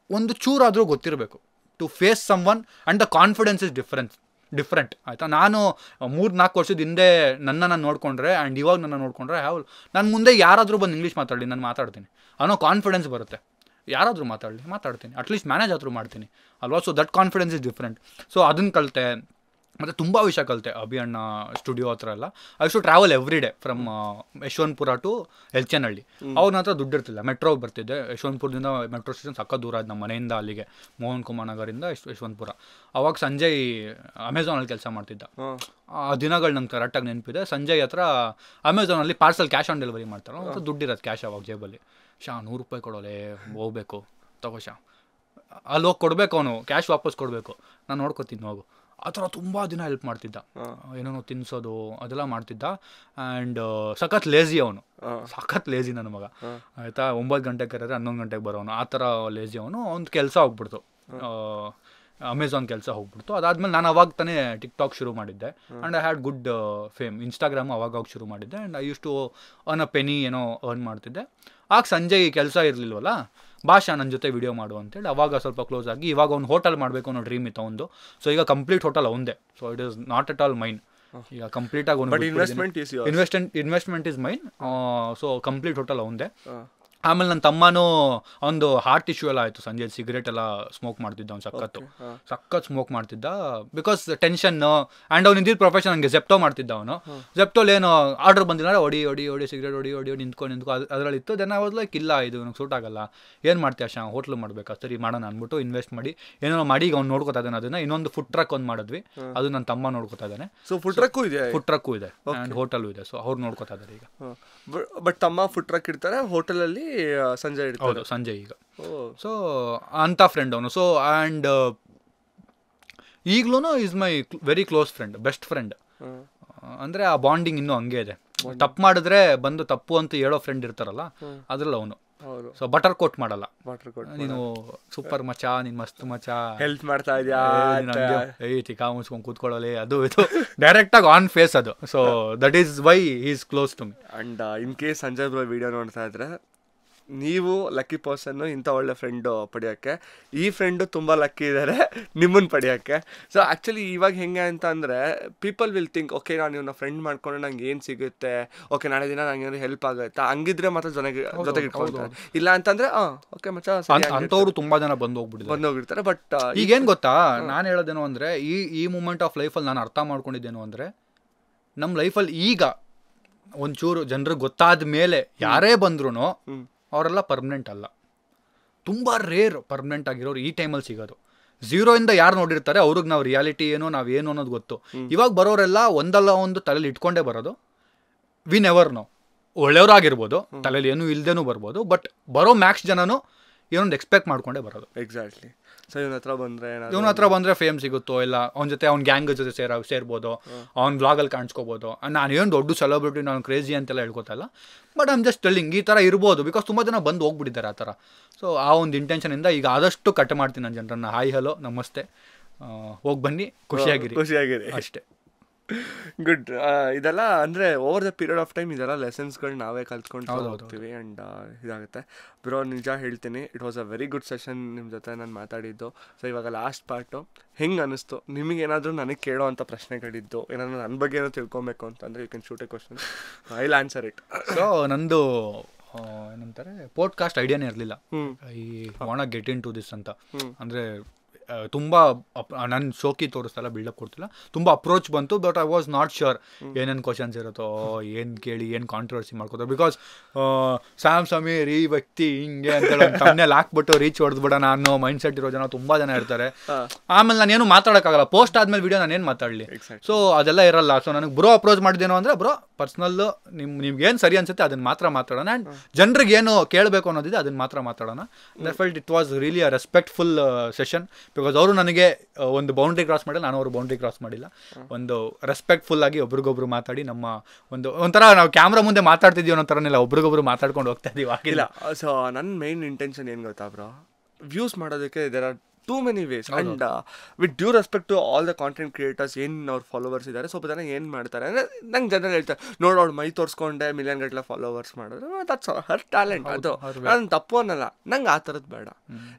ಒಂದು ಚೂರಾದರೂ ಗೊತ್ತಿರಬೇಕು to face someone. And the confidence is different ಆಯಿತಾ. ನಾನು 3-4 ವರ್ಷದ ಹಿಂದೆ ನನ್ನನ್ನು ನೋಡಿಕೊಂಡ್ರೆ ಆ್ಯಂಡ್ ಇವಾಗ ನನ್ನ ನೋಡಿಕೊಂಡ್ರೆ ನಾನು ಮುಂದೆ ಯಾರಾದರೂ ಬಂದು ಇಂಗ್ಲೀಷ್ ಮಾತಾಡಲಿ, ನಾನು ಮಾತಾಡ್ತೀನಿ ಅನ್ನೋ ಕಾನ್ಫಿಡೆನ್ಸ್ ಬರುತ್ತೆ. ಯಾರಾದರೂ ಮಾತಾಡ್ತೀನಿ, ಅಟ್ಲೀಸ್ಟ್ ಮ್ಯಾನೇಜ್ ಆದರೂ ಮಾಡ್ತೀನಿ ಅಲ್ವಾ. So that confidence is different. So ಅದನ್ನು ಕಲಿತೆ. ಮತ್ತು ತುಂಬ ವಿಷಯ ಕಲಿತೆ ಅಭಿ ಅಣ್ಣ ಸ್ಟುಡಿಯೋ ಹತ್ರ ಎಲ್ಲ. I should travel every day from Yeshwanthpur to Yelachenahalli. ಅವ್ರ ಹತ್ರ ದುಡ್ಡು ಇರ್ತಿಲ್ಲ, ಮೆಟ್ರೋಗೆ ಬರ್ತಿದ್ದೆ. ಯಶವಂತಪುರದಿಂದ ಮೆಟ್ರೋ ಸ್ಟೇಷನ್ ಸಕ್ಕ ದೂರ ಆಯ್ತು ನಮ್ಮ ಮನೆಯಿಂದ ಅಲ್ಲಿಗೆ, ಮೋಹನ್ ಕುಮಾರ್ ನಗರಿಂದ ಯಶವಂತಪುರ. ಅವಾಗ ಸಂಜಯ್ ಅಮೆಝಾನಲ್ಲಿ ಕೆಲಸ ಮಾಡ್ತಿದ್ದ. ಆ ದಿನಗಳು ನಂಗೆ ಕರೆಕ್ಟಾಗಿ ನೆನಪಿದೆ. ಸಂಜಯ್ ಹತ್ರ ಅಮೆಝಾನಲ್ಲಿ ಪಾರ್ಸಲ್ ಕ್ಯಾಶ್ ಆನ್ ಡೆಲಿವರಿ ಮಾಡ್ತಾರೆ. ಮತ್ತು ದುಡ್ಡಿರೋದು ಕ್ಯಾಶ್ ಅವಾಗ ಜೇಬಲ್ಲಿ. ₹100 ಕೊಡೋಲೆ, ಹೋಗ್ಬೇಕು ತಗೋ ಅಲ್ಲಿ ಹೋಗಿ ಕೊಡಬೇಕು, ಅವನು ಕ್ಯಾಶ್ ವಾಪಸ್ ಕೊಡಬೇಕು, ನಾನು ನೋಡ್ಕೊತೀನಿ ಹೋಗು. ಆ ಥರ ತುಂಬ ದಿನ ಹೆಲ್ಪ್ ಮಾಡ್ತಿದ್ದ. ಏನೇನೋ ತಿನ್ಸೋದು ಅದೆಲ್ಲ ಮಾಡ್ತಿದ್ದ. ಆ್ಯಂಡ್ ಸಖತ್ ಲೇಝಿ ಅವನು, ಸಖತ್ ಲೇಝಿ ನನ್ನ ಮಗ ಆಯಿತಾ. 9 ಗಂಟೆಗೆ ಕರೆದ್ರೆ 11 ಗಂಟೆಗೆ ಬರೋನು, ಆ ಥರ ಲೇಝಿ ಅವನು. ಅವ್ನ ಕೆಲಸ ಹೋಗ್ಬಿಡ್ತು, ಅಮೆಝಾನ್ ಕೆಲಸ ಹೋಗ್ಬಿಡ್ತು. ಅದಾದಮೇಲೆ ನಾನು ಅವಾಗ ತಾನೇ ಟಿಕ್ಟಾಕ್ ಶುರು ಮಾಡಿದ್ದೆ. And I had good fame. Instagram ಅವಾಗ ಶುರು ಮಾಡಿದ್ದೆ. And I use to earn a penny ಏನೋ ಅರ್ನ್ ಮಾಡ್ತಿದ್ದೆ. ಆಗ ಸಂಜಯ್ ಕೆಲಸ ಇರಲಿಲ್ವಲ್ಲ, ಭಾಷಾ ನನ್ನ ಜೊತೆ ವಿಡಿಯೋ ಮಾಡು ಅಂತೇಳಿ ಅವಾಗ ಸ್ವಲ್ಪ ಕ್ಲೋಸ್ ಆಗಿ. ಇವಾಗ ಅವ್ನು ಹೋಟೆಲ್ ಮಾಡಬೇಕು ಅನ್ನೋ ಡ್ರೀಮ್ ಇತ್ತು ಅವನು. ಸೊ ಈಗ ಕಂಪ್ಲೀಟ್ ಹೋಟೆಲ್ ಅವಂದೇ. So it is not at all mine. ಈಗ ಕಂಪ್ಲೀಟಾಗಿ investment is mine. So complete hotel ಅವಂದೇ. ಆಮೇಲೆ ನನ್ನ ತಮ್ಮನೂ ಒಂದು ಹಾರ್ಟ್ ಇಶ್ಯೂ ಎಲ್ಲ ಆಯಿತು. ಸಂಜೆ ಸಿಗರೇಟ್ ಎಲ್ಲ ಸ್ಮೋಕ್ ಮಾಡ್ತಿದ್ದ ಅವ್ನು, ಸಖತ್ ಸ್ಮೋಕ್ ಮಾಡ್ತಿದ್ದ. Because tension. ಆ್ಯಂಡ್ ಅವ್ನು ಇದ್ದಿದ್ದು ಪ್ರೊಫೆಷನ್ ನನಗೆ ಜೆಪ್ಟೋ ಮಾಡ್ತಿದ್ದ ಅವನು. ಜೆಪ್ಟೋಲಿ ಏನು ಆರ್ಡರ್ ಬಂದಿಲ್ಲ, ಹೊಡಿ ಸಿಗರೇಟ್ ಹೊಡಿ ನಿಂತ್ಕೊ ಅದರಲ್ಲಿ ಇತ್ತು. ದೆನ್ ಐ ವಾಸ್ ಲೈಕ್, ಇಲ್ಲ ಇದು ನನಗೆ ಸೂಟ್ ಆಗಲ್ಲ, ಏನು ಮಾಡ್ತೀಯ ಹೋಟ್ಲು ಮಾಡ್ಬೇಕಾ, ಸರಿ ಮಾಡೋಣ ಅಂದ್ಬಿಟ್ಟು ಇನ್ವೆಸ್ಟ್ ಮಾಡಿ ಏನೋ ಮಾಡಿ ಈಗ ಅವ್ನು ನೋಡ್ಕೊತಾ ಇದ್ದಾನೆ ಅದನ್ನು. ಇನ್ನೊಂದು ಫುಡ್ ಟ್ರಕ್ ಒಂದು ಮಾಡಿದ್ವಿ, ಅದು ನನ್ನ ತಮ್ಮ ನೋಡ್ಕೊತಾ ಇದ್ದಾನೆ. ಸೊ ಫುಡ್ ಟ್ರಕ್ಕು ಇದೆ ಆ್ಯಂಡ್ ಹೋಟೆಲು ಇದೆ. ಸೊ ಅವ್ರು ನೋಡ್ಕೊತಾ ಇದ್ದಾರೆ ಈಗ. ಬಟ್ ತಮ್ಮ ಫುಡ್ ಟ್ರಕ್ ಇರ್ತಾರೆ, ಹೋಟೆಲಲ್ಲಿ ಸಂಜಯ್ ಹೌದು ಸಂಜಯ್ ಈಗ. ಸೊ ಅಂಥ ಫ್ರೆಂಡ್ ಅವನು. ಸೊ ಆ್ಯಂಡ್ ಈಗಲೂ is my very close friend, best friend. ಅಂದರೆ ಆ ಬಾಂಡಿಂಗ್ ಇನ್ನೂ ಹಂಗೆ ಇದೆ. ತಪ್ಪು ಮಾಡಿದ್ರೆ ಬಂದು ತಪ್ಪು ಅಂತ ಹೇಳೋ ಫ್ರೆಂಡ್ ಇರ್ತಾರಲ್ಲ, ಅದ್ರಲ್ಲಿ ಅವನು. ಸೊ ಬಟರ್ ಕೋಟ್ ಮಾಡಲ್ಲ, ನೀನು ಸೂಪರ್ ಮಚಾ, ನೀನು ಮಸ್ತ್ ಮಚಾ, ಹೆಲ್ಪ್ ಮಾಡ್ತಾ ಇದೆಯಾ, ತಿಕಾ ಮುಚ್ಕೊಂಡು ಕೂತ್ಕೊಳ್ಳಲಿ, ಅದು ಇದು ಡೈರೆಕ್ಟ್ ಆಗಿ ಆನ್ ಫೇಸ್ ಅದು. So that is why he is close to me. And in case Sanjay bro video ನೋಡ್ತಾ ಇದ್ರೆ, ನೀವು ಲಕ್ಕಿ ಪರ್ಸನ್ನು ಇಂಥ ಒಳ್ಳೆ ಫ್ರೆಂಡು ಪಡೆಯೋಕ್ಕೆ. ಈ ಫ್ರೆಂಡು ತುಂಬ ಲಕ್ಕಿ ಇದ್ದಾರೆ ನಿಮ್ಮನ್ನು ಪಡೆಯೋಕ್ಕೆ. ಸೊ ಆ್ಯಕ್ಚುಲಿ ಇವಾಗ ಹೆಂಗೆ ಅಂತ ಅಂದರೆ, ಪೀಪಲ್ ವಿಲ್ ಥಿಂಕ್, ಓಕೆ ನಾನು ಇವನ್ನ ಫ್ರೆಂಡ್ ಮಾಡ್ಕೊಂಡು ನಂಗೆ ಏನು ಸಿಗುತ್ತೆ, ಓಕೆ ನಾಳೆ ದಿನ ನಂಗೆ ಏನಾದ್ರು ಹೆಲ್ಪ್ ಆಗುತ್ತಾ, ಹಂಗಿದ್ರೆ ಮಾತ್ರ ಜೊತೆಗೆ ಇಟ್ಕೊಳ್ತಾರೆ. ಇಲ್ಲ ಅಂತಂದರೆ ಓಕೆ ಮಚ್ಚಾ ಅಂಥವ್ರು ತುಂಬ ಜನ ಬಂದೋಗ್ಬಿಡ್ತಾರೆ. ಬಟ್ ಈಗೇನು ಗೊತ್ತಾ, ನಾನು ಹೇಳೋದೇನು ಅಂದರೆ, ಈ ಮೂಮೆಂಟ್ ಆಫ್ ಲೈಫಲ್ಲಿ ನಾನು ಅರ್ಥ ಮಾಡ್ಕೊಂಡಿದ್ದೇನು ಅಂದರೆ, ನಮ್ಮ ಲೈಫಲ್ಲಿ ಈಗ ಒಂಚೂರು ಜನರಿಗೆ ಗೊತ್ತಾದ ಮೇಲೆ ಯಾರೇ ಬಂದ್ರೂ ಅವರೆಲ್ಲ ಪರ್ಮನೆಂಟ್ ಅಲ್ಲ. ತುಂಬ ರೇರ್ ಪರ್ಮನೆಂಟ್ ಆಗಿರೋರು ಈ ಟೈಮಲ್ಲಿ ಸಿಗೋದು. 0 ಯಾರು ನೋಡಿರ್ತಾರೆ ಅವ್ರಿಗೆ ನಾವು ರಿಯಾಲಿಟಿ ಏನೋ ನಾವೇನು ಅನ್ನೋದು ಗೊತ್ತು. ಇವಾಗ ಬರೋರೆಲ್ಲ ಒಂದಲ್ಲ ಒಂದು ತಲೆಯಲ್ಲಿ ಇಟ್ಕೊಂಡೇ ಬರೋದು. ವಿ ನೆವರ್ ನೋ, ಒಳ್ಳೆಯವರಾಗಿರ್ಬೋದು, ತಲೆಯಲ್ಲಿ ಏನೂ ಇಲ್ದೇನೂ ಬರ್ಬೋದು. ಬಟ್ ಬರೋ ಮ್ಯಾಕ್ಸ್ ಜನನು ಏನೊಂದು ಎಕ್ಸ್ಪೆಕ್ಟ್ ಮಾಡ್ಕೊಂಡೇ ಬರೋದು. ಎಕ್ಸಾಕ್ಟ್ಲಿ. ಸೊ ಇವನ ಹತ್ರ ಬಂದರೆ ಫೇಮ್ ಸಿಗುತ್ತೋ, ಇಲ್ಲ ಅವ್ನ ಜೊತೆ ಅವ್ನ ಗ್ಯಾಂಗ್ ಜೊತೆ ಸೇರ್ಬೋದು, ಅವ್ನ ವ್ಲಾಗಲ್ಲಿ ಕಾಣಿಸ್ಕೋಬೋದು. ನಾನು ಏನು ದೊಡ್ಡ ಸೆಲೆಬ್ರಿಟಿ, ನಾನು ಕ್ರೇಜಿ ಅಂತೆಲ್ಲ ಹೇಳ್ಕೊತಾ ಇಲ್ಲ. ಬಟ್ ಐಮ್ ಜಸ್ಟ್ ಟೆಲ್ಲಿಂಗ್, ಈ ಥರ ಇರ್ಬೋದು. ಬಿಕಾಸ್ ತುಂಬ ಜನ ಬಂದು ಹೋಗ್ಬಿಟ್ಟಿದ್ದಾರೆ ಆ ಥರ. ಸೊ ಆ ಒಂದು ಇಂಟೆನ್ಷನಿಂದ ಈಗ ಆದಷ್ಟು ಕಟ್ ಮಾಡ್ತೀನಿ ನಾನು ಜನರನ್ನ. ಹಾಯ್ ಹಲೋ ನಮಸ್ತೆ, ಹೋಗಿ ಬನ್ನಿ, ಖುಷಿಯಾಗಿರಿ ಅಷ್ಟೇ. ಗುಡ್. ಇದೆಲ್ಲ ಅಂದರೆ over the period of time ಇದೆಲ್ಲ ಲೆಸನ್ಸ್ಗಳು ನಾವೇ ಕಲ್ತ್ಕೊಂಡು ಹೋಗ್ತೀವಿ. ಆ್ಯಂಡ್ ಇದಾಗುತ್ತೆ ಬ್ರೋ. ನಿಜ ಹೇಳ್ತೀನಿ, it was a very good session ನಿಮ್ಮ ಜೊತೆ ನಾನು ಮಾತಾಡಿದ್ದು. ಸೊ ಇವಾಗ ಲಾಸ್ಟ್ ಪಾರ್ಟು ಹೆಂಗೆ ಅನ್ನಿಸ್ತು ನಿಮಗೇನಾದರೂ ನನಗೆ ಕೇಳೋ ಅಂಥ ಪ್ರಶ್ನೆಗಳಿದ್ದು, ಏನಾದರೂ ನನ್ನ ಬಗ್ಗೆ ಏನೋ ತಿಳ್ಕೊಬೇಕು ಅಂತಂದರೆ you can shoot a question, I will answer it. So ನಂದು ಏನಂತಾರೆ, ಪಾಡ್ಕಾಸ್ಟ್ ಐಡಿಯಾನೇ ಇರಲಿಲ್ಲ, I want get into this ಅಂತ. ಅಂದರೆ ತುಂಬ ನನ್ನ ಶೋಕಿ ತೋರಿಸ್ತಲ್ಲ, ಬಿಲ್ಡಪ್ ಕೊಡ್ತಿಲ್ಲ, ತುಂಬ ಅಪ್ರೋಚ್ ಬಂತು. But I was not sure ಏನೇನು ಕ್ವಶನ್ಸ್ ಇರುತ್ತೋ, ಏನು ಕೇಳಿ ಏನು ಕಾಂಟ್ರವರ್ಸಿ ಮಾಡ್ಕೋತಾರೆ. ಬಿಕಾಸ್ ಸ್ಯಾಮ್ ಸಮೀರ್ ಈ ವ್ಯಕ್ತಿ ಹಿಂಗೆ ಅಂತೇಳಿ ತಮ್ಮನೇಲಿ ಹಾಕ್ಬಿಟ್ಟು ರೀಚ್ ಹೊಡೆದ್ಬಿಡೋಣ ಅನ್ನೋ ಮೈಂಡ್ ಸೆಟ್ ಇರೋ ಜನ ತುಂಬ ಜನ ಇರ್ತಾರೆ. ಆಮೇಲೆ ನಾನೇನು ಮಾತಾಡೋಕ್ಕಾಗಲ್ಲ, ಪೋಸ್ಟ್ ಆದಮೇಲೆ ವಿಡಿಯೋ ನಾನೇನು ಮಾತಾಡಲಿ. ಸೊ ಅದೆಲ್ಲ ಇರಲ್ಲ. ಸೊ ನನಗೆ ಬ್ರೋ ಅಪ್ರೋಚ್ ಮಾಡಿದ್ದೇನೋ ಅಂದರೆ, ಬ್ರೋ ಪರ್ಸ್ನಲ್ಲು ನಿಮ್ಗೇನು ಸರಿ ಅನ್ಸುತ್ತೆ ಅದನ್ನು ಮಾತ್ರ ಮಾತಾಡೋಣ. ಆ್ಯಂಡ್ ಜನರಿಗೆ ಏನು ಕೇಳಬೇಕು ಅನ್ನೋದಿದೆ ಅದನ್ನು ಮಾತ್ರ ಮಾತಾಡೋಣ. I felt it was really a respectful session. Because ಅವರು ನನಗೆ ಒಂದು ಬೌಂಡ್ರಿ ಕ್ರಾಸ್ ಮಾಡಿಲ್ಲ, ನಾನು ಅವರು ಬೌಂಡ್ರಿ ಕ್ರಾಸ್ ಮಾಡಿಲ್ಲ. ಒಂದು ರೆಸ್ಪೆಕ್ಟ್ಫುಲ್ ಆಗಿ ಒಬ್ರಿಗೊಬ್ರು ಮಾತಾಡಿ, ನಮ್ಮ ಒಂಥರ ನಾವು ಕ್ಯಾಮ್ರಾ ಮುಂದೆ ಮಾತಾಡ್ತಿದ್ದೀವಿ ಅನ್ನೋ ಥರನಿಲ್ಲ, ಒಬ್ರಿಗೊಬ್ರು ಮಾತಾಡ್ಕೊಂಡು ಹೋಗ್ತಾ ಇದೀವಿ. ಆಗಿಲ್ಲ. ಸೊ ನನ್ನ ಮೇನ್ ಇಂಟೆನ್ಷನ್ ಏನು ಗೊತ್ತಾ ಬ್ರೋ, ವ್ಯೂಸ್ ಮಾಡೋದಕ್ಕೆ there are too many ways. And with due respect to all the content creators, ಏನು ಅವ್ರ ಫಾಲೋವರ್ಸ್ ಇದ್ದಾರೆ, ಸ್ವಲ್ಪ ಜನ ಏನು ಮಾಡ್ತಾರೆ ಅಂದರೆ, ನಂಗೆ ಜನರು ಹೇಳ್ತಾರೆ ನೋಡಿ ಅವ್ಳು ಮೈ ತೋರಿಸ್ಕೊಂಡೆ ಮಿಲಿಯನ್ ಗಟ್ಟಲೆ ಫಾಲೋವರ್ಸ್ ಮಾಡಿದ್ರೆ ದಟ್ಸ್ ಹರ್ ಟ್ಯಾಲೆಂಟ್. ಅದು ನಾನು ತಪ್ಪು ಅನ್ನಲ್ಲ, ನಂಗೆ ಆ ಥರದ್ದು ಬೇಡ.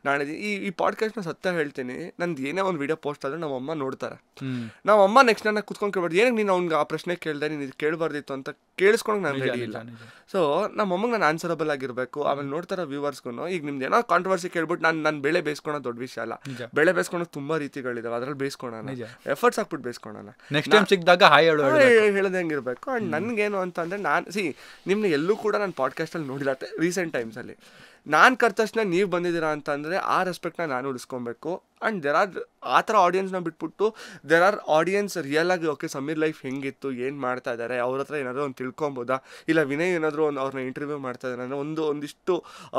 ನಾಳೆ ಈ ಪಾಡ್ಕಾಸ್ಟ್ನ ಸತ್ಯ ಹೇಳ್ತೀನಿ, ನಂದು ಏನೇ ಒಂದು ವೀಡಿಯೋ ಪೋಸ್ಟ್ ಆದರೆ ನಮ್ಮಮ್ಮ ನೋಡ್ತಾರೆ. ನಮ್ಮಮ್ಮ ನೆಕ್ಸ್ಟ್ ನನ್ನ ಕುತ್ಕೊಂಡು ಕೇಳ್ಬಾರ್ದು, ಏನಕ್ಕೆ ನೀನು ಅವ್ನಿಗೆ ಆ ಪ್ರಶ್ನೆ ಕೇಳಿದೆ, ನೀನು ಇದು ಕೇಳಬಾರ್ದಿತ್ತು ಅಂತ ಕೇಳಿಸ್ಕೊಂಡು ನಾನು ರೆಡಿ ಇಲ್ಲ. ಸೊ ನಮ್ಮಮ್ಮಗೆ ನಾನು ಆನ್ಸರಬಲ್ ಆಗಿರಬೇಕು. ಆಮೇಲೆ ನೋಡ್ತಾರ ವ್ಯೂವರ್ಸ್ಗೂ, ಈಗ ನಿಮ್ದು ಏನೋ ಕಾಂಟ್ರವರ್ಸಿ ಕೇಳ್ಬಿಟ್ಟು ನಾನು ಬೆಳೆ ಬೇಯಿಸ್ಕೊಳೋ ದೊಡ್ಡ ವಿಷಯ ಅಲ್ಲ. ಬೆಳೆ ಬೇಯಿಸ್ಕೊಳಕ್ ತುಂಬಾ ರೀತಿಗಳಿದಾವೆ, ಅದ್ರಲ್ಲಿ ಬೇಯಿಸ್ಕೊಳೋಣ, ಎಫರ್ಟ್ಸ್ ಹಾಕ್ಬಿಟ್ಟು ಬೇಯಿಸ್ಕೊಳೋಣ. ನೆಕ್ಸ್ಟ್ ಟೈಮ್ ಸಿಕ್ಕಿದಾಗ ಹಾಯ್ ಹೇಳೋದು ಹೆಂಗಿರ್ಬೇಕು. ಅಂಡ್ ನನ್ಗೇನು ಅಂತಂದ್ರೆ, ನಾನು ನಿಮ್ನ ಎಲ್ಲೂ ಕೂಡ ನಾನು ಪಾಡ್ಕಾಸ್ಟಲ್ಲಿ ನೋಡಿಲ್ಲ ರೀಸೆಂಟ್ ಟೈಮ್ಸಲ್ಲಿ. ನಾನು ಕರೆದ ತಕ್ಷಣ ನೀವು ಬಂದಿದ್ದೀರಾ ಅಂತಂದರೆ ಆ ರೆಸ್ಪೆಕ್ಟ್ನ ನಾನು ಉಳಿಸ್ಕೊಬೇಕು. ಆ್ಯಂಡ್ ಆ ಥರ ಆಡಿಯನ್ಸ್ನ ಬಿಟ್ಬಿಟ್ಟು ಆಡಿಯನ್ಸ್ ರಿಯಲ್ ಆಗಿ ಓಕೆ ಸಮೀರ್ ಲೈಫ್ ಹೆಂಗಿತ್ತು, ಏನು ಮಾಡ್ತಾ ಇದ್ದಾರೆ, ಅವ್ರ ಹತ್ರ ಏನಾದರೂ ಒಂದು ತಿಳ್ಕೊಬೋದಾ, ಇಲ್ಲ ವಿನಯ್ ಏನಾದರೂ ಅವ್ರನ್ನ ಇಂಟರ್ವ್ಯೂ ಮಾಡ್ತಾ ಇದ್ದಾರೆ ಅಂದರೆ ಒಂದಿಷ್ಟು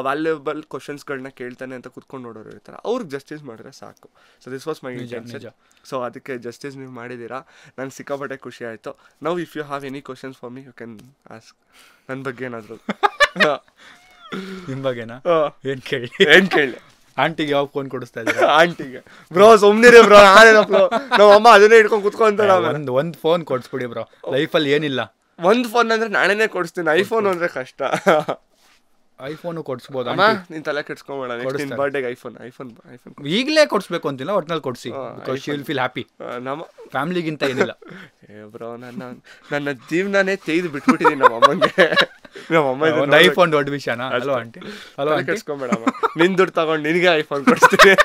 ವ್ಯಾಲ್ಯೂಬಲ್ ಕ್ವಶನ್ಸ್ಗಳನ್ನ ಕೇಳ್ತಾನೆ ಅಂತ ಕುತ್ಕೊಂಡು ನೋಡೋರು ಇರ್ತಾರೆ. ಅವ್ರಿಗೆ ಜಸ್ಟಿಸ್ ಮಾಡಿದ್ರೆ ಸಾಕು. So this was my intention. So ಅದಕ್ಕೆ ಜಸ್ಟಿಸ್ ನೀವು ಮಾಡಿದ್ದೀರಾ, ನಂಗೆ ಸಿಕ್ಕಾಪಟ್ಟೆ ಖುಷಿ ಆಯಿತು. Now if you have any questions for me you can ask. ನನ್ನ ಬಗ್ಗೆ ಏನಾದರೂ ನಿಮ್ಮ ಬಗ್ಗೆನಾ? ಏನ್ ಕೇಳಿ ಆಂಟಿಗೆ ಯಾವ ಫೋನ್ ಕೊಡಿಸ್ತಾ ಇದ್ದಾರೆ? ಆಂಟಿಗೆ ಬ್ರೋ ಸುಮ್ನಿರಿ ಬ್ರೋ, ನಮ್ಮ ಅಮ್ಮ ಅದನ್ನೇ ಇಟ್ಕೊಂಡು ಕುತ್ಕೊಂತ. ಒಂದ್ ಫೋನ್ ಕೊಡ್ಸ್ಬಿಡಿ ಬ್ರೋ, ಲೈಫಲ್ಲಿ ಏನಿಲ್ಲ. ಒಂದ್ ಫೋನ್ ಅಂದ್ರೆ ನಾಳೆನೇ ಕೊಡಿಸ್ತೀನಿ, ಐಫೋನ್ ಅಂದ್ರೆ ಕಷ್ಟ. ಐಫೋನ್ ಕೊಡ್ಸ್ಬೋದು ನೀನ್ ತಲೆ ಕೆಡ್ಸ್ಕೊಂಬೇಡ, ನಿನ್ ಬರ್ಡೇಗೆ ಐಫೋನ್ ಈಗಲೇ ಕೊಡ್ಸ್ಬೇಕು ಅಂತಿಲ್ಲ, ಒಟ್ನಲ್ಲಿ ಕೊಡ್ಸಿ, because she will feel happy. ನಮ್ಮ ಫ್ಯಾಮಿಲಿಗಿಂತ ಏನಿಲ್ಲ ಬ್ರೋ. ನನ್ನ ಜೀವನನೇ ತೆಗೆದು ಬಿಟ್ಬಿಟ್ಟಿದ್ದೀನಿ ನಮ್ಮ ಅಮ್ಮಂಗೆ. ಒಂದು ಐಫೋನ್ ದೊಡ್ಡ ವಿಷಯನಾ? ಹಲೋ ಆಂಟಿ, ಹಲೋ ಕೆಡ್ಸ್ಕೊಂಬೇಡ, ನಿನ್ ದುಡ್ಡು ತಗೊಂಡು ನಿನಗೆ ಐಫೋನ್ ಕೊಡಿಸ್ತೀನಿ.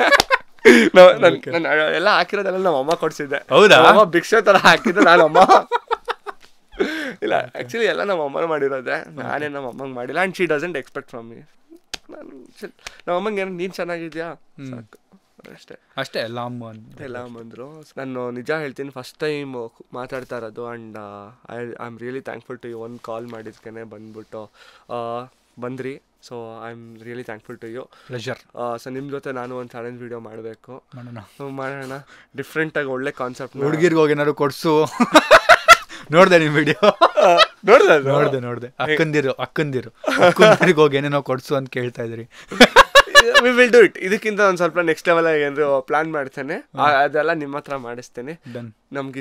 ಎಲ್ಲ ಹಾಕಿರೋದೆಲ್ಲ ನಮ್ಮ ಅಮ್ಮ ಕೊಡ್ಸಿದ್ದೆ. ಹೌದಾ? ಅಮ್ಮ ಭಿಕ್ಷೆ ತರ ಹಾಕಿದ್ದು ನಾನು ಅಮ್ಮ ಇಲ್ಲ, ಆ್ಯಕ್ಚುಲಿ ಎಲ್ಲ ನಮ್ಮ ಅಮ್ಮನ ಮಾಡಿರೋದೆ, ನಾನೇ ನಮ್ಮ ಅಮ್ಮಂಗೆ ಮಾಡಿಲ್ಲ. And she doesn't expect from me. ನಮ್ಮ ಅಮ್ಮಂಗೆ ಏನೋ ನೀನು ಚೆನ್ನಾಗಿದ್ಯಾ ಸಾಕು, ಅಷ್ಟೇ. ಎಲ್ಲ ಅಮ್ಮಂದ್ರು. ನಾನು ನಿಜ ಹೇಳ್ತೀನಿ, ಫಸ್ಟ್ ಟೈಮ್ ಮಾತಾಡ್ತಾ ಇರೋದು. And I am really thankful to you. ಒಂದು ಕಾಲ್ ಮಾಡಿದ್ಕೆ ಬಂದ್ಬಿಟ್ಟು ಬಂದ್ರಿ. So I am really thankful to you. Pleasure. So ನಿಮ್ಮ ಜೊತೆ ನಾನು ಒಂದು ಚಾಲೆಂಜ್ ವಿಡಿಯೋ ಮಾಡಬೇಕು, ಮಾಡೋಣ. ಡಿಫ್ರೆಂಟಾಗಿ ಒಳ್ಳೆ ಕಾನ್ಸೆಪ್ಟ್. ಹುಡುಗಿರ್ಗೆ ಹೋಗಿ ಏನಾದ್ರು ಕೊಡ್ಸು. ನೋಡ್ದೆ ನಿಮ್ ವಿಡಿಯೋ? ನೋಡ್ದೆ. ಅಕ್ಕಂದಿರಿಗೆ ಹೋಗಿ ಏನೇನೋ ಕೊಡ್ಸು ಅಂತ ಕೇಳ್ತಾ ಇದ್ರಿ. We will do it. ಇದಕ್ಕಿಂತ ಒಂದು ಸ್ವಲ್ಪ ನೆಕ್ಸ್ಟ್ ಲೆವೆಲ್ ಏನಾದ್ರು ಪ್ಲಾನ್ ಮಾಡ್ತೇನೆ, ಅದೆಲ್ಲ ನಿಮ್ಮ ಹತ್ರ ಮಾಡಿಸ್ತೇನೆ. ನಮ್ಗೆ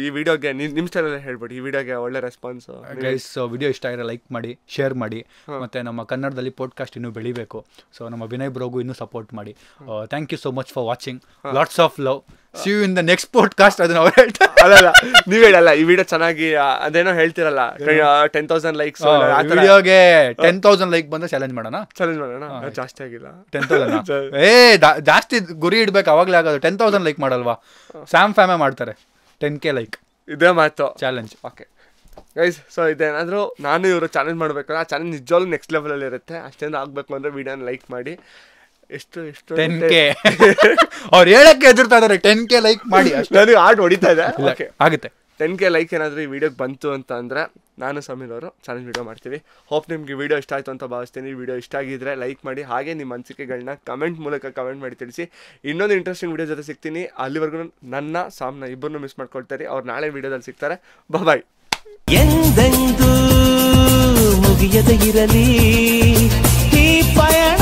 ಈ ವಿಡಿಯೋಗೆ ನಿಮ್ಮ ಸ್ಟೈಲಲ್ಲೇ ಹೇಳ್ಬಿಡಿ, ಈ ವಿಡಿಯೋಗೆ ಒಳ್ಳೆ ರೆಸ್ಪಾನ್ಸ್. ಗೈಸ್, ವಿಡಿಯೋ ಇಷ್ಟ ಆಗಿರೋ ಲೈಕ್ ಮಾಡಿ, ಶೇರ್ ಮಾಡಿ, ಮತ್ತೆ ನಮ್ಮ ಕನ್ನಡದಲ್ಲಿ ಪಾಡ್ಕಾಸ್ಟ್ ಇನ್ನೂ ಬೆಳಿಬೇಕು. ಸೊ ನಮ್ಮ ವಿನಯ್ ಬ್ರೋಗೂ ಇನ್ನೂ ಸಪೋರ್ಟ್ ಮಾಡಿ. Thank you so much for watching. Lots of love. See you in the next podcast. ಅದನ್ನ ಅವ್ರು ಹೇಳ್ತಾರೆ. ಅಲ್ಲ ನೀವ್ ಹೇಳಲ್ಲ, ಈ ವಿಡಿಯೋ ಚೆನ್ನಾಗಿ ಅದೇನೋ ಹೇಳ್ತಿರಲ್ಲ, 10,000 ಲೈಕ್ಸ್ ವಿಡಿಯೋಗೆ 10,000 ಲೈಕ್ ಬಂದ್ರೆ ಚಾಲೆಂಜ್ ಮಾಡೋಣ. ಜಾಸ್ತಿ ಆಗಿಲ್ಲ 10,000. ಜಾಸ್ತಿ ಗುರಿ ಇಡ್ಬೇಕು, ಅವಾಗ್ಲೇ ಆಗೋದು. 10,000 ಲೈಕ್ ಮಾಡಲ್ವಾ? ಸ್ಯಾಮ್ ಫ್ಯಾಮೇ ಮಾಡ್ತಾರೆ 10K ಲೈಕ್. ಇದೇ ಮಾತು ಚಾಲೆಂಜ್. ಓಕೆ ಗೈಸ್, ಸೊ ಇದೇನಾದರೂ ನಾನು ಇವರು ಚಾಲೆಂಜ್ ಮಾಡ್ಬೇಕಲ್ಲ, ಆ ಚಾಲೆಂಜ್ ನಿಜವಾಗ್ಲೂ ನೆಕ್ಸ್ಟ್ ಲೆವೆಲಲ್ಲಿ ಇರುತ್ತೆ. ಅಷ್ಟೇನು ಆಗಬೇಕು ಅಂದರೆ ವಿಡಿಯೋನ ಲೈಕ್ ಮಾಡಿ. ಎಷ್ಟು 10K ಅವ್ರು ಹೇಳಕ್ಕೆ ಎದುರ್ತಾ ಇದಾರೆ. 10K ಲೈಕ್ ಮಾಡಿ. ನನಗೆ ಆರ್ಟ್ ಹೊಡಿತಾ ಇದೆ. ಓಕೆ ಆಗುತ್ತೆ. 10K ಲೈಕ್ ಏನಾದರೂ ಈ ವಿಡಿಯೋಗೆ ಬಂತು ಅಂತ ಅಂದರೆ ನಾನು ಸಮೀರ್ ಅವರು ಚಾಲೆಂಜ್ ವಿಡಿಯೋ ಮಾಡ್ತೀವಿ. ಹೋಪ್ ನಿಮ್ಗೆ ವಿಡಿಯೋ ಇಷ್ಟ ಆಯಿತು ಅಂತ ಭಾವಿಸ್ತೀನಿ. ವಿಡಿಯೋ ಇಷ್ಟ ಆಗಿದ್ರೆ ಲೈಕ್ ಮಾಡಿ, ಹಾಗೆ ನಿಮ್ಮ ಅನಿಸಿಕೆಗಳನ್ನ ಕಮೆಂಟ್ ಮೂಲಕ ಕಮೆಂಟ್ ಮಾಡಿ ತಿಳಿಸಿ. ಇನ್ನೊಂದು ಇಂಟ್ರೆಸ್ಟಿಂಗ್ ವಿಡಿಯೋ ಜೊತೆ ಸಿಗ್ತೀನಿ. ಅಲ್ಲಿವರೆಗೂ ನನ್ನ ಸಾಮ್ನ ಇಬ್ಬರನ್ನು ಮಿಸ್ ಮಾಡ್ಕೊಳ್ತಾರೆ. ಅವ್ರು ನಾಳೆ ವಿಡಿಯೋದಲ್ಲಿ ಸಿಗ್ತಾರೆ. ಬಾಯ್. ಎಂದೆಂದೂ ಮುಗಿಯದೇ ಇರಲಿ ಈ ಪಯಣ.